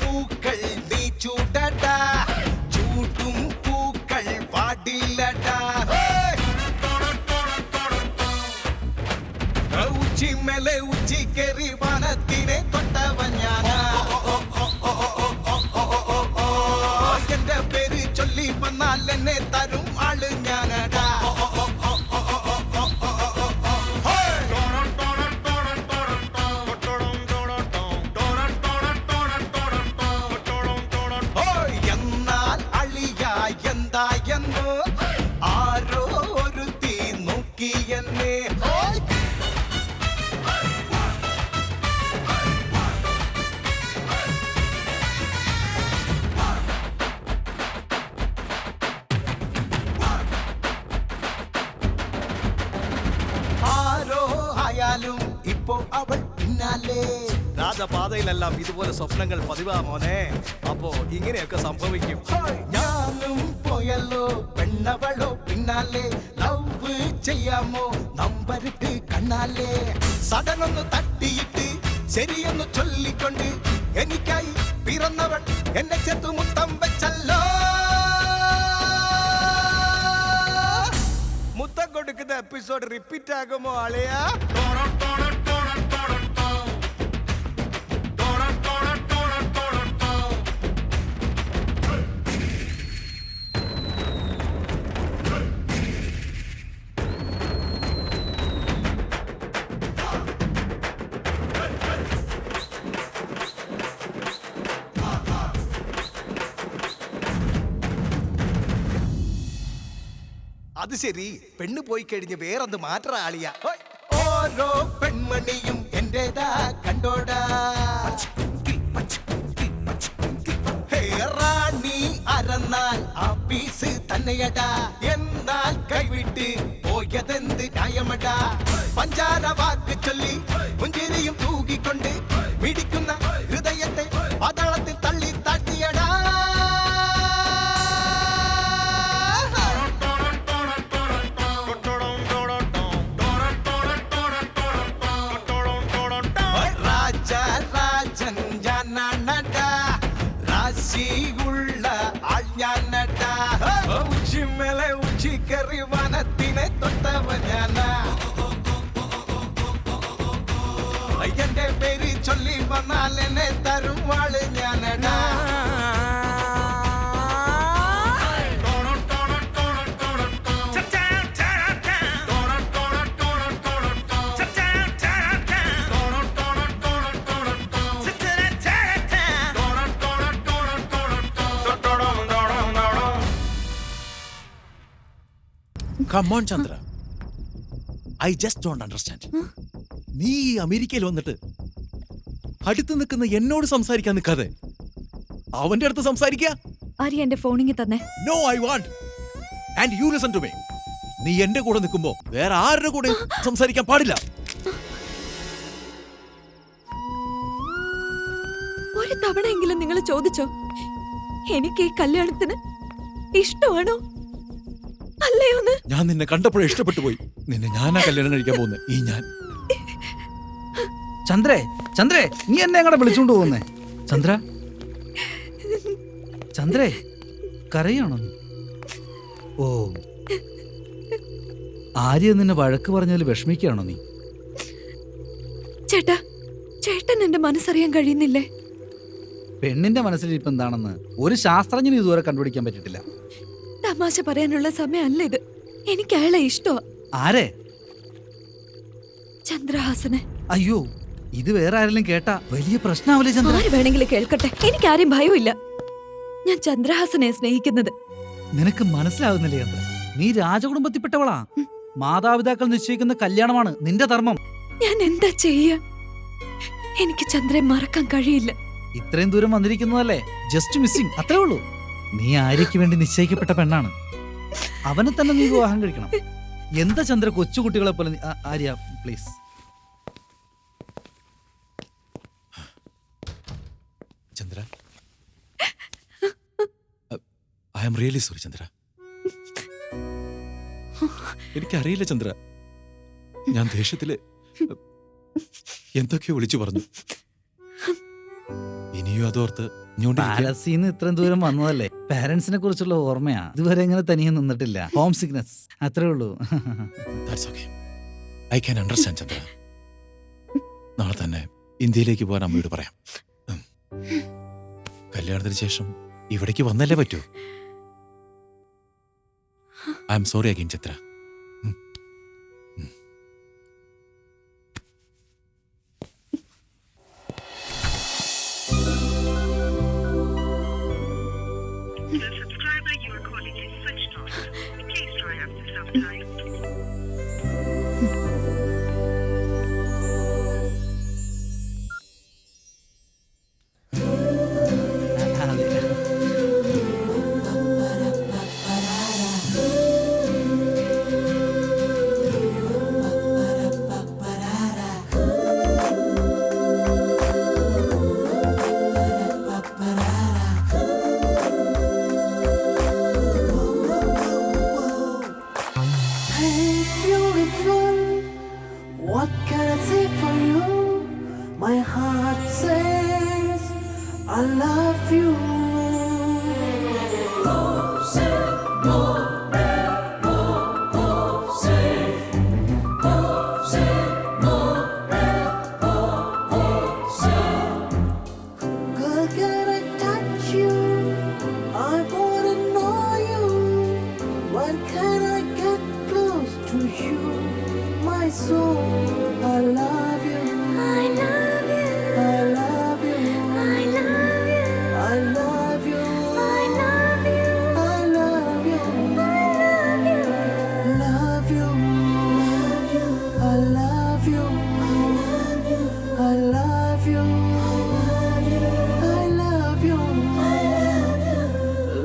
Speaker 13: പൂക്കൾ നീ ചൂടടാ, ചൂടും പൂക്കൾ വാടി പാടില്ലടാ ഉച്ചി മേലെ ഉച്ചി കയറി വനത്തിനെ തൊട്ടവൻ ഞാനാ എന്റെ പേര് ചൊല്ലി വന്നാൽ എന്നെ തരും ആള് ഞാനടാ എന്നാൽ അളിയ എന്തായെന്ന് ആരോ ഒരു തീ നോക്കി എന്നെ ആരോ ആയാലും ഇപ്പോ അവൾ പിന്നാലെ
Speaker 2: രാജപാതയിലെല്ലാം ഇതുപോലെ സ്വപ്നങ്ങൾ പതിവാ മോനെ. അപ്പോ ഇങ്ങനെയൊക്കെ സംഭവിക്കും.
Speaker 13: ഞാനും പോയല്ലോ പെണ്ണവളോ പിന്നാലെ ലവ് ചെയ്യാമോ നമ്പരിട്ട് കണ്ണാലെ സടനൊന്ന് തട്ടിയിട്ട് ശരിയൊന്ന് ചൊല്ലിക്കൊണ്ട് എനിക്കായി പിറന്നവൾ എന്നെ ചേർത്തു മുത്തം വെച്ചല്ലോ.
Speaker 2: മുത്തം കൊടുക്കുന്ന എപ്പിസോഡ് റിപ്പീറ്റ് ആകുമോ ആളെയാ? അത് ശരി, പെണ്ണ് പോയി കഴിഞ്ഞ് വേറൊന്ന് മാറ്ററ ആളിയാ.
Speaker 13: ഓരോ പെൺമണിയും എന്റേതാ കണ്ടോടാ. ഹേ, റാണി അരന്നാൽ ആ പീസ് തന്നെയടാ. എന്നാൽ കൈവിട്ട് പോയതെന്ത് ന്യായമടാ. പഞ്ചാര വാക്ക് ചൊല്ലി പുഞ്ചിരിയും തൂകിക്കൊണ്ട് മിടിക്കുന്ന ഹൃദയത്തെ പാതാളത്തിൽ തള്ളി താഴ്ത്തിയടാ. രാജൻ ഞാനാണടാ, രാശിയുള്ള ആൾ ഞാനടാ. ഉച്ചി മേലെ ഉച്ചി കയറി വനത്തിനെ തൊട്ടവൻ ഞാനാ. എന്റെ പേര് ചൊല്ലി വന്നാൽ എന്നെ തരും ആള് ഞാനടാ.
Speaker 22: Come on, Chandra. I just don't understand. നീ ഈ അമേരിക്കയിൽ വന്നിട്ട് അടുത്ത് നിൽക്കുന്ന എന്നോട് സംസാരിക്കാൻ നിൽക്കാതെ അവന്റെ അടുത്ത് സംസാരിക്കുക.
Speaker 9: ആര്യ എന്റെ ഫോണിങ് തന്നെ.
Speaker 22: No, I want. And you listen to me. നീ എന്റെ കൂടെ നിൽക്കുമ്പോ വേറെ ആരുടെ കൂടെ സംസാരിക്കാൻ പാടില്ല.
Speaker 9: ഒരു തവണയെങ്കിലും നിങ്ങൾ ചോദിച്ചോ എനിക്ക് ഈ കല്യാണത്തിന് ഇഷ്ടമാണോ അല്ലയോന്ന്?
Speaker 22: ഞാൻ നിന്നെ കണ്ടപ്പോഴേ ഇഷ്ടപ്പെട്ടു പോയി. നിന്നെ ഞാനാ കല്യാണം കഴിക്കാൻ പോകുന്നത്. ഈ ഞാൻ
Speaker 18: ചന്ദ്രേ, ചന്ദ്രേ, നീ എന്നെ അങ്ങോട്ട് വിളിച്ചോണ്ട് പോകുന്നേ? ചന്ദ്ര, ചന്ദ്രേ, കരയാണോ നീ? ഓ, ആര്യ നിന്നെ വഴക്ക് പറഞ്ഞാൽ വിഷമിക്കുകയാണോ നീ?
Speaker 9: ചേട്ടാ, ചേട്ടൻ എന്റെ മനസ്സറിയാൻ കഴിയുന്നില്ലേ?
Speaker 18: പെണ്ണിന്റെ മനസ്സിൽ ഇപ്പൊ എന്താണെന്ന് ഒരു ശാസ്ത്രജ്ഞന് ഇതുവരെ കണ്ടുപിടിക്കാൻ പറ്റിയിട്ടില്ല.
Speaker 9: തമാശ പറയാനുള്ള സമയമല്ല ഇത്. എനിക്ക് അയാളെ ഇഷ്ടമാ.
Speaker 18: ആരെ?
Speaker 9: ചന്ദ്രഹാസനെ.
Speaker 18: അയ്യോ, ഇത് വേറെ ആരെങ്കിലും കേട്ടാ വലിയ പ്രശ്നമാവില്ലേ ചന്ദ്ര?
Speaker 9: ആര് വേണമെങ്കിലും കേൾക്കട്ടെ, എനിക്ക് ആരും ഭയമില്ല. ഞാൻ ചന്ദ്രഹാസനെ സ്നേഹിക്കുന്നത്.
Speaker 18: നിനക്ക് മനസ്സിലാകുന്നില്ലേ ചന്ദ്ര? നീ രാജകുടുംബത്തിൽപ്പെട്ടവളാ. മാതാപിതാക്കൾ നിശ്ചയിക്കുന്ന കല്യാണമാണ് നിന്റെ ധർമ്മം.
Speaker 9: ഞാൻ എന്താ ചെയ്യാ? എനിക്ക് ചന്ദ്രയെ മറക്കാൻ കഴിയില്ല.
Speaker 18: ഇത്രയും ദൂരം വന്നിരിക്കുന്നതല്ലേ, ജസ്റ്റ് മിസ്സിംഗ്, അത്രേ ഉള്ളൂ. നീ ആര്യയ്ക്ക് വേണ്ടി നിശ്ചയിക്കപ്പെട്ട പെണ്ണാണ്. അവനെ തന്നെ നീ വിവാഹം കഴിക്കണം. എന്താ ചന്ദ്ര കൊച്ചുകുട്ടികളെ പോലെ? Arya please.
Speaker 22: Chandra, I am really sorry Chandra. എനിക്കറിയില്ല ചന്ദ്ര, ഞാൻ ദേഷ്യത്തില് എന്തൊക്കെയോ വിളിച്ചു പറഞ്ഞു. ഇനി അയ്യോ അതോർത്ത് ഞോണ്ടിരിക്കുക.
Speaker 18: പാലസീന്ന് ഇത്രയും ദൂരം വന്നതല്ലേ, പാരന്റ്സിനെ കുറിച്ചുള്ള ഓർമ്മയാ. ഇതുവരെ ഇങ്ങനെ തനിയെ നിന്നിട്ടില്ല. ഹോം സിക്നസ് അത്രേ ഉള്ളൂ.
Speaker 22: That's okay. I can understand, Chandra. നാളെ തന്നെ ഇന്ത്യയിലേക്ക് പോകാൻ അമ്മയോട് പറയാം. കല്യാണത്തിന് ശേഷം ഇവിടേക്ക് വന്നല്ലേ പറ്റൂ. I am sorry again, Chitra.
Speaker 13: What can I say for you? My heart says I love you. Girl, can I touch you? I wanna know you. When can I get close to you? My soul, I love you. I love you. I love you. I love you. I love you. I love you. I love you. I love you. Love you. I love you. I love you. I love you.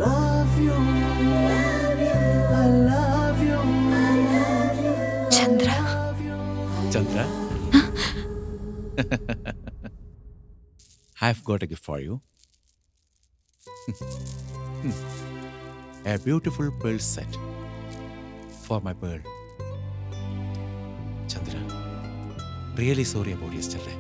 Speaker 13: Love you. I love you.
Speaker 9: Chandra,
Speaker 22: Chandra, I've got a gift for you. A beautiful pearl set for my pearl. Chandra, really sorry about yesterday.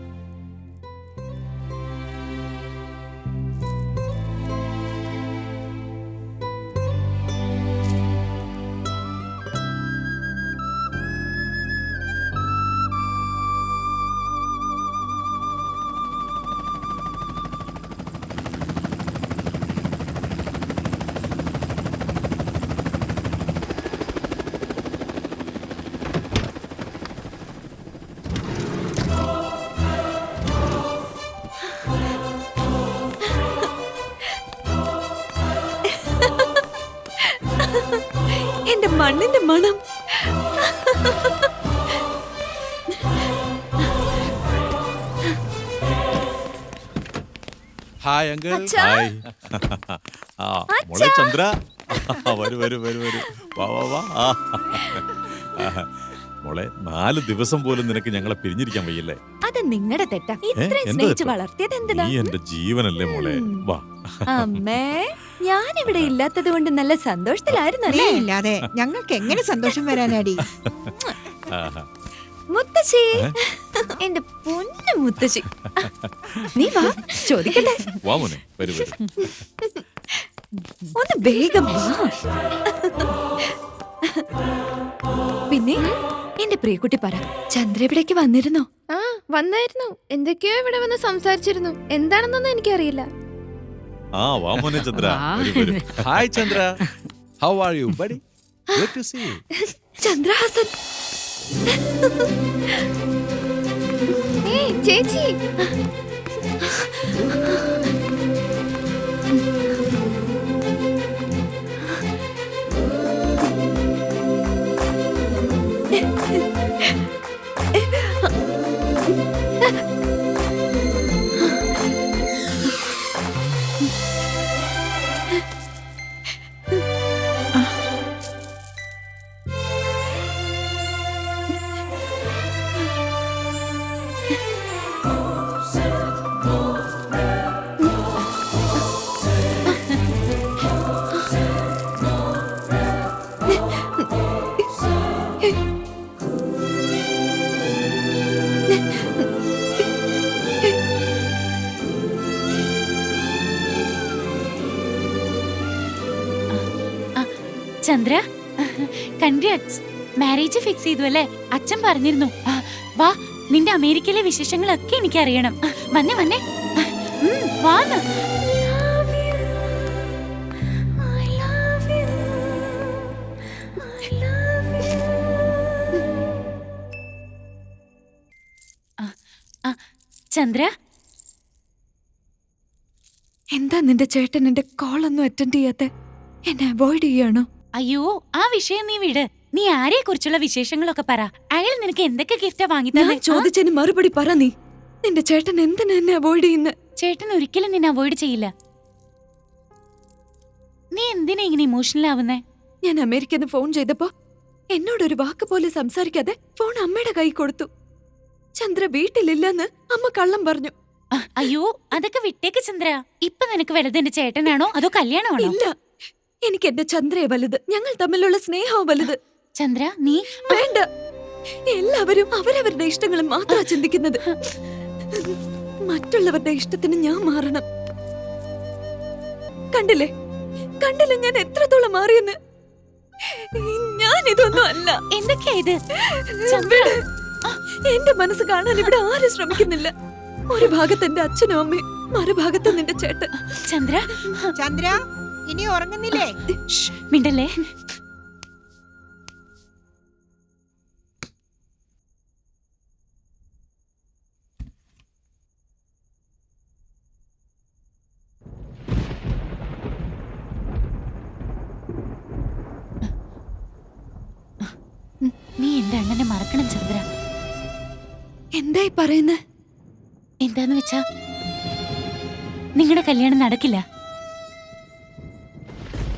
Speaker 9: എന്റെ മണ്ണിന്റെ മണം.
Speaker 22: Hi uncle.
Speaker 9: അച്ഛാ.
Speaker 6: ഹായ്. ആ മോളെ ചന്ദ്ര, വരൂ വരൂ വരൂ വരൂ, വാ വാ വാ. മോളെ 4 ദിവസം പോലും നിനക്ക് ഞങ്ങളെ പിരിഞ്ഞിരിക്കാൻ വയ്യല്ലേ?
Speaker 9: അത് നിങ്ങളുടെ തെറ്റാ. ഇത്രയും
Speaker 6: എന്ത്
Speaker 9: സ്നേഹിച്ച്
Speaker 6: തെറ്റ്?
Speaker 9: വളർത്തിയത് എന്തിനാ?
Speaker 6: നീ എന്റെ ജീവനല്ലേ മോളെ, വാ.
Speaker 9: അമ്മേ, ഞാനിവിടെ ഇല്ലാത്തത് കൊണ്ട് നല്ല
Speaker 8: നീ
Speaker 9: സന്തോഷത്തിലായിരുന്നല്ലേ?
Speaker 8: ഇല്ലാതെ ഞങ്ങൾക്ക് എങ്ങനെ സന്തോഷം വരാനാടി?
Speaker 6: ആഹാ.
Speaker 9: മുത്തശ്ശി, എന്റെ പൊന്നു മുത്തശ്ശി, നീ വാ, ചോദിക്കട്ടെ.
Speaker 6: വാ മോനെ, വരൂ വരൂ.
Speaker 9: ഒന്ന് വേഗം വാ. പിന്നെ എന്റെ പ്രിയക്കുട്ടി പറ, ചന്ദ്ര ഇവിടേക്ക് വന്നിരുന്നോ?
Speaker 17: ആ വന്നായിരുന്നു. എന്തൊക്കെയോ ഇവിടെ വന്ന് സംസാരിച്ചിരുന്നു. എന്താണെന്നൊന്നും എനിക്കറിയില്ല.
Speaker 6: ആ വാ മോനെ ചന്ദ്ര, വരൂ വരൂ.
Speaker 22: Hi Chandra. How are you, buddy? Good to see you.
Speaker 9: Chandrahasan.
Speaker 17: ഏയ് ചേച്ചി,
Speaker 10: ചന്ദ്ര, കൺഗ്രാറ്റ്സ്. മാരേജ് ഫിക്സ് ചെയ്തു അല്ലേ? അച്ഛൻ പറഞ്ഞിരുന്നു. വാ, നിന്റെ അമേരിക്കയിലെ വിശേഷങ്ങളൊക്കെ എനിക്കറിയണം. വന്നേ വന്നേ, വാന്ന്. ചന്ദ്ര,
Speaker 9: എന്താ നിന്റെ ചേട്ടൻ എന്റെ കോളൊന്നും അറ്റൻഡ് ചെയ്യാത്തെ? എന്നെ അവോയ്ഡ് ചെയ്യാണോ?
Speaker 10: അയ്യോ, ആ വിഷയം നീ വിട്. നീ ആരെ കുറിച്ചുള്ള വിശേഷങ്ങളൊക്കെ പറ. അയാൾ നിനക്ക് എന്തൊക്കെ ഗിഫ്റ്റാ വാങ്ങി തന്നെ?
Speaker 9: ചോദിച്ചതിന് മറുപടി പറ. നീ നിന്റെ ചേട്ടൻ എന്തിനാ എന്നെ അവോയ്ഡ് ചെയ്യുന്നത്?
Speaker 10: ചേട്ടൻ ഒരിക്കലും നിന്നെ അവോയ്ഡ് ചെയ്യില്ല. നീ എന്തിനാ ഇങ്ങനെ ഇമോഷണൽ ആവുന്നേ?
Speaker 9: ഞാൻ അമേരിക്കന്ന് ഫോൺ ചെയ്തപ്പോ എന്നോടൊരു വാക്ക് പോലെ സംസാരിക്കാതെ ഫോൺ അമ്മയുടെ കൈ കൊടുത്തു. ചന്ദ്ര വീട്ടിലില്ലെന്ന് അമ്മ കള്ളം പറഞ്ഞു.
Speaker 10: അയ്യോ, അതൊക്കെ വിട്ടേക്ക് ചന്ദ്ര. ഇപ്പൊ നിനക്ക് വലുത് എന്റെ ചേട്ടനാണോ അതോ കല്യാണമാണോ?
Speaker 9: ഇല്ല, എനിക്ക് എന്റെ ചന്ദ്രയെ വലുത്. ഞങ്ങൾ തമ്മിലുള്ള സ്നേഹവും വലുത്.
Speaker 10: ചന്ദ്ര, നീ
Speaker 9: വേണ്ട. എല്ലാവരും അവരവരുടെ ഇഷ്ടങ്ങൾ മാത്രമാണ് ചിന്തിക്കുന്നത്. മറ്റുള്ളവരുടെ ഇഷ്ടത്തിന് ഞാൻ മാറണം. കണ്ടില്ലേ കണ്ടില്ലേ ഞാൻ എത്രത്തോളം മാറിയെന്ന്? ഞാൻ ഇതൊന്നും അല്ല.
Speaker 10: എന്തൊക്കെയാ ഇത്?
Speaker 9: എന്റെ മനസ്സ് കാണാൻ ഇവിടെ ആരും ശ്രമിക്കുന്നില്ല. ഒരു ഭാഗത്ത് എന്റെ അച്ഛനും അമ്മയും, മറുഭാഗത്ത് നിന്റെ ചേട്ടൻ.
Speaker 10: ചന്ദ്ര,
Speaker 8: ചന്ദ്ര, ഇനി ഉറങ്ങുന്നില്ലേ?
Speaker 10: മിണ്ടല്ലേ. നീ എന്റെ അണ്ണനെ മറക്കണം ചന്ദ്ര.
Speaker 9: എന്തായി പറയുന്നേ?
Speaker 10: എന്താന്ന് വെച്ചാ നിങ്ങളുടെ കല്യാണം നടക്കില്ല.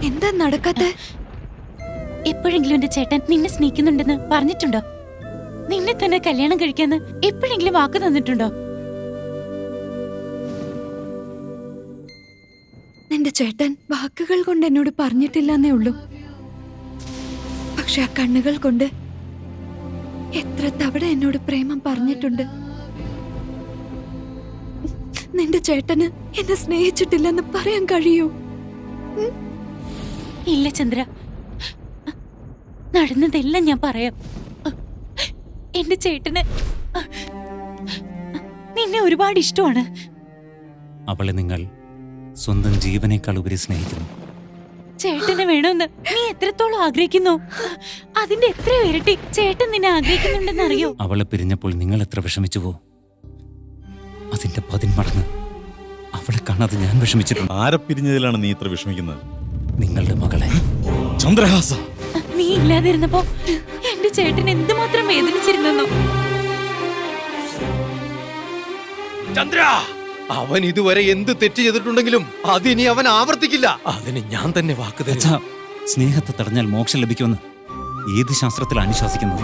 Speaker 9: എന്താ നടക്കാത്തെ?
Speaker 10: എപ്പോഴെങ്കിലും എന്റെ ചേട്ടൻ നിന്നെ സ്നേഹിക്കുന്നുണ്ടെന്ന് പറഞ്ഞിട്ടുണ്ടോ? നിന്നെ തന്നെ കല്യാണം കഴിക്കാന്ന് എപ്പോഴെങ്കിലും വാക്ക് തന്നിട്ടുണ്ടോ?
Speaker 9: നിന്റെ ചേട്ടൻ വാക്കുകൾ കൊണ്ട് എന്നോട് പറഞ്ഞിട്ടില്ലെന്നേ ഉള്ളൂ. പക്ഷെ ആ കണ്ണുകൾ കൊണ്ട് എത്ര തവണ എന്നോട് പ്രേമം പറഞ്ഞിട്ടുണ്ട്. നിന്റെ ചേട്ടന് എന്നെ സ്നേഹിച്ചിട്ടില്ലെന്ന് പറയാൻ കഴിയൂ?
Speaker 10: ഇല്ല ചന്ദ്ര, നടന്നതെല്ലാം ഞാൻ പറയാം. എന്റെ ചേട്ടന് നിന്നെ ഒരുപാട് ഇഷ്ടമാണ്.
Speaker 11: അവളെ നിങ്ങൾ സ്വന്തം ജീവനേക്കാൾ ഉപരി സ്നേഹിക്കുന്നു.
Speaker 10: ചേട്ടനെ വേണമെന്ന് നീ എത്രത്തോളം ആഗ്രഹിക്കുന്നു, അതിന്റെ എത്രയോ ഇരട്ടി ചേട്ടൻ നിന്നെ ആഗ്രഹിക്കുന്നുണ്ടെന്ന് അറിയോ?
Speaker 11: അവളെ പിരിഞ്ഞപ്പോൾ നിങ്ങൾ എത്ര വിഷമിച്ചുവോ അതിന്റെ 10 മടങ്ങ് അവളെ കാണാതെ ഞാൻ വിഷമിച്ചിട്ടുണ്ട്.
Speaker 6: ആരെ പിരിഞ്ഞതിലാണ് നീ ഇത്ര വിഷമിക്കുന്നത്?
Speaker 11: നിങ്ങളുടെ മകളെ.
Speaker 6: ചന്ദ്രഹാസ,
Speaker 10: നീ ഇല്ലാതിരുന്നപ്പോ എന്റെ ചേട്ടൻ എന്തുമാത്രം വേദനിച്ചിരുന്നോ?
Speaker 7: ചന്ദ്ര, അവൻ ഇതുവരെ എന്ത് തെറ്റ് ചെയ്തിട്ടുണ്ടെങ്കിലും അതിനി അവൻ ആവർത്തിക്കില്ല. അതിന് ഞാൻ തന്നെ വാക്ക് തരാം.
Speaker 11: സ്നേഹത്തെ തടഞ്ഞാൽ മോക്ഷം ലഭിക്കുമെന്ന് ഏത് ശാസ്ത്രത്തിലാണ് അനുശാസിക്കുന്നത്?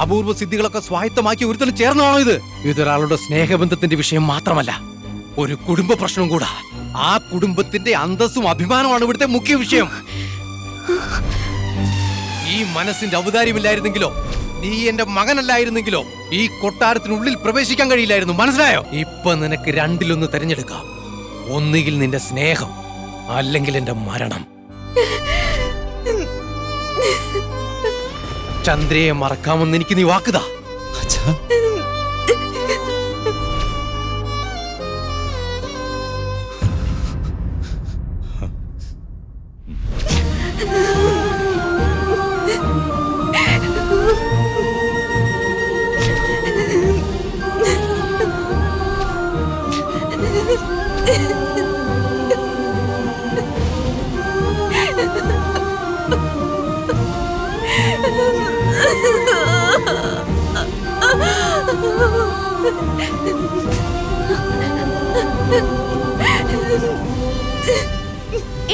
Speaker 7: അപൂർവ സിദ്ധികളൊക്കെ സ്വായത്തമാക്കി ഒരുത്തന് ചേർന്നാണോ ഇത്? ഇതൊരാളുടെ സ്നേഹബന്ധത്തിന്റെ വിഷയം മാത്രമല്ല, ഒരു കുടുംബ പ്രശ്നം കൂടാ. ആ കുടുംബത്തിന്റെ അന്തസ്സും അഭിമാനമാണ് ഇവിടുത്തെ മുഖ്യ വിഷയം. ഈ മനസ്സിന്റെ ഔദാര്യമില്ലായിരുന്നെങ്കിലോ, നീ എന്റെ മകനല്ലായിരുന്നെങ്കിലോ ഈ കൊട്ടാരത്തിനുള്ളിൽ പ്രവേശിക്കാൻ കഴിയില്ലായിരുന്നു. മനസ്സിലായോ? ഇപ്പൊ നിനക്ക് രണ്ടിലൊന്ന് തിരഞ്ഞെടുക്കാം. ഒന്നുകിൽ നിന്റെ സ്നേഹം, അല്ലെങ്കിൽ എന്റെ മരണം. ചന്ദ്രയെ മറക്കാമെന്ന് എനിക്ക് നീ വാക്കുതാ.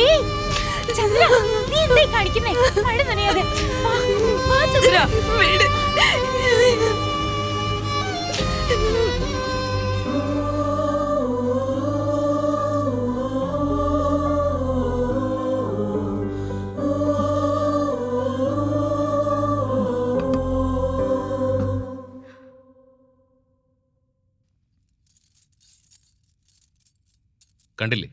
Speaker 10: ഏയ് ചന്ദ്ര, നീ എന്തായി കാണിക്കുന്നേ? മഴ നനയാതെ വാ ചന്ദ്ര.
Speaker 7: കണ്ടില്ലേ,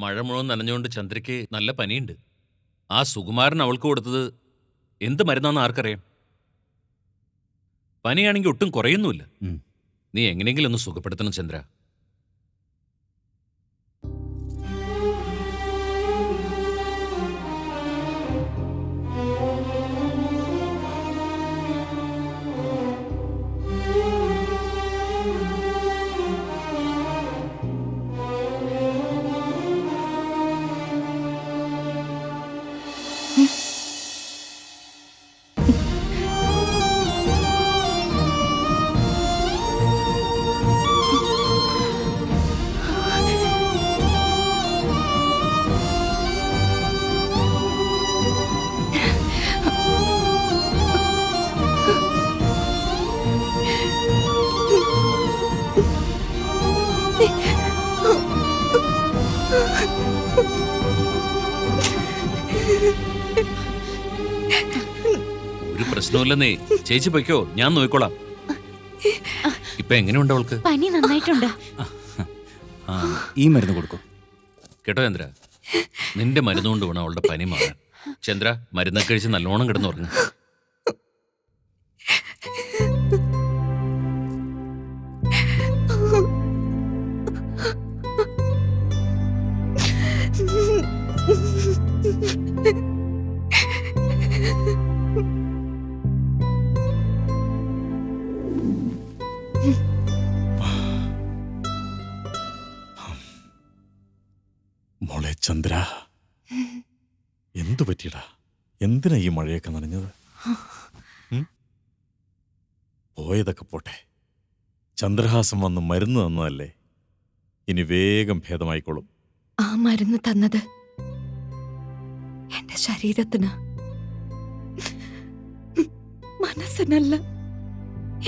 Speaker 6: മഴ മുഴുവൻ നനഞ്ഞുകൊണ്ട് ചന്ദ്രയ്ക്ക് നല്ല പനിയുണ്ട്. ആ സുകുമാരൻ അവൾക്ക് കൊടുത്തത് എന്ത് മരുന്നാന്ന് ആർക്കറിയാം? പനിയാണെങ്കിൽ ഒട്ടും കുറയുന്നുമില്ല. നീ എങ്ങനെയെങ്കിലും ഒന്ന് സുഖപ്പെടുത്തണം ചന്ദ്ര. ഒരു പ്രശ്നമില്ലെന്നേ, ചേച്ചി പൊയ്ക്കോ, ഞാൻ നോക്കിക്കോളാം. ഇപ്പൊ എങ്ങനെയുണ്ട് അവൾക്ക്?
Speaker 10: പനി നന്നായിട്ടുണ്ട്.
Speaker 11: ഈ മരുന്ന് കൊടുക്കും
Speaker 6: കേട്ടോ ചന്ദ്ര, നിന്റെ മരുന്നുകൊണ്ട് വേണം അവളുടെ പനി മാറാൻ. ചന്ദ്ര, മരുന്നൊക്കെ കഴിച്ച് നല്ലോണം കിടന്നുറങ്ങും.
Speaker 22: മോളെ ചന്ദ്ര, എന്തു പറ്റിയടാ? എന്തിനാ ഈ മഴയൊക്കെ നനഞ്ഞത്? പോയതൊക്കെ പോട്ടെ, ചന്ദ്രഹാസം വന്ന് മരുന്ന് തന്നതല്ലേ, ഇനി വേഗം ഭേദമായിക്കോളും.
Speaker 9: ആ മരുന്ന് തന്നത് എന്റെ ശരീരത്തിന്, മനസ്സിനല്ല.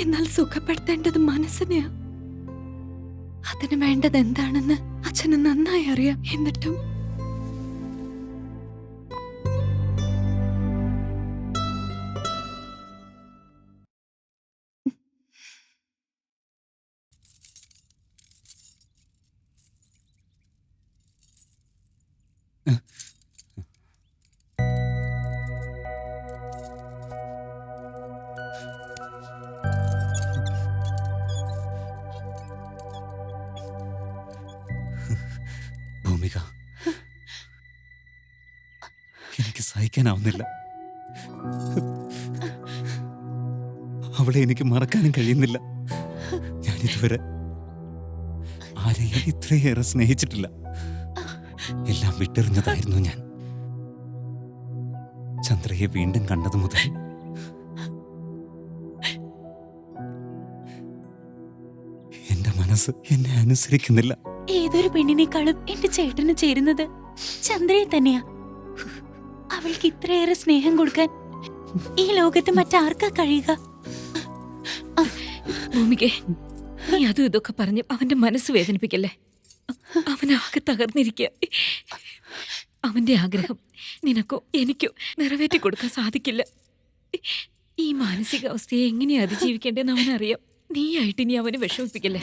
Speaker 9: എന്നാൽ സുഖപ്പെടുത്തേണ്ടത് മനസ്സിനെയാ. അതിന് വേണ്ടത് എന്താണെന്ന് അച്ഛന് നന്നായി അറിയാം. എന്നിട്ടും
Speaker 11: ഭൂമിക, എനിക്ക് സഹിക്കാനാവുന്നില്ല. അവളെ എനിക്ക് മറക്കാനും കഴിയുന്നില്ല. ഞാനിതുവരെ ആരെയും ഇത്രയേറെ സ്നേഹിച്ചിട്ടില്ല. എല്ലാം വിട്ടെറിഞ്ഞതായിരുന്നു ഞാൻ. ചന്ദ്രയെ വീണ്ടും കണ്ടത് മുതൽ എന്റെ മനസ്സ് എന്നെ അനുസരിക്കുന്നില്ല.
Speaker 10: ഏതൊരു പെണ്ണിനേക്കാളും എന്റെ ചേട്ടന് ചേരുന്നത് ചന്ദ്രയെ തന്നെയാ. അവൾക്ക് ഇത്രയേറെ സ്നേഹം കൊടുക്കാൻ ഈ ലോകത്ത് മറ്റാർക്കാ കഴിയുക?
Speaker 12: ഭൂമികെ, നീ അതും ഇതൊക്കെ പറഞ്ഞ് അവന്റെ മനസ്സ് വേദനിപ്പിക്കല്ലേ. അവനാകെ തകർന്നിരിക്കുക. അവന്റെ ആഗ്രഹം നിനക്കോ എനിക്കോ നിറവേറ്റി കൊടുക്കാൻ സാധിക്കില്ല. ഈ മാനസികാവസ്ഥയെ എങ്ങനെയാ അതിജീവിക്കേണ്ടതെന്ന് അവനറിയാം. നീയായിട്ട് ഇനി അവനെ വിഷമിപ്പിക്കല്ലേ.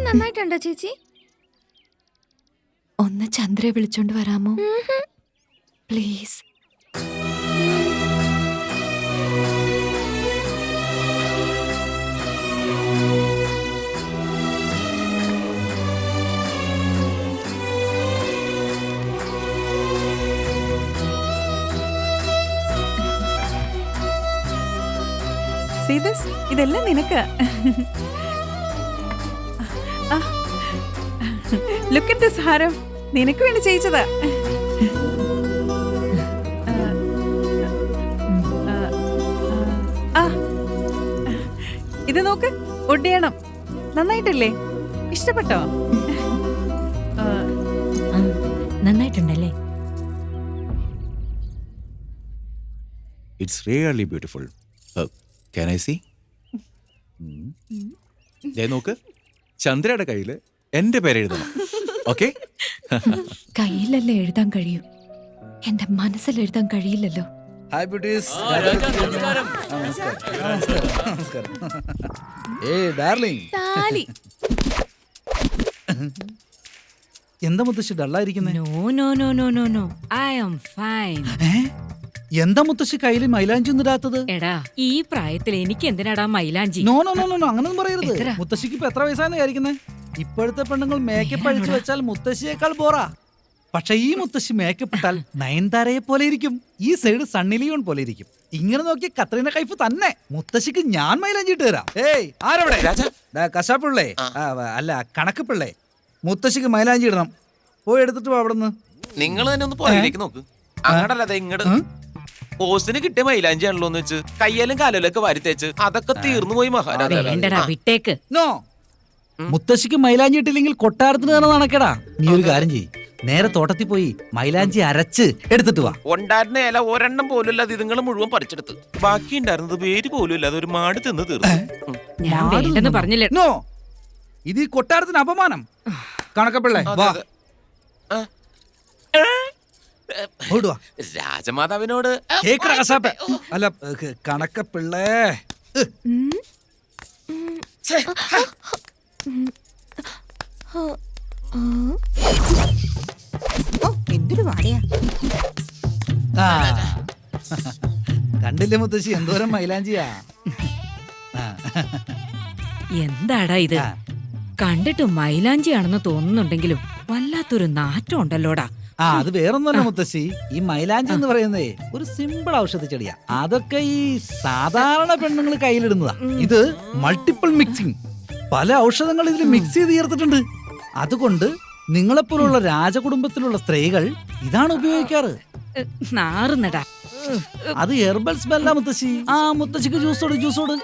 Speaker 17: നന്നായിട്ടുണ്ടോ ചേച്ചി?
Speaker 9: ഒന്ന് ചന്ദ്രയെ വിളിച്ചോണ്ട് വരാമോ പ്ലീസ്?
Speaker 1: See this? ഇതെല്ലാം നിനക്ക്. Look at this ഹാരം. നിനക്ക് വേണ്ടി ചെയ്യിച്ചതാ. ഇത് നോക്ക്, ഒടിയണം. നന്നായിട്ടില്ലേ? ഇഷ്ടപ്പെട്ടോ?
Speaker 12: നന്നായിട്ടുണ്ടല്ലേ?
Speaker 22: It's really beautiful. Can I see? നോക്ക്, ചന്ദ്രയുടെ കയ്യിൽ എന്റെ പേര് എഴുതണം. ഓക്കെ?
Speaker 9: കയ്യിലല്ലേ എഴുതാൻ കഴിയൂ, എന്റെ മനസ്സിൽ എഴുതാൻ കഴിയില്ലല്ലോ.
Speaker 18: Hi beauties. നമസ്കാരം. Hey darling. എന്താ മുത്തശ്ശി ഡള്ളായിരിക്കുന്നേ?
Speaker 12: No I am fine.
Speaker 18: എന്താ മുത്തശ്ശി കയ്യിൽ മൈലാഞ്ചി ഒന്നും ഇടാത്തത്?
Speaker 12: എടാ, ഈ പ്രായത്തിൽ എനിക്ക് എന്തിനാടാ മൈലാഞ്ചി?
Speaker 18: നോ അങ്ങനൊന്നും പറയരുത്. മുത്തശ്ശിക്ക് ഇപ്പൊ എത്ര വയസ്സാന്ന് വിചാരിക്കുന്നേ? ഇപ്പോഴത്തെ പെണ്ണുങ്ങൾ മേക്കപ്പ് അഴിച്ചു വെച്ചാൽ മുത്തശ്ശിയേക്കാൾ ബോറാ. പക്ഷെ ഈ മുത്തശ്ശി മേക്കപ്പ് ഇട്ടാൽ നയൻതാരയെ പോലെ ഇരിക്കും, ഈ സൈഡ് സണ്ണി ലിയോൺ പോലെ ഇരിക്കും. ഇങ്ങനെ നോക്കിയ കത്രീന കൈഫ് തന്നെ. മുത്തശ്ശിക്ക് ഞാൻ മൈലാഞ്ചി ഇട്ട് തരാം. ഏയ് ആരവിടെ? കശാപ്പിള്ളേ, അല്ല കണക്ക് പിള്ളേ. മുത്തശ്ശിക്ക് മൈലാഞ്ചി ഇടണം. പോയി എടുത്തിട്ട് പോ അവിടുന്ന്.
Speaker 16: നിങ്ങൾ തന്നെ ഒന്ന് പുറകിലേക്ക് നോക്ക്. അങ്ങടല്ലാതെ ഇങ്ങട്. ഓസിന് കിട്ടിയ മൈലാഞ്ചി ആണല്ലോ എന്ന് വെച്ച് കയ്യാലും കാലും ഒക്കെ വാരിത്തേച്ച് അതൊക്കെ തീർന്നു പോയി മഹാരാജാ.
Speaker 12: വിട്ടേക്ക്.
Speaker 18: നോ, മുത്തശ്ശിക്ക് മൈലാഞ്ചി ഇട്ടില്ലെങ്കിൽ കൊട്ടാരത്തിന് തന്നെ നടക്കടാ. നീ ഒരു കാര്യം ചെയ്യ്, നേരെ തോട്ടത്തിൽ പോയി മൈലാഞ്ചി അരച്ച് എടുത്തിട്ട് വാ.
Speaker 16: ഉണ്ടായിരുന്ന ഇല ഒരെണ്ണം പോലും ഇല്ലാതെ ഇതുങ്ങൾ മുഴുവൻ പറിച്ചെടുത്ത് ബാക്കി ഉണ്ടായിരുന്നത് വേര് പോലും ഇല്ലാതെ ഒരു മാട് തിന്ന് തീർന്നു.
Speaker 12: പറഞ്ഞില്ലേ?
Speaker 18: നോ, ഇത് ഈ കൊട്ടാരത്തിന് അപമാനം. കണക്കപ്പിള്ളേ വാ.
Speaker 16: രാജമാതാവിനോട്
Speaker 18: അല്ല കണക്കപ്പിള്ളേ.
Speaker 8: എന്തൊരു വാടയാ.
Speaker 18: കണ്ടില്ലേ മുത്തശ്ശി, എന്തോരം മൈലാഞ്ചിയാ.
Speaker 12: എന്താടാ ഇത്? കണ്ടിട്ട് മൈലാഞ്ചിയാണെന്ന് തോന്നുന്നുണ്ടെങ്കിലും വല്ലാത്തൊരു നാറ്റം ഉണ്ടല്ലോടാ.
Speaker 18: അത് വേറൊന്നുമല്ല മുത്തശ്ശി, ഈ മൈലാഞ്ചി എന്ന് പറയുന്നേ ഒരു സിമ്പിൾ ഔഷധ ചെടിയാ. അതൊക്കെ ഈ സാധാരണ പെണ്ണുങ്ങൾ കയ്യിലിടുന്നതാ. ഇത് മൾട്ടിപ്പിൾ മിക്സിംഗ്, പല ഔഷധങ്ങൾ ഇതിൽ മിക്സ് ചെയ്ത് ചേർത്തിട്ടുണ്ട്. അതുകൊണ്ട് നിങ്ങളെപ്പോലുള്ള രാജകുടുംബത്തിലുള്ള സ്ത്രീകൾ ഇതാണ് ഉപയോഗിക്കാറ്.
Speaker 12: നാറുന്നടാ.
Speaker 18: അത് ഹെർബൽ സ്മെല്ലാ മുത്തശ്ശി. മുത്തശ്ശിക്ക് ജ്യൂസോട്.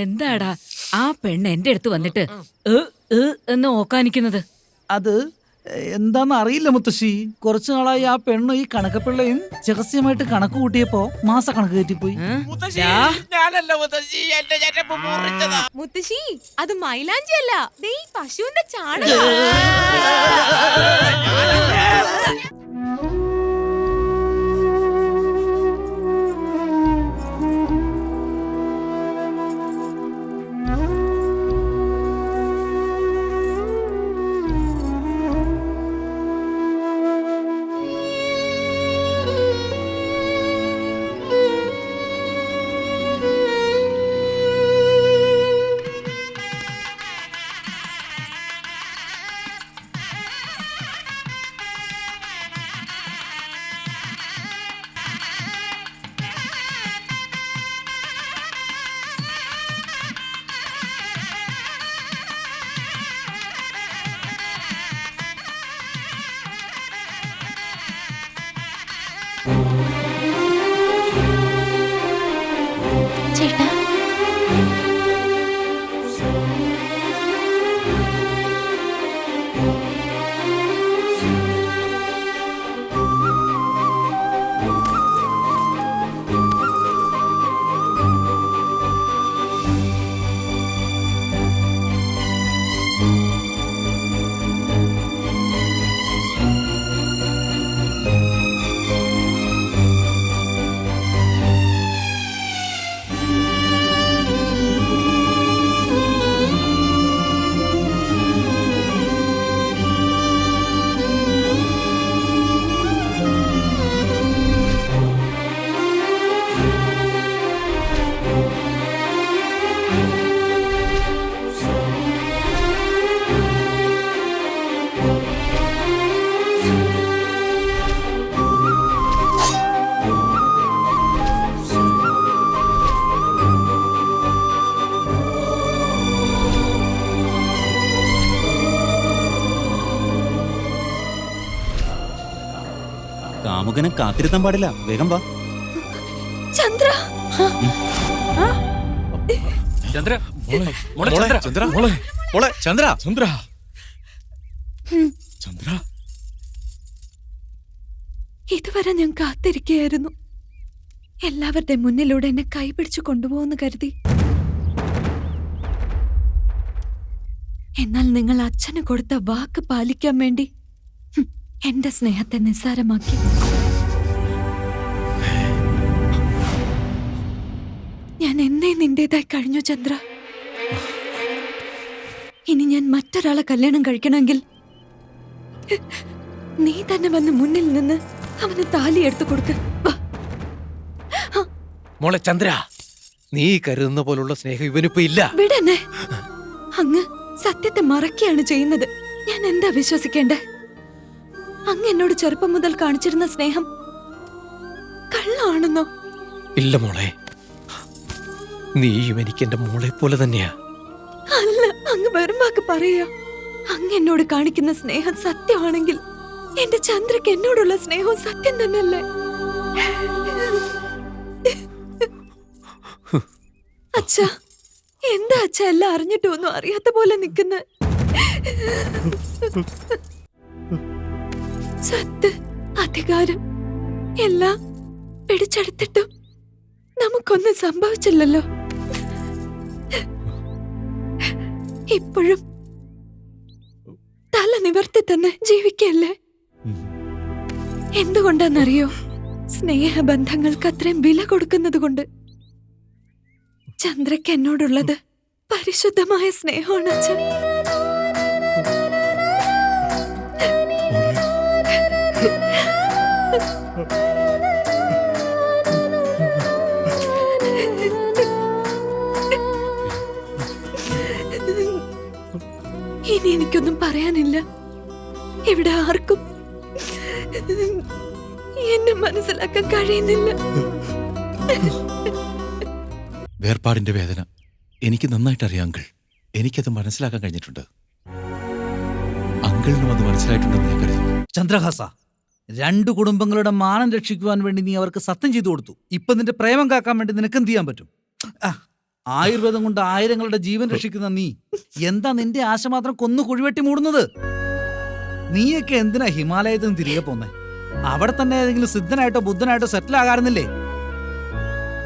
Speaker 12: എന്താടാ ആ പെണ്ണ് എന്റെ അടുത്ത് വന്നിട്ട് എന്ന് ഓക്കാനിക്കുന്നത്?
Speaker 18: അത് എന്താന്ന് അറിയില്ല മുത്തശ്ശി. കുറച്ചു നാളായി ആ പെണ്ണ് ഈ കണക്കപ്പിള്ളയും രഹസ്യമായിട്ട് കണക്ക് കൂട്ടിയപ്പോ മാസ കണക്ക് കയറ്റിപ്പോയി.
Speaker 17: മുത്തശ്ശി, അത് മൈലാഞ്ചി അല്ല, ദേ ഈ പശുവിന്റെ ചാണകം.
Speaker 11: നമുക്കതിനെ കാത്തിരുത്താൻ പാടില്ല. വേഗം വാ.
Speaker 9: ചന്ദ്ര
Speaker 6: ചന്ദ്ര മോളെ ചന്ദ്ര ചന്ദ്ര മോളെ മോളെ ചന്ദ്ര ചന്ദ്ര ചന്ദ്ര.
Speaker 9: ഇതുവരെ ഞാൻ കാത്തിരിക്കുകയായിരുന്നു. എല്ലാവരുടെ മുന്നിലൂടെ എന്നെ കൈപിടിച്ചു കൊണ്ടുപോകുന്നു കരുതി. എന്നാൽ നിങ്ങൾ അച്ഛന് കൊടുത്ത വാക്ക് പാലിക്കാൻ വേണ്ടി എന്റെ സ്നേഹത്തെ നിസ്സാരമാക്കി. ഞാൻ എന്നെ നിന്റേതായി കഴിഞ്ഞു ചന്ദ്ര. ഇനി ഞാൻ മറ്റൊരാളെ കല്യാണം കഴിക്കണമെങ്കിൽ നീ തന്നെ വന്ന് മുന്നിൽ നിന്ന് അവന് താലി എടുത്തു കൊടുക്ക്.
Speaker 7: മോളെ ചന്ദ്ര, നീ കരുതുന്ന പോലുള്ള സ്നേഹം ഇവനിപ്പോ ഇല്ല.
Speaker 9: വിടന്നെ. അങ്ങ് സത്യത്തെ മറക്കുകയാണ് ചെയ്യുന്നത്. ഞാൻ എന്താ വിശ്വസിക്കേണ്ടേ? അങ്ങ് എന്നോട് ചെറുപ്പം മുതൽ കാണിച്ചിരുന്ന സ്നേഹം കള്ളാണെന്നോ?
Speaker 7: ഇല്ല മോളെ, നീയും എനിക്ക് എന്റെ മോളെ പോലെ തന്നെയാ.
Speaker 9: അല്ല, അങ്ങ് വെറും വാക്ക് പറയാ. അങ്ങ് എന്നോട് കാണിക്കുന്ന സ്നേഹം സത്യമാണെങ്കിൽ എന്റെ ചന്ദ്രക്ക് എന്നോടുള്ള സ്നേഹവും സത്യം തന്നെയല്ലേ? അച്ഛാ, എന്താ അച്ഛ എല്ലാം അറിഞ്ഞിട്ടൊന്നും അറിയാത്ത പോലെ നിൽക്കുന്ന? സ്വത്ത്, അധികാരം എല്ലാം പിടിച്ചെടുത്തിട്ടും നമുക്കൊന്നും സംഭവിച്ചില്ലല്ലോ. ഇപ്പോഴും തല നിവർത്തി തന്നെ ജീവിക്കല്ലേ? എന്തുകൊണ്ടാന്നറിയോ? സ്നേഹബന്ധങ്ങൾക്ക് അത്രയും വില കൊടുക്കുന്നത് കൊണ്ട്. ചന്ദ്രയ്ക്ക് എന്നോടുള്ളത് പരിശുദ്ധമായ സ്നേഹമാണ് അച്ഛൻ. ഇനി എനിക്കൊന്നും പറയാനില്ല. ഇവിടെ ആർക്കും എന്നെ മനസ്സിലാക്കാൻ കഴിയുന്നില്ല.
Speaker 22: വേർപാടിന്റെ വേദന എനിക്ക് നന്നായിട്ട് അറിയാം അങ്കിൾ. എനിക്കത് മനസ്സിലാക്കാൻ കഴിഞ്ഞിട്ടുണ്ട്. അങ്കിളിനും അത് മനസ്സിലായിട്ടുണ്ടെന്ന് ഞാൻ കരുതുന്നു.
Speaker 18: ചന്ദ്രഹാസ, രണ്ടു കുടുംബങ്ങളുടെ മാനം രക്ഷിക്കുവാൻ വേണ്ടി നീ അവർക്ക് സത്യം ചെയ്തു കൊടുത്തു. ഇപ്പൊ നിന്റെ പ്രേമം കാക്കാൻ വേണ്ടി നിനക്ക് എന്ത് ചെയ്യാൻ പറ്റും? ആയുർവേദം കൊണ്ട് ആയിരങ്ങളുടെ ജീവൻ രക്ഷിക്കുന്ന നീ എന്താ നിന്റെ ആശ മാത്രം കൊന്നു കുഴിവെട്ടി മൂടുന്നത്? നീയൊക്കെ എന്തിനാ ഹിമാലയത്തിൽ നിന്ന് തിരികെ പോന്നേ? അവിടെ തന്നെ ഏതെങ്കിലും സിദ്ധനായിട്ടോ ബുദ്ധനായിട്ടോ സെറ്റിൽ ആകാറുന്നില്ലേ?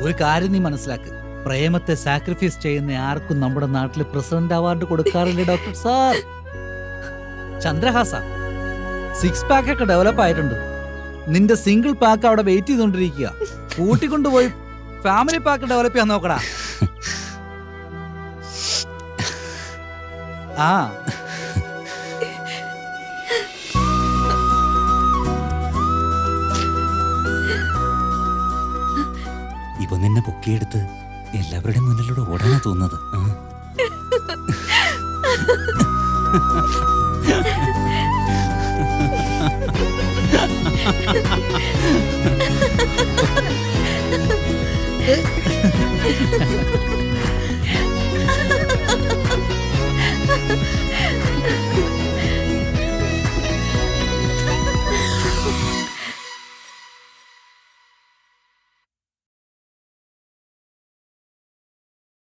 Speaker 18: ഒരു കാര്യം നീ മനസ്സിലാക്ക്, പ്രേമത്തെ സാക്രിഫൈസ് ചെയ്യുന്ന ആർക്കും നമ്മുടെ നാട്ടിൽ പ്രസിഡന്റ് അവാർഡ് കൊടുക്കാറില്ലേ ഡോക്ടർ സാർ? ചന്ദ്രഹാസ, 6 പാക്ക് ഒക്കെ ഡെവലപ്പ് ആയിട്ടുണ്ട്. നിന്റെ സിംഗിൾ പാക്ക് അവിടെ വെയിറ്റ് ചെയ്തോണ്ടിരിക്കുക. കൂട്ടിക്കൊണ്ടുപോയി ഫാമിലി പാക്ക് ഡെവലപ്പ് ചെയ്യാൻ നോക്കടാ. ആ
Speaker 11: ഇവ നിന്നെ പൊക്കിയെടുത്ത് എല്ലാവരുടെയും മുന്നിലൂടെ ഓടാനാ തോന്നുന്നത്.
Speaker 9: ആ